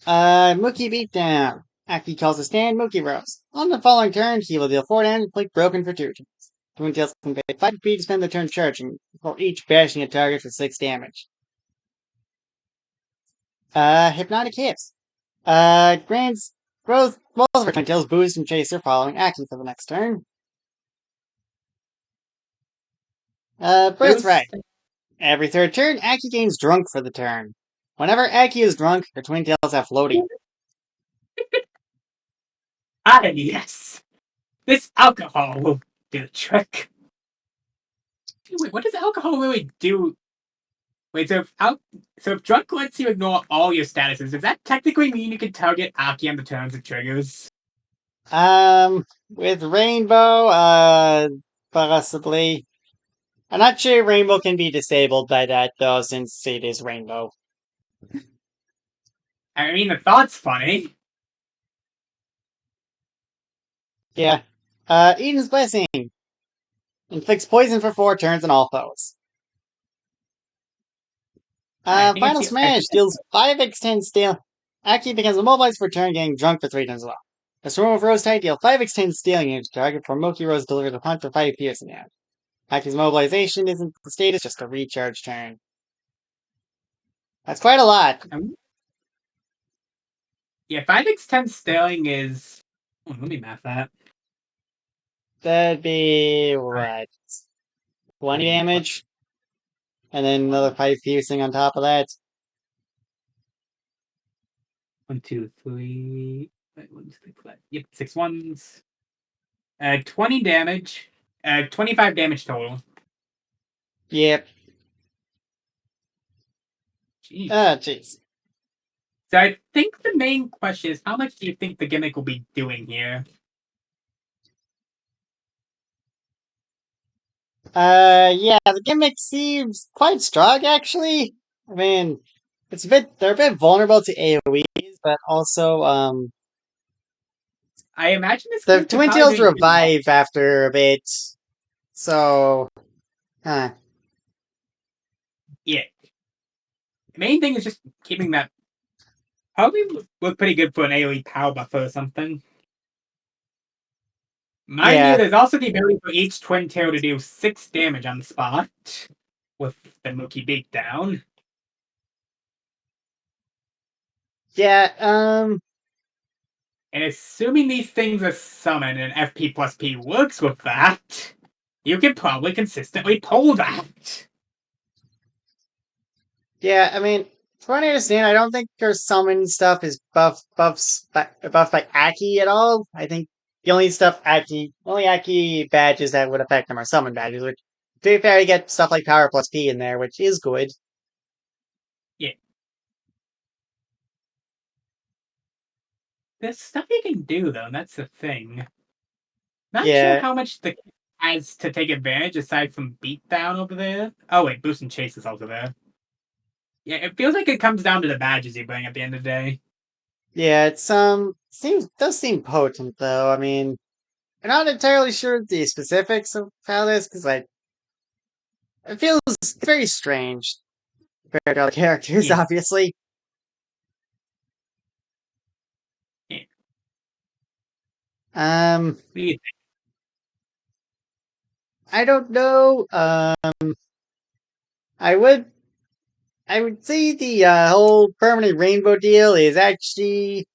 Mookie Beatdown. Aki calls a stand, Mookie Rose. On the following turn, he will deal 4 damage and click broken for 2 turns. Twin tails can pay 5 FP to spend the turn charging, for each bashing a target for 6 damage. Hypnotic Hips. Grants both of her twin tails boost and chaser following Aki for the next turn. Birthright. Every third turn, Aki gains drunk for the turn. Whenever Aki is drunk, her twin tails have floating. Yes! This alcohol will do the trick. Wait, what does alcohol really do? Wait, so if drunk lets you ignore all your statuses, does that technically mean you can target Aki on the turns it triggers? With Rainbow, possibly. I'm not sure Rainbow can be disabled by that, though, since it is Rainbow. I mean, the thought's funny. Yeah. Eden's Blessing. Inflicts poison for 4 turns on all foes. Final Smash deals 5x10 steel. Aki becomes immobilized for a turn, getting drunk for 3 turns as well. A Swarm of Rose type deal 5x10 stealing damage to target for Mookie Rose delivers a punch for 5 piercing damage. Aki's mobilization isn't the status, just a recharge turn. That's quite a lot. Yeah, 5x10 stealing is. Oh, let me math that. That'd be what? 20 damage? And then another 5 piercing on top of that. 1, 2, 3. Wait, 1, 2, 3, 4. Yep, 6 ones. 20 damage. 25 damage total. Yep. Jeez. Jeez. So I think the main question is, how much do you think the gimmick will be doing here? Yeah, the gimmick seems quite strong, actually. I mean, they're a bit vulnerable to AoEs, but also, I imagine this. the twin tails revive after a bit, so, Yeah. The main thing is just keeping that. Probably look pretty good for an AoE power buffer or something. Mind you, there's also the ability for each twin tail to do 6 damage on the spot with the Mookie Beatdown. Yeah, And assuming these things are summoned and FP plus P works with that, you can probably consistently pull that. yeah, I mean, from what I understand, I don't think her summon stuff is buffed by Aki at all. I think the only Aki badges that would affect them are summon badges, which, to be fair, you get stuff like Power plus P in there, which is good. Yeah. There's stuff you can do, though, and that's the thing. Not sure how much the has to take advantage aside from Beatdown over there. Oh, wait, Boost and Chase is also there. Yeah, it feels like it comes down to the badges you bring at the end of the day. Yeah, it's does seem potent though. I mean, I'm not entirely sure the specifics of how this, because it feels very strange compared to other characters, obviously. Yeah. I don't know. I would say the whole permanent rainbow deal is actually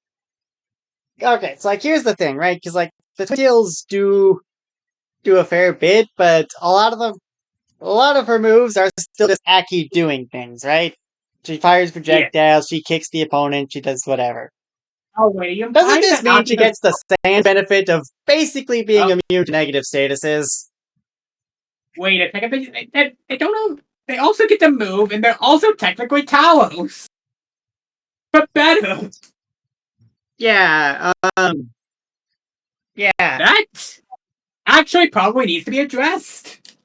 okay. So here's the thing, right? Because the twin tails do a fair bit, but a lot of her moves are still just Aki doing things, right? She fires projectiles, she kicks the opponent, she does whatever. Oh wait, doesn't this mean she gets the sand benefit of basically being immune to negative statuses? Wait a second, they don't know. They also get to move, and they're also technically Talos. But better. Yeah, yeah. That actually probably needs to be addressed.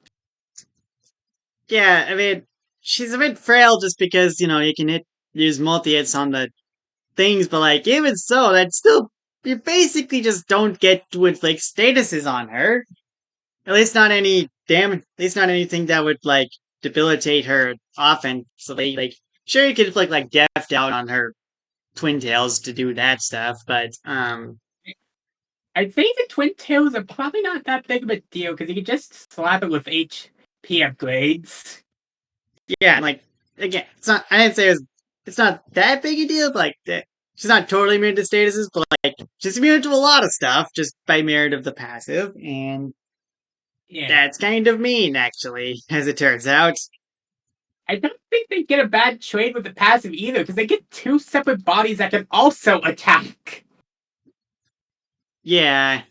Yeah, I mean, she's a bit frail just because, you can hit use multi-hits on the things, but like even so, that's still you basically just don't get to inflict statuses on her. At least not any damage. At least not anything that would like debilitate her often. So like sure you could inflict like death down on her twin tails to do that stuff, but I'd say the Twin Tails are probably not that big of a deal because you can just slap it with HP upgrades. yeah, like again, it's not. I didn't say it's not that big a deal, but like she's not totally immune to statuses, but like she's immune to a lot of stuff just by merit of the passive, and Yeah. that's kind of mean, actually, as it turns out. I don't think they get a bad trade with the passive either, because they get two separate bodies that can also attack. Yeah.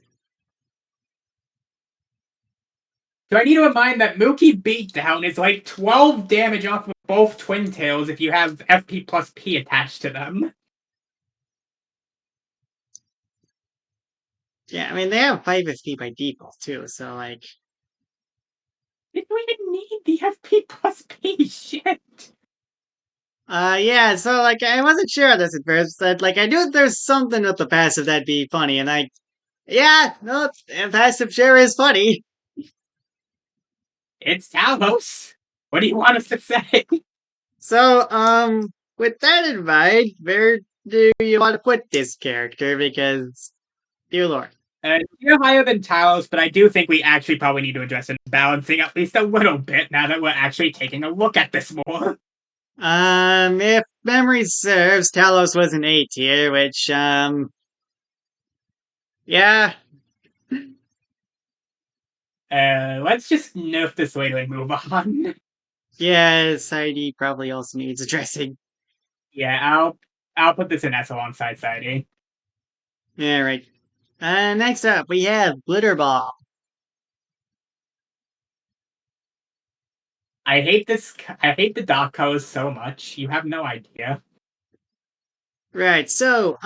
So I need to remind that Mookie Beatdown is like 12 damage off of both Twin Tails if you have FP plus P attached to them. Yeah, I mean, they have 5 FP by default, too, so, like... They don't even need the FP plus P, shit! Yeah, so, like, I wasn't sure of this at first, but, like, I knew there's something with the passive that'd be funny, and yeah, no, passive sure is funny. It's Talos! What do you want us to say? So, with that in mind, where do you want to put this character? Because, dear lord. You're higher than Talos, but I do think we actually probably need to address it balancing at least a little bit now that we're actually taking a look at this more. If memory serves, Talos was an A tier, which, yeah. Let's just nerf this later and move on. Yeah, Saidi probably also needs addressing. Yeah, I'll put this in S alongside Saidi. Yeah, right. Next up, we have Glitterball. I hate the dark colors so much. You have no idea. Right, so,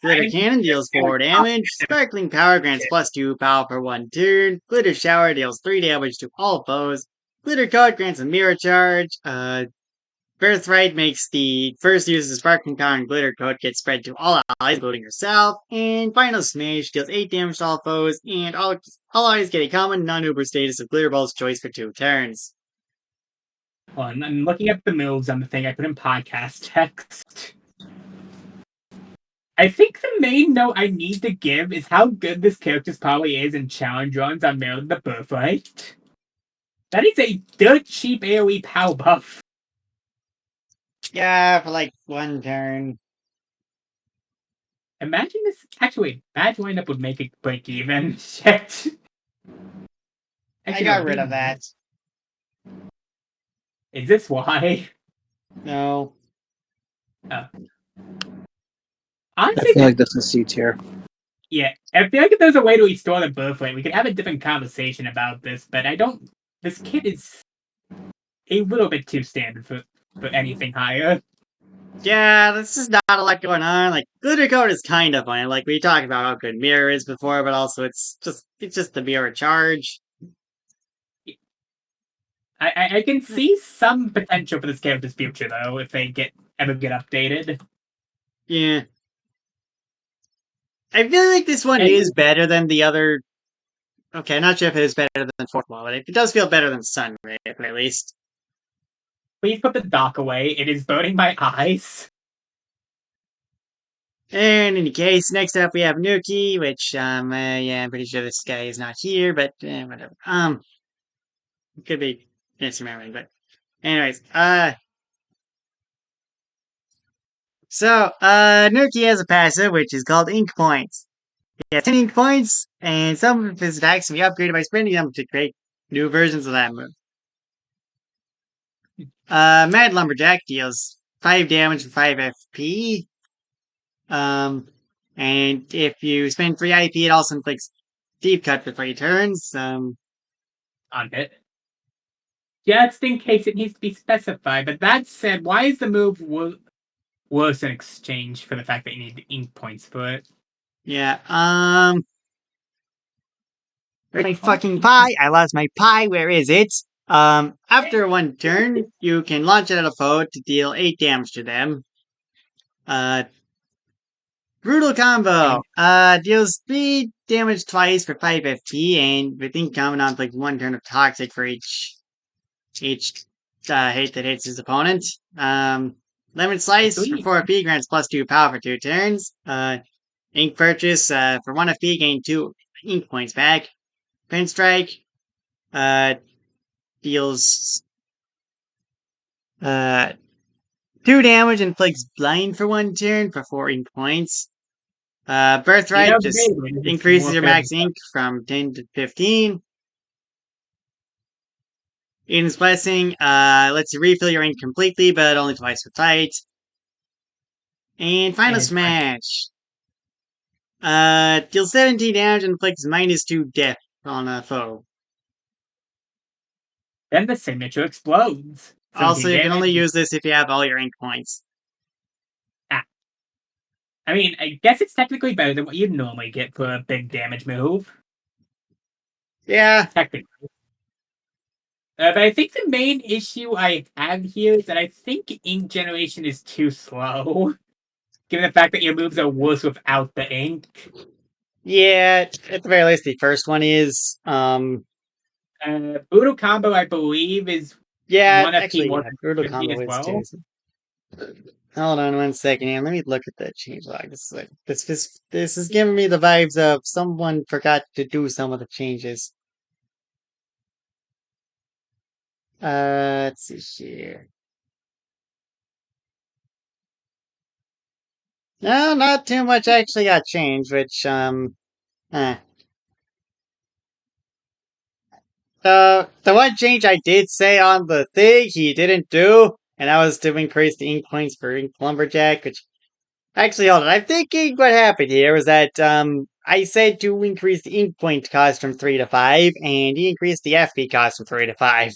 Glitter Cannon deals 4 damage, Sparkling Power grants +2 power for 1 turn, Glitter Shower deals 3 damage to all foes, Glitter Coat grants a Mirror Charge, Birthright makes the first use of Sparkling Power and Glitter Coat get spread to all allies, including yourself, and Final Smash deals 8 damage to all foes, and all allies get a common non-Uber status of Glitter Ball's choice for 2 turns. Well, I'm looking at the moves on the thing I put in podcast text. I think the main note I need to give is how good this character probably is in challenge runs on Mirror the Birthright. That is a dirt cheap AoE power buff. Yeah, for like 1 turn. Imagine this. Actually, badge windup would make it break even. Shit. I got rid of that. Is this why? No. Honestly, I feel like this is C tier. yeah, I feel like if there's a way to restore the birthright, we could have a different conversation about this, but I don't. This kid is a little bit too standard for anything higher. Yeah, this is not a lot going on. Like, Glitter Coat is kind of funny. Like, we talked about how good Mirror is before, but also it's just the Mirror charge. I can see some potential for this character's future, though, if they ever get updated. Yeah. I feel like this one is better than the other. Okay, I'm not sure if it is better than Fourth Wall, but it does feel better than Sunray, at least. Please put the dock away. It is burning my eyes. And in any case, next up we have Nuki, which, yeah, I'm pretty sure this guy is not here, but, whatever. It could be misremembering, but anyways, so, Nuki has a passive, which is called Ink Points. He has 10 Ink Points, and some of his attacks can be upgraded by spending them to create new versions of that move. Mad Lumberjack deals 5 damage and 5 FP. And if you spend 3 IP, it also inflicts Deep Cut for 3 turns. On it. Just in case it needs to be specified, but that said, why is the move worse in exchange for the fact that you need the ink points for it? Yeah, where's my fucking pie? I lost my pie, where is it? After 1 turn, you can launch it at a foe to deal 8 damage to them. Brutal combo. Deals 3 damage twice for 5 FP, and with Incommandant like 1 turn of toxic for each hit that hits his opponent. Lemon Slice for Sweet. 4 FP grants +2 power for 2 turns. Ink Purchase for 1 FP gain 2 ink points back. Pen Strike deals 2 damage and inflicts blind for 1 turn for 4 ink points. Birthright just increases your max ink from 10 to 15. Eden's Blessing lets you refill your ink completely, but only twice with fight. And Final Smash. Deals 17 damage and inflicts -2 death on a foe. Then the signature explodes. Also, you can only use this if you have all your ink points. I mean, I guess it's technically better than what you'd normally get for a big damage move. Yeah. Technically. But I think the main issue I have here is that I think ink generation is too slow. Given the fact that your moves are worse without the ink. Yeah, at the very least, the first one is. Brutal Combo, I believe, is actually, Brutal Combo is well. too. Hold on 1 second here. Let me look at the change log. This is giving me the vibes of someone forgot to do some of the changes. Let's see here. No, not too much actually got changed, which, The one change I did say on the thing he didn't do, and that was to increase the ink points for Ink Lumberjack, which... Actually, hold on, I'm thinking what happened here was that, I said to increase the ink point cost from 3 to 5, and he increased the FP cost from 3 to 5.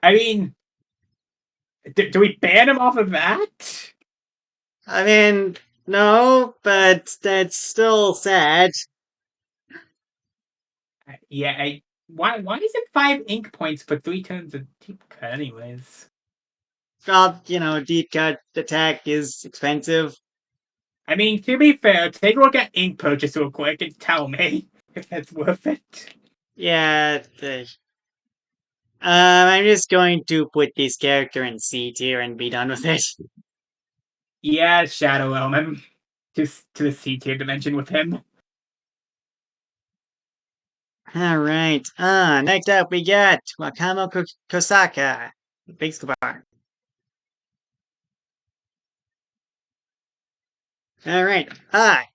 I mean, do we ban him off of that? I mean, no, but that's still sad. Yeah, why is it 5 ink points for 3 turns of deep cut anyways? Well, deep cut attack is expensive. I mean, to be fair, take a look at ink purchase real quick and tell me if that's worth it. Yeah, I'm just going to put this character in C tier and be done with it. Yeah, Shadow Element. Just to the C tier dimension with him. Alright, next up we got Wakamo Kosaka, Big Scabar. Alright,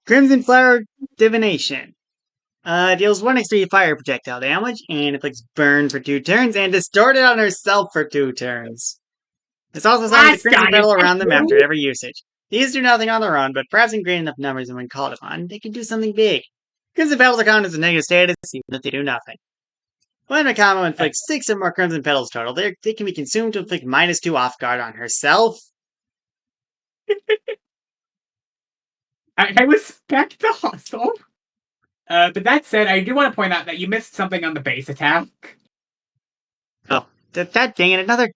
Crimson Flower Divination. Deals 1 extra fire projectile damage, and inflicts burn for 2 turns, and distorted on herself for 2 turns. This also summons the Crimson Petal around them after every usage. These do nothing on their own, but perhaps in great enough numbers and when called upon, they can do something big. Crimson Petals are counted as a negative status, even if they do nothing. When Wakamo inflicts 6 or more Crimson Petals total, they can be consumed to inflict -2 off guard on herself. I respect the hustle. But that said, I do want to point out that you missed something on the base attack. Oh, that dang it, another...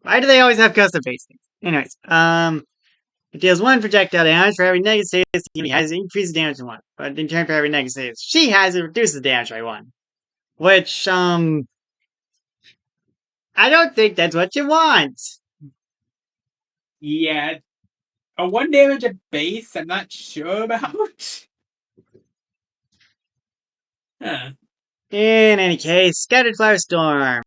Why do they always have custom base things? Anyways, it deals 1 projectile damage for every negative status he has, it increases damage to 1. But in turn for every negative status she has, it reduces damage by 1. Which, I don't think that's what you want. Yeah. A 1 damage at base, I'm not sure about. Huh. In any case, Scattered Flower Storm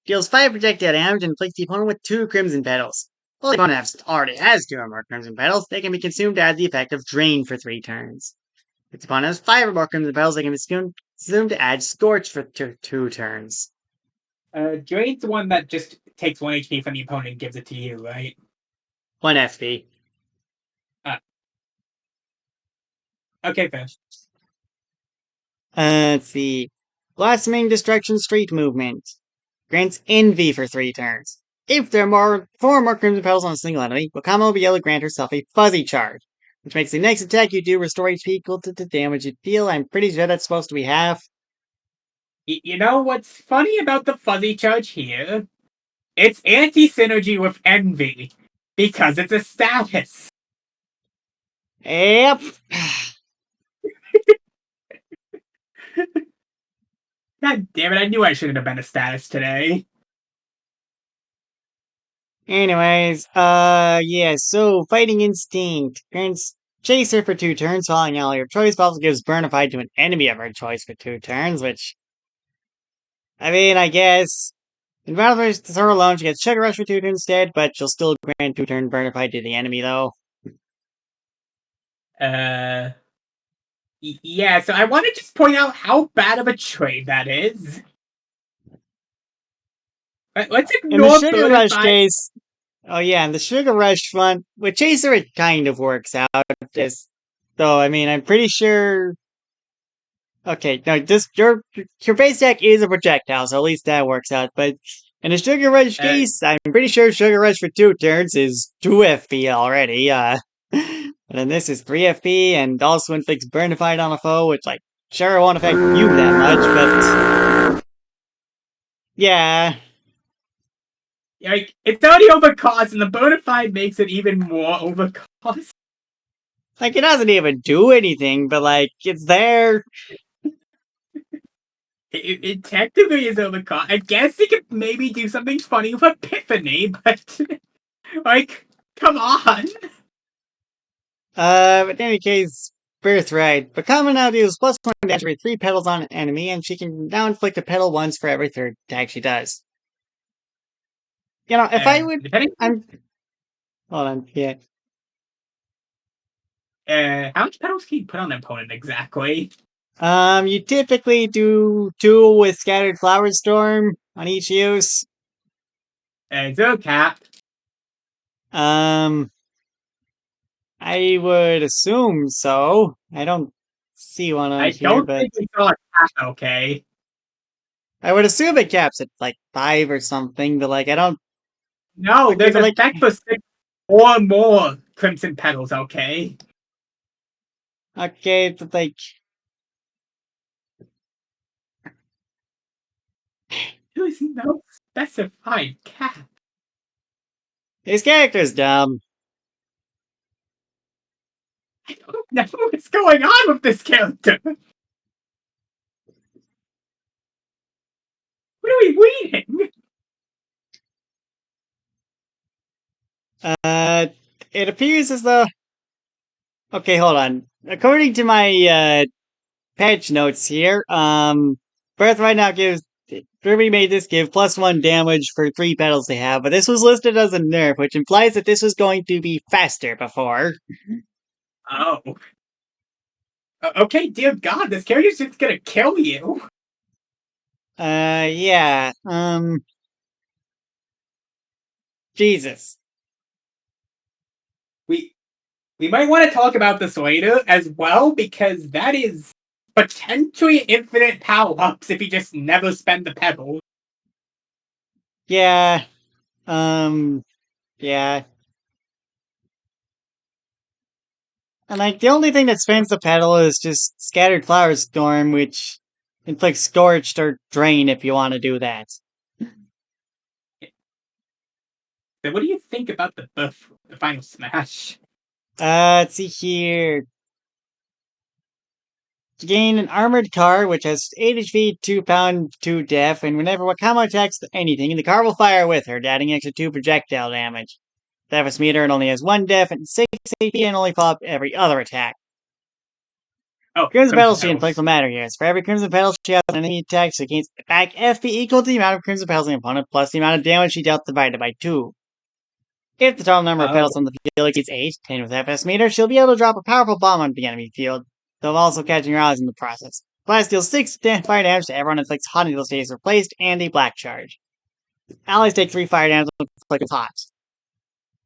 deals 5 projectile damage and inflicts the opponent with 2 Crimson Petals. Well, the opponent already has 2 or more Crimson Petals, they can be consumed to add the effect of Drain for 3 turns. If the opponent has 5 or more Crimson Petals, they can be consumed to add Scorch for 2 turns. Drain's the one that just takes 1 HP from the opponent and gives it to you, right? 1 FP. Okay, fair. Let's see. Blossoming Destruction Street Movement. Grants Envy for 3 turns. If there are 4 more Crimson Petals on a single enemy, Wakamo will be able to grant herself a Fuzzy Charge, which makes the next attack you do restore HP equal to the damage you deal. I'm pretty sure that's supposed to be half. You know what's funny about the Fuzzy Charge here It's anti-synergy with envy because it's a status. Yep. God damn it, I knew I shouldn't have been a status today. Anyways, yeah, so Fighting Instinct. Grants Chaser for 2 turns, following ally of choice, but also gives Burnified to an enemy of her choice for 2 turns, which... I mean, I guess... In battle versus her alone, she gets Sugar Rush for 2 turns instead, but she'll still grant 2-turn Burnified to the enemy, though. Yeah, so I want to just point out how bad of a trade that is. Let's In the ignore Sugar Rush Burnified. case... Oh yeah, in the Sugar Rush front, with Chaser it kind of works out. Though, I mean, I'm pretty sure... Okay, no, just your base deck is a projectile, so at least that works out. But in a Sugar Rush case, I'm pretty sure Sugar Rush for 2 turns is 2 FP already. And then this is 3 FP, and also inflicts Burnified on a foe, which, like, sure won't affect you that much, but... Yeah. Like, it's already overcost, and the Burnified makes it even more overcost. Like, it doesn't even do anything, but, like, it's there. It technically is overcost. I guess he could maybe do something funny with Epiphany, but... like, come on! But in any case, Birthright. But Common now deals +1 damage every 3 petals on an enemy, and she can now inflict a petal once for every 3rd attack she does. You know, if I would... Hold on, yeah. How much petals can you put on an opponent exactly? You typically do 2 with Scattered Flower Storm on each use. Zero cap. I would assume so. I don't see one on here, but... I don't think we saw a cap, okay? I would assume it caps at, like, 5 or something, but, like, I don't... No, okay, there's an effect for 6 or more Crimson Petals, okay? Okay, but, like... There is no specified cap. His character's dumb. I don't know what's going on with this character. What are we reading? It appears as though... Okay, hold on. According to my, patch notes here, Birthright now gives... Ruby made this give +1 damage for 3 petals they have, but this was listed as a nerf, which implies that this was going to be faster before. Oh. Okay, dear God, this character's just gonna kill you. Yeah, Jesus. We might want to talk about this later as well, because that is potentially infinite power-ups if you just never spend the petals. Yeah. Yeah. And, like, the only thing that spends the petal is just Scattered Flower Storm, which inflicts Scorched or Drain if you want to do that. So what do you think about the buff, the final smash? Let's see here. To gain an armored car, which has 8 HP, 2 pound, 2 def, and whenever Wakamo attacks anything, the car will fire with her, adding extra 2 projectile damage. Defense meter, it only has 1 def and 6 HP, and only pop every other attack. Oh, Crimson Petals she inflicts will matter here. For every Crimson Petal she has on any attack, she gains back FP equal to the amount of Crimson Petals on the opponent, plus the amount of damage she dealt divided by 2. If the total number of petals on the field exceeds 8, 10 with FS meter, she'll be able to drop a powerful bomb on the enemy field, though also catching her eyes in the process. Blast deals 6 fire damage to everyone inflicts hot until stays replaced, and a black charge. Allies take 3 fire damage inflicted hot.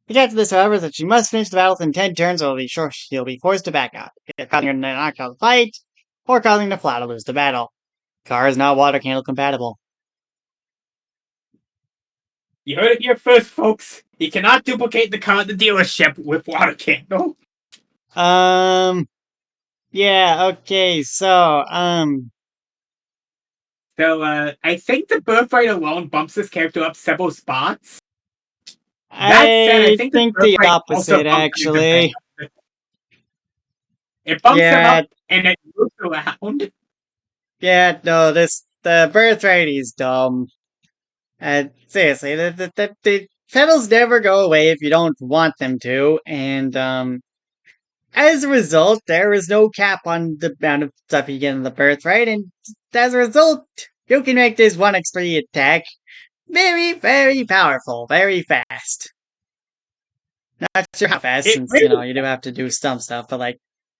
The catch of this, however, is that she must finish the battle within 10 turns or she'll be forced to back out, either causing her to knock out the fight, or causing the Flat to lose the battle. The car is not water candle compatible. You heard it here first, folks. You cannot duplicate the car at the dealership with water candle. Yeah, okay, so, So I think the birthright alone bumps this character up several spots. That said, I think the birthright also opposite, bumps him actually. It bumps him Yeah. up and it moves around. Yeah, no, the birthright is dumb. And seriously, the pedals never go away if you don't want them to, and as a result, there is no cap on the amount of stuff you get in the birthright, and as a result, you can make this 1x3 attack very, very powerful, very fast. Not sure how fast, since, you do have to do some stuff, but, like,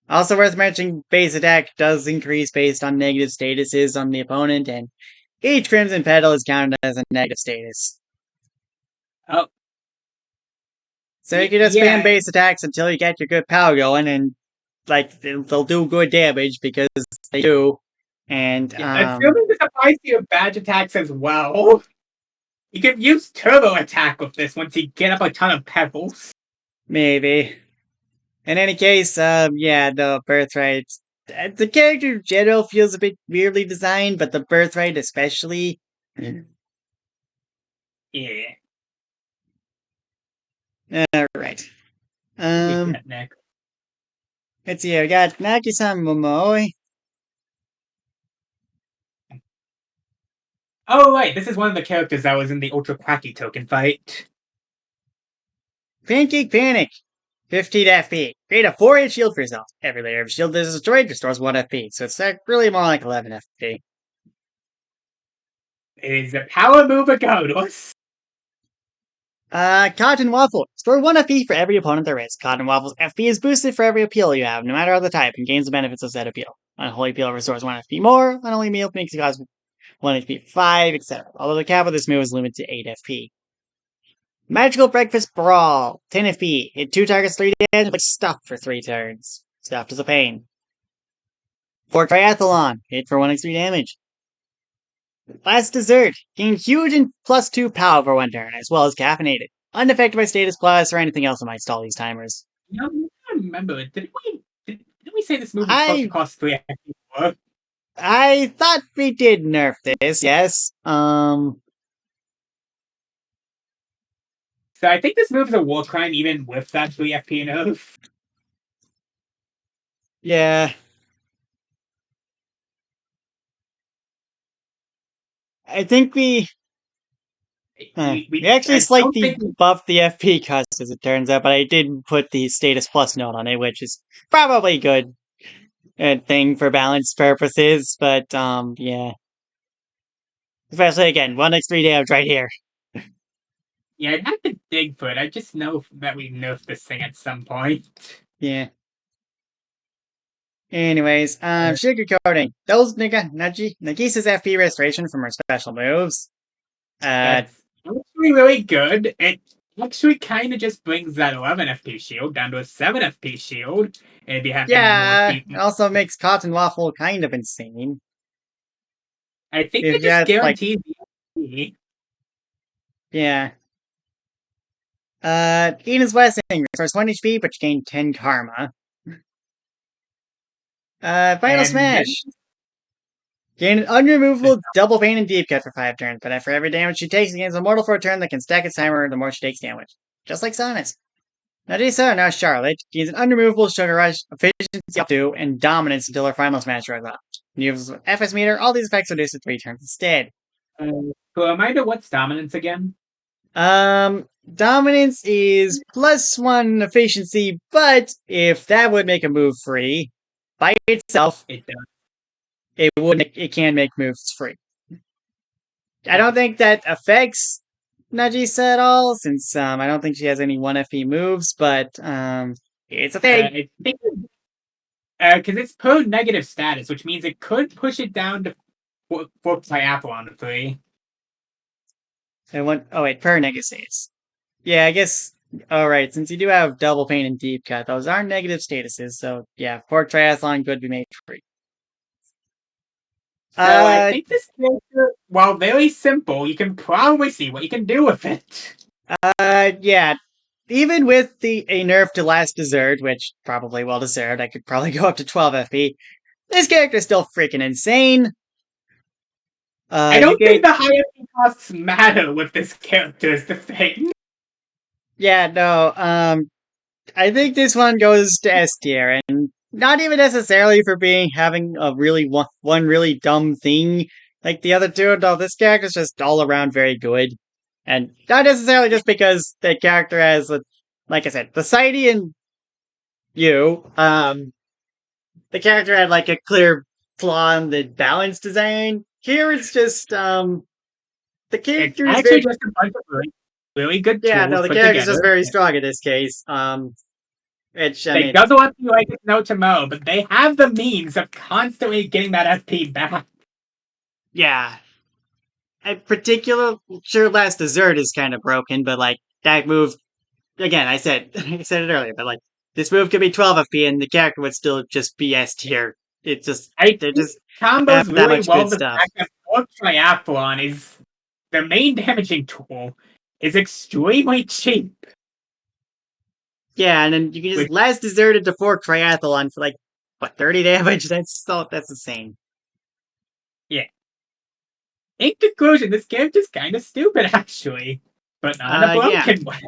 also worth mentioning, base attack does increase based on negative statuses on the opponent, and each Crimson Petal is counted as a negative status. Oh. So you can just spam base attacks until you get your good power going, and, like, they'll do good damage because they do. And, assuming this applies to your badge attacks as well, you can use turbo attack with this once you get up a ton of pebbles. Maybe. In any case, yeah, the birthright. The character in general feels a bit weirdly designed, but the birthright especially. Yeah. Alright. Let's see, I got Naki-san Momoi. Oh, right, this is one of the characters that was in the Ultra Quacky token fight. Pancake Panic. 15 FP. Create a 4-hit shield for yourself. Every layer of shield that is destroyed restores 1 FP, so it's really more like 11 FP. It is a power move regardless. Cotton Waffle. Store 1 FP for every opponent there is. Cotton Waffle's FP is boosted for every appeal you have, no matter the type, and gains the benefits of said appeal. Unholy Appeal restores 1 FP more. Unholy Appeal makes you cost 1 HP 5, etc. Although the cap of this move is limited to 8 FP. Magical Breakfast Brawl. 10 FP. Hit 2 targets 3 damage, but stuffed for 3 turns. Stuffed is a pain. Fork Triathlon. Hit for 1x3 damage. Last Dessert. Gain huge and +2 power for 1 turn, as well as caffeinated. Unaffected by status plus or anything else that might stall these timers. I remember. Didn't we say this move was supposed to cost 3 FP? I thought we did nerf this, yes. So I think this move is a war crime even with that 3 FP nerf. Yeah. I think we actually slightly buffed the FP cost, as it turns out, but I didn't put the status plus note on it, which is probably a good thing for balance purposes, but, yeah. Especially, again, 1x3 damage right here. Yeah, I'd have to dig for it. I just know that we nerfed this thing at some point. Yeah. Anyways, sugarcoating. Those Nagisa's FP restoration from her special moves. That's actually really good. It actually kind of just brings that 11 FP shield down to a 7 FP shield. And if you have it also makes Cotton Waffle kind of insane. I think it just guarantees the FP. Yeah. Eden's Blessing restores 1 HP, but you gain 10 karma. Final Smash. Gain an unremovable double pain and deep cut for 5 turns, but for every damage she takes, she gains a mortal for a turn that can stack its timer the more she takes damage. Just like Sonic. Nagisa, now Charlotte, gains an unremovable Sugar Rush, efficiency up to, and dominance until her final smash runs out. Use FS meter, all these effects are reduced to 3 turns instead. So reminder, what's dominance again? Dominance is +1 efficiency, but if that would make a move free, by itself, it does. It can make moves free. I don't think that affects Nagisa at all, since I don't think she has any 1 FP moves, but it's a thing. Because it's per negative status, which means it could push it down to 4 triathlon 3. Per negative status. Yeah, I guess. Alright, since you do have double pain and deep cut, those are negative statuses, so yeah, 4 triathlon could be made free. So I think this character, while very simple, you can probably see what you can do with it. Yeah. Even with a nerf to Last Dessert, which probably well deserved, I could probably go up to 12 FP. This character is still freaking insane. I don't think the high FP costs matter with this character is the thing. Yeah, no. I think this one goes to S tier, and not even necessarily for having a really one really dumb thing like the other two. No, this character's just all around very good, and not necessarily just because the character has, like I said, the Society and you. The character had like a clear flaw in the balance design. Here it's just the It's character is actually very just a bunch of really good yeah, tools no, the put character's together. just very strong in this case. Which I They mean, doesn't want to be like it's no Tomo, but they have the means of constantly getting that FP back. yeah. In particular, sure, Last Dessert is kind of broken, but like that move again, I said I said it earlier, but like this move could be 12 FP and the character would still just be S tier. It's just I they're think just combos have that really much well good the stuff. fact that Fork Triathlon is the main damaging tool is extremely cheap. Yeah, and then you can just Which- Last Dessert into Fork Triathlon for like what 30 damage. That's insane. In conclusion, this character's kind of stupid, actually, but not in a Yeah. broken way.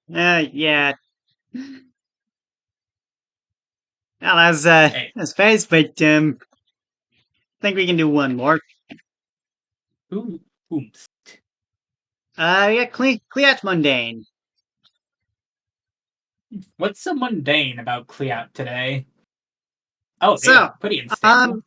Yeah. Well, that's fast, but I think we can do one more. Ooh, ooms. Yeah, Cleat Mundane. What's so mundane about Cleat today? Oh, So, yeah, pretty unstable.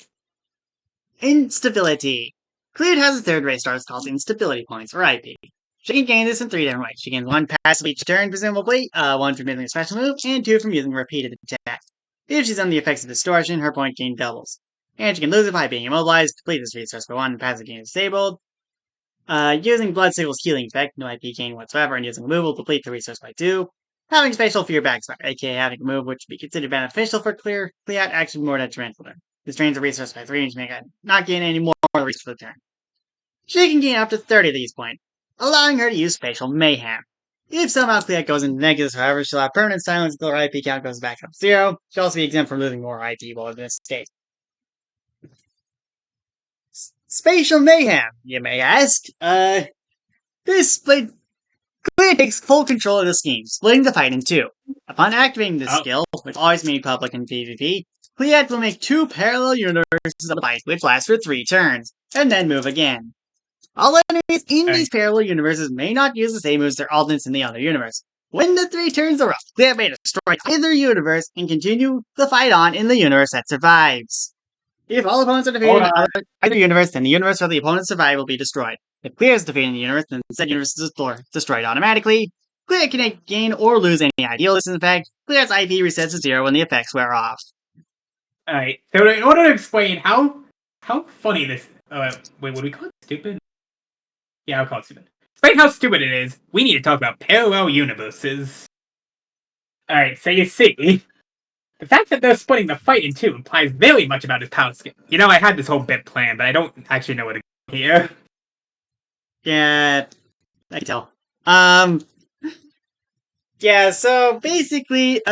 Instability. Cleat has a third race stars called Instability Points, or IP. She can gain this in 3 different ways. She gains 1 passive each turn, presumably, 1 from using a special move, and 2 from using repeated attacks. If she's under the effects of distortion, her point gain doubles. And she can lose it by being immobilized, complete this resource for 1, passive gain is disabled. Using Blood Signal's healing effect, no IP gain whatsoever, and using a move will deplete the resource by 2. Having Spatial Fear backfire, aka having a move which would be considered beneficial for Cleat, actually more detrimental to her. This drains a resource by 3 and she may not gain any more resources for the turn. She can gain up to 30 of these points, allowing her to use Spatial Mayhem. If somehow Cleat goes into negatives, however, she'll have permanent silence until her IP count goes back up to 0. She'll also be exempt from losing more IP while in this state. Spatial Mayhem, you may ask. This Cleat takes full control of the scheme, splitting the fight in 2. Upon activating this skill, which always made public in PvP, Cleat will make 2 parallel universes of the fight, which last for 3 turns, and then move again. All enemies in these parallel universes may not use the same moves as their alternates in the other universe. When the 3 turns are up, Cleat may destroy either universe and continue the fight on in the universe that survives. If all opponents are defeated in either universe, then the universe where the opponents survive will be destroyed. If Cleat is defeated in the universe, then said universe is destroyed automatically. Cleat can gain or lose any ideal distance effect. Cleat's IP resets to 0 when the effects wear off. Alright, so in order to explain how funny this... wait, would we call it stupid? Yeah, I'll call it stupid. Explain how stupid it is, we need to talk about parallel universes. Alright, so you see, the fact that they're splitting the fight in 2 implies very much about his power skill. You know, I had this whole bit planned, but I don't actually know what to do here. Yeah, I can tell. Yeah, so basically,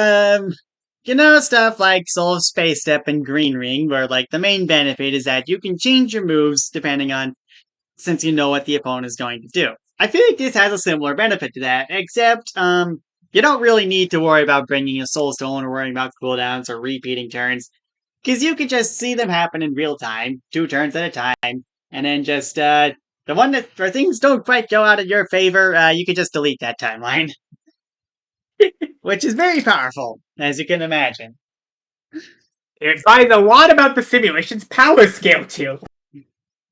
you know, stuff like Soul of Space Step and Green Ring, where, like, the main benefit is that you can change your moves depending on, since you know what the opponent is going to do. I feel like this has a similar benefit to that, except, you don't really need to worry about bringing a Soul Stone or worrying about cooldowns or repeating turns, because you can just see them happen in real time, 2 turns at a time, and then just, the one that, where things don't quite go out in your favor, you can just delete that timeline. Which is very powerful, as you can imagine. It implies a lot about the simulation's power scale, too.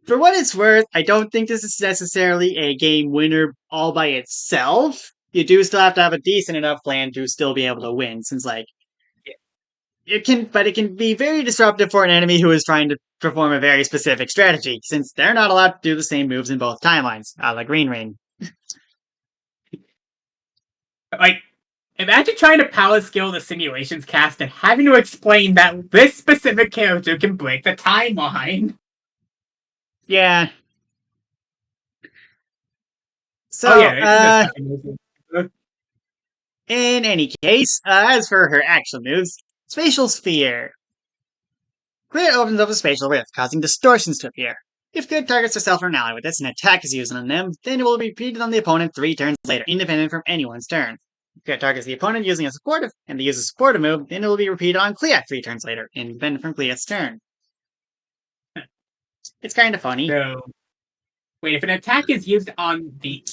For what it's worth, I don't think this is necessarily a game winner all by itself. You do still have to have a decent enough plan to still be able to win, since, like, it can be very disruptive for an enemy who is trying to perform a very specific strategy, since they're not allowed to do the same moves in both timelines, a la Green Ring. Like, imagine trying to power skill the simulations cast and having to explain that this specific character can break the timeline. Yeah. So, in any case, as for her action moves, Spatial Sphere. Clear opens up a spatial rift, causing distortions to appear. If Clear targets herself or an ally with this and an attack is used on them, then it will be repeated on the opponent 3 turns later, independent from anyone's turn. If Clear targets the opponent using a supportive, and they use a supportive move, then it will be repeated on Clear 3 turns later, independent from Clear's turn. It's kind of funny. So, wait, if an attack is used on the...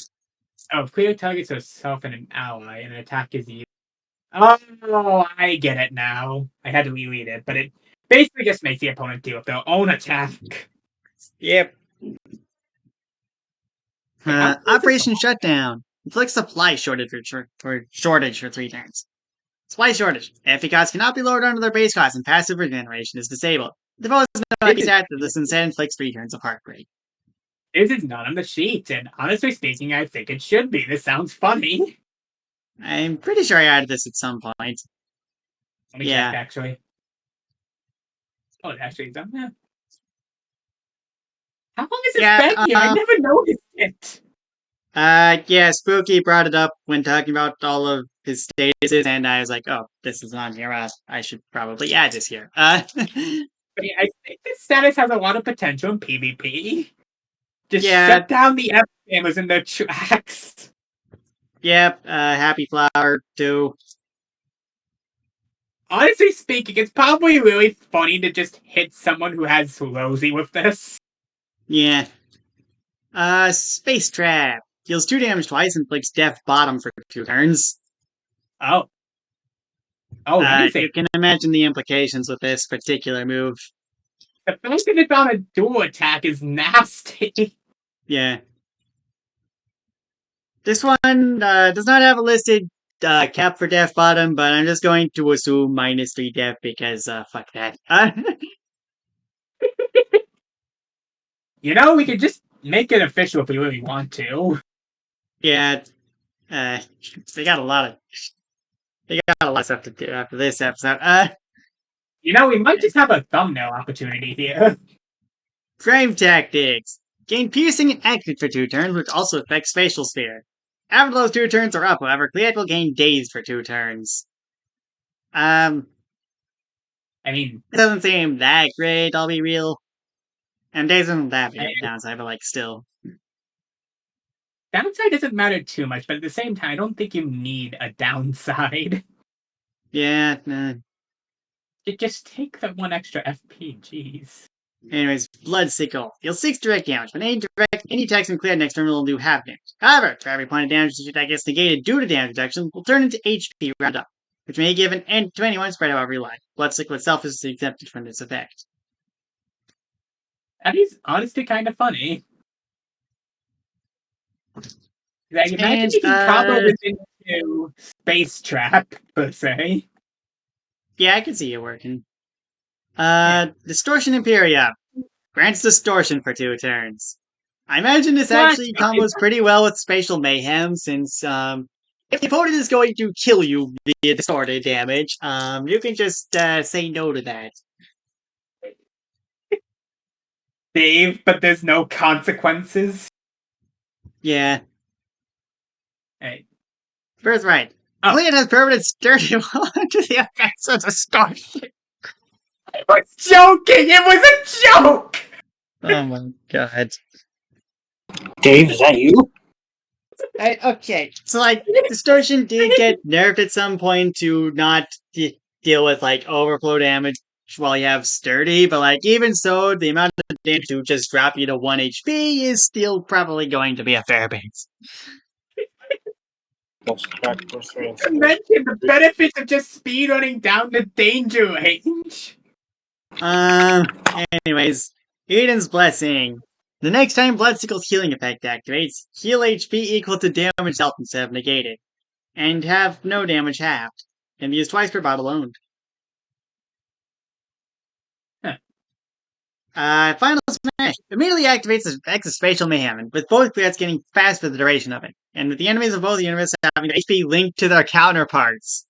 Oh, Clear targets herself and an ally, and an attack is used... Oh, I get it now. I had to reread it, but it basically just makes the opponent deal with their own attack. Yep. Operation Shutdown. Inflicts supply shortage for 3 turns. Supply shortage. FP costs cannot be lowered under their base cost, and passive regeneration is disabled. The foe has no IP stat that this instead inflicts 3 turns of heartbreak. This is not on the sheet, and honestly speaking, I think it should be. This sounds funny. I'm pretty sure I added this at some point. Let me check, actually. Oh, it actually is done that. How long has it been here? I never noticed it. Yeah, Spooky brought it up when talking about all of his statuses, and I was like, oh, this is on here. I should probably add this here. But yeah, I think this status has a lot of potential in PvP. Just shut down the F-spammers in their tracks. Yep, Happy Flower, too. Honestly speaking, it's probably really funny to just hit someone who has Rosie with this. Yeah. Space Trap. Deals 2 damage twice and inflicts Death Bottom for 2 turns. Oh. You can imagine the implications with this particular move. The fact that it's on a dual attack is nasty. Yeah. This one does not have a listed cap for Death Bottom, but I'm just going to assume -3 death because fuck that. You know, we could just make it official if we really want to. Yeah. They got a lot of stuff to do after this episode. You know, we might just have a thumbnail opportunity here. Frame Tactics. Gain Piercing and Accurate for 2 turns, which also affects Facial Sphere. After those 2 turns are up, however, Cleat will gain Dazed for 2 turns. I mean, it doesn't seem that great, I'll be real. And Dazed isn't that big of a downside, but still. Downside doesn't matter too much, but at the same time, I don't think you need a downside. Yeah, nah. Just take that 1 extra FP, jeez. Anyways, Blood Sickle. Deals 6 direct damage, but any attacks in Clear next turn will do half damage. However, for every point of damage that gets negated due to damage reduction, will turn into HP round up, which may give an end to anyone spread however you like. Blood Sickle itself is exempted from this effect. That is honestly kind of funny. Like, imagine you can combo this into Space Trap, per se. Yeah, I can see it working. Distortion Imperia. Grants Distortion for 2 turns. I imagine this actually combos pretty well with Spatial Mayhem, since, if the opponent is going to kill you via distorted damage, you can just, say no to that. Save, but there's no consequences. Yeah. Hey. Birthright. Clean has permanent sturdy to the effects of distortion. I was joking! It was a joke! Oh my god. Dave, is that you? Okay, so distortion did get nerfed at some point to not deal with overflow damage while you have sturdy, but even so, the amount of damage to just drop you to 1 HP is still probably going to be a fair bit. To mention the benefits of just speedrunning down the danger range. Anyways, Eden's Blessing. The next time Blood Sickle's healing effect activates, heal HP equal to damage dealt instead of negated, and have no damage halved. Can be used twice per bottle owned. Final Smash immediately activates the effects of Spatial Mayhem, with both clears getting fast for the duration of it, and with the enemies of both universes having HP linked to their counterparts.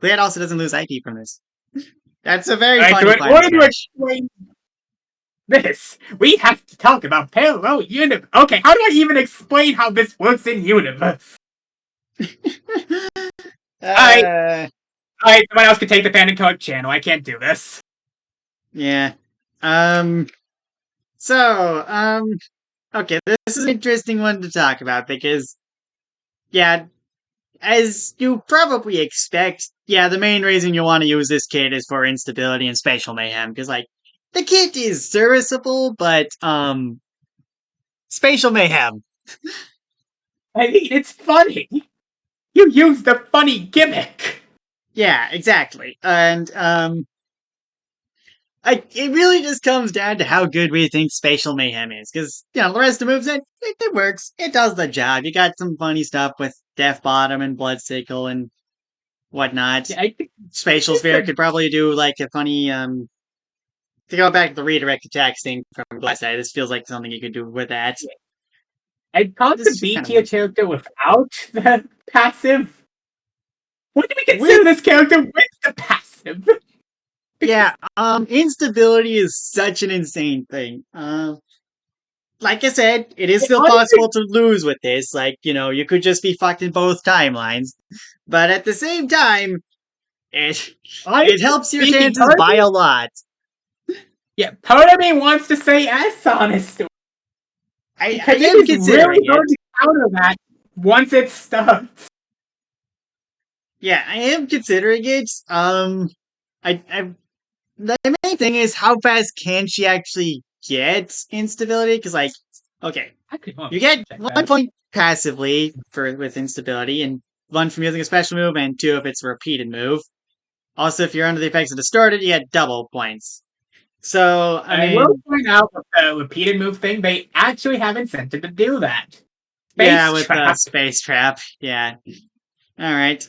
Clear also doesn't lose IP from this. That's a very funny in order to explain this, we have to talk about parallel universe. Okay, how do I even explain how this works in universe? Alright, someone else can take the Panda Code channel. I can't do this. Yeah. Okay, this is an interesting one to talk about because, yeah, as you probably expect, yeah, the main reason you want to use this kit is for instability and spatial mayhem, because, like, the kit is serviceable, but, spatial mayhem. I mean, it's funny. You use the funny gimmick. Yeah, exactly. And, it really just comes down to how good we think spatial mayhem is, because, you know, the rest of the moves, it works. It does the job. You got some funny stuff with Death Bottom and Blood Sickle and whatnot. Yeah, I think Spatial Sphere could probably do, like, a funny, to go back to the redirect attacks thing from Glass Eye, this feels like something you could do with that. I'd call it the This B kind of tier works. character without the passive. What do we consider this character with the passive? Yeah, instability is such an insane thing. Like I said, it is still possible to lose with this. Like, you know, you could just be fucked in both timelines. But at the same time, it helps your chances by a lot. Yeah, part of me wants to say S, honestly. I Because am it is considering really hard to counter that once it starts. Yeah, I am considering it. The main thing is how fast can she actually get instability? Because, like, okay, you get 1 point passively with instability, and 1 from using a special move, and 2 if it's a repeated move. Also, if you're under the effects of distorted, you get double points. So, I mean, will point out with the repeated move thing, they actually have incentive to do that. yeah, with the space trap, yeah. All right.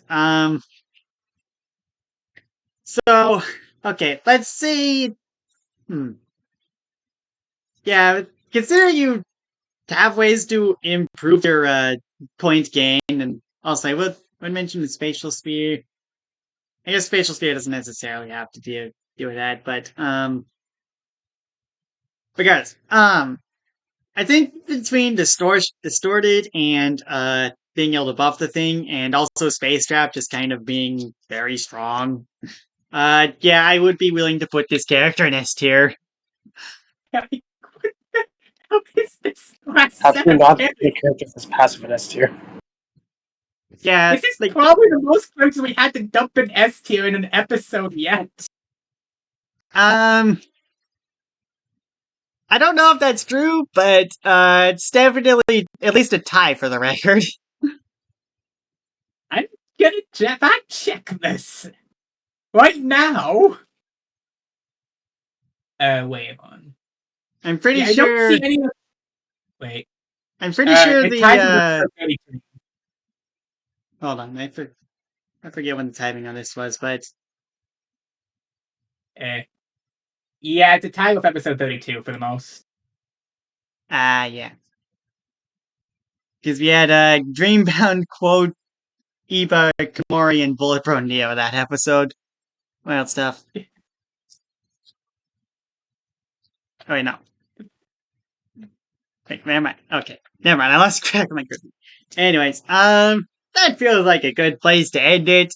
So, okay, let's see. Yeah, consider you have ways to improve your point gain, and also I would mention the spatial sphere. I guess spatial sphere doesn't necessarily have to do with that, but regardless, I think between distorted and being able to buff the thing, and also space trap just kind of being very strong. Yeah, I would be willing to put this character in S tier. How is this? How can you not put a character that's passive in S tier? Yeah, this is probably the most characters we had to dump in S tier in an episode yet. I don't know if that's true, but it's definitely at least a tie for the record. I'm gonna fact check this right now. Wait on. I'm pretty I sure. don't see any. Wait. I'm pretty sure the. Hold on, I forget when the timing on this was, but. Yeah, it's a tie with episode 32 for the most. Yeah. Because we had Dreambound quote Iba, Komori, and Bullet Pro Neo that episode. Wild stuff. Oh, wait, no. Wait, never mind. Okay, never mind. I lost track of my group. Anyways, that feels like a good place to end it.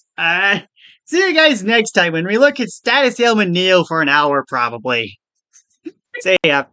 See you guys next time when we look at Status Ailment Neo for an hour, probably. See ya.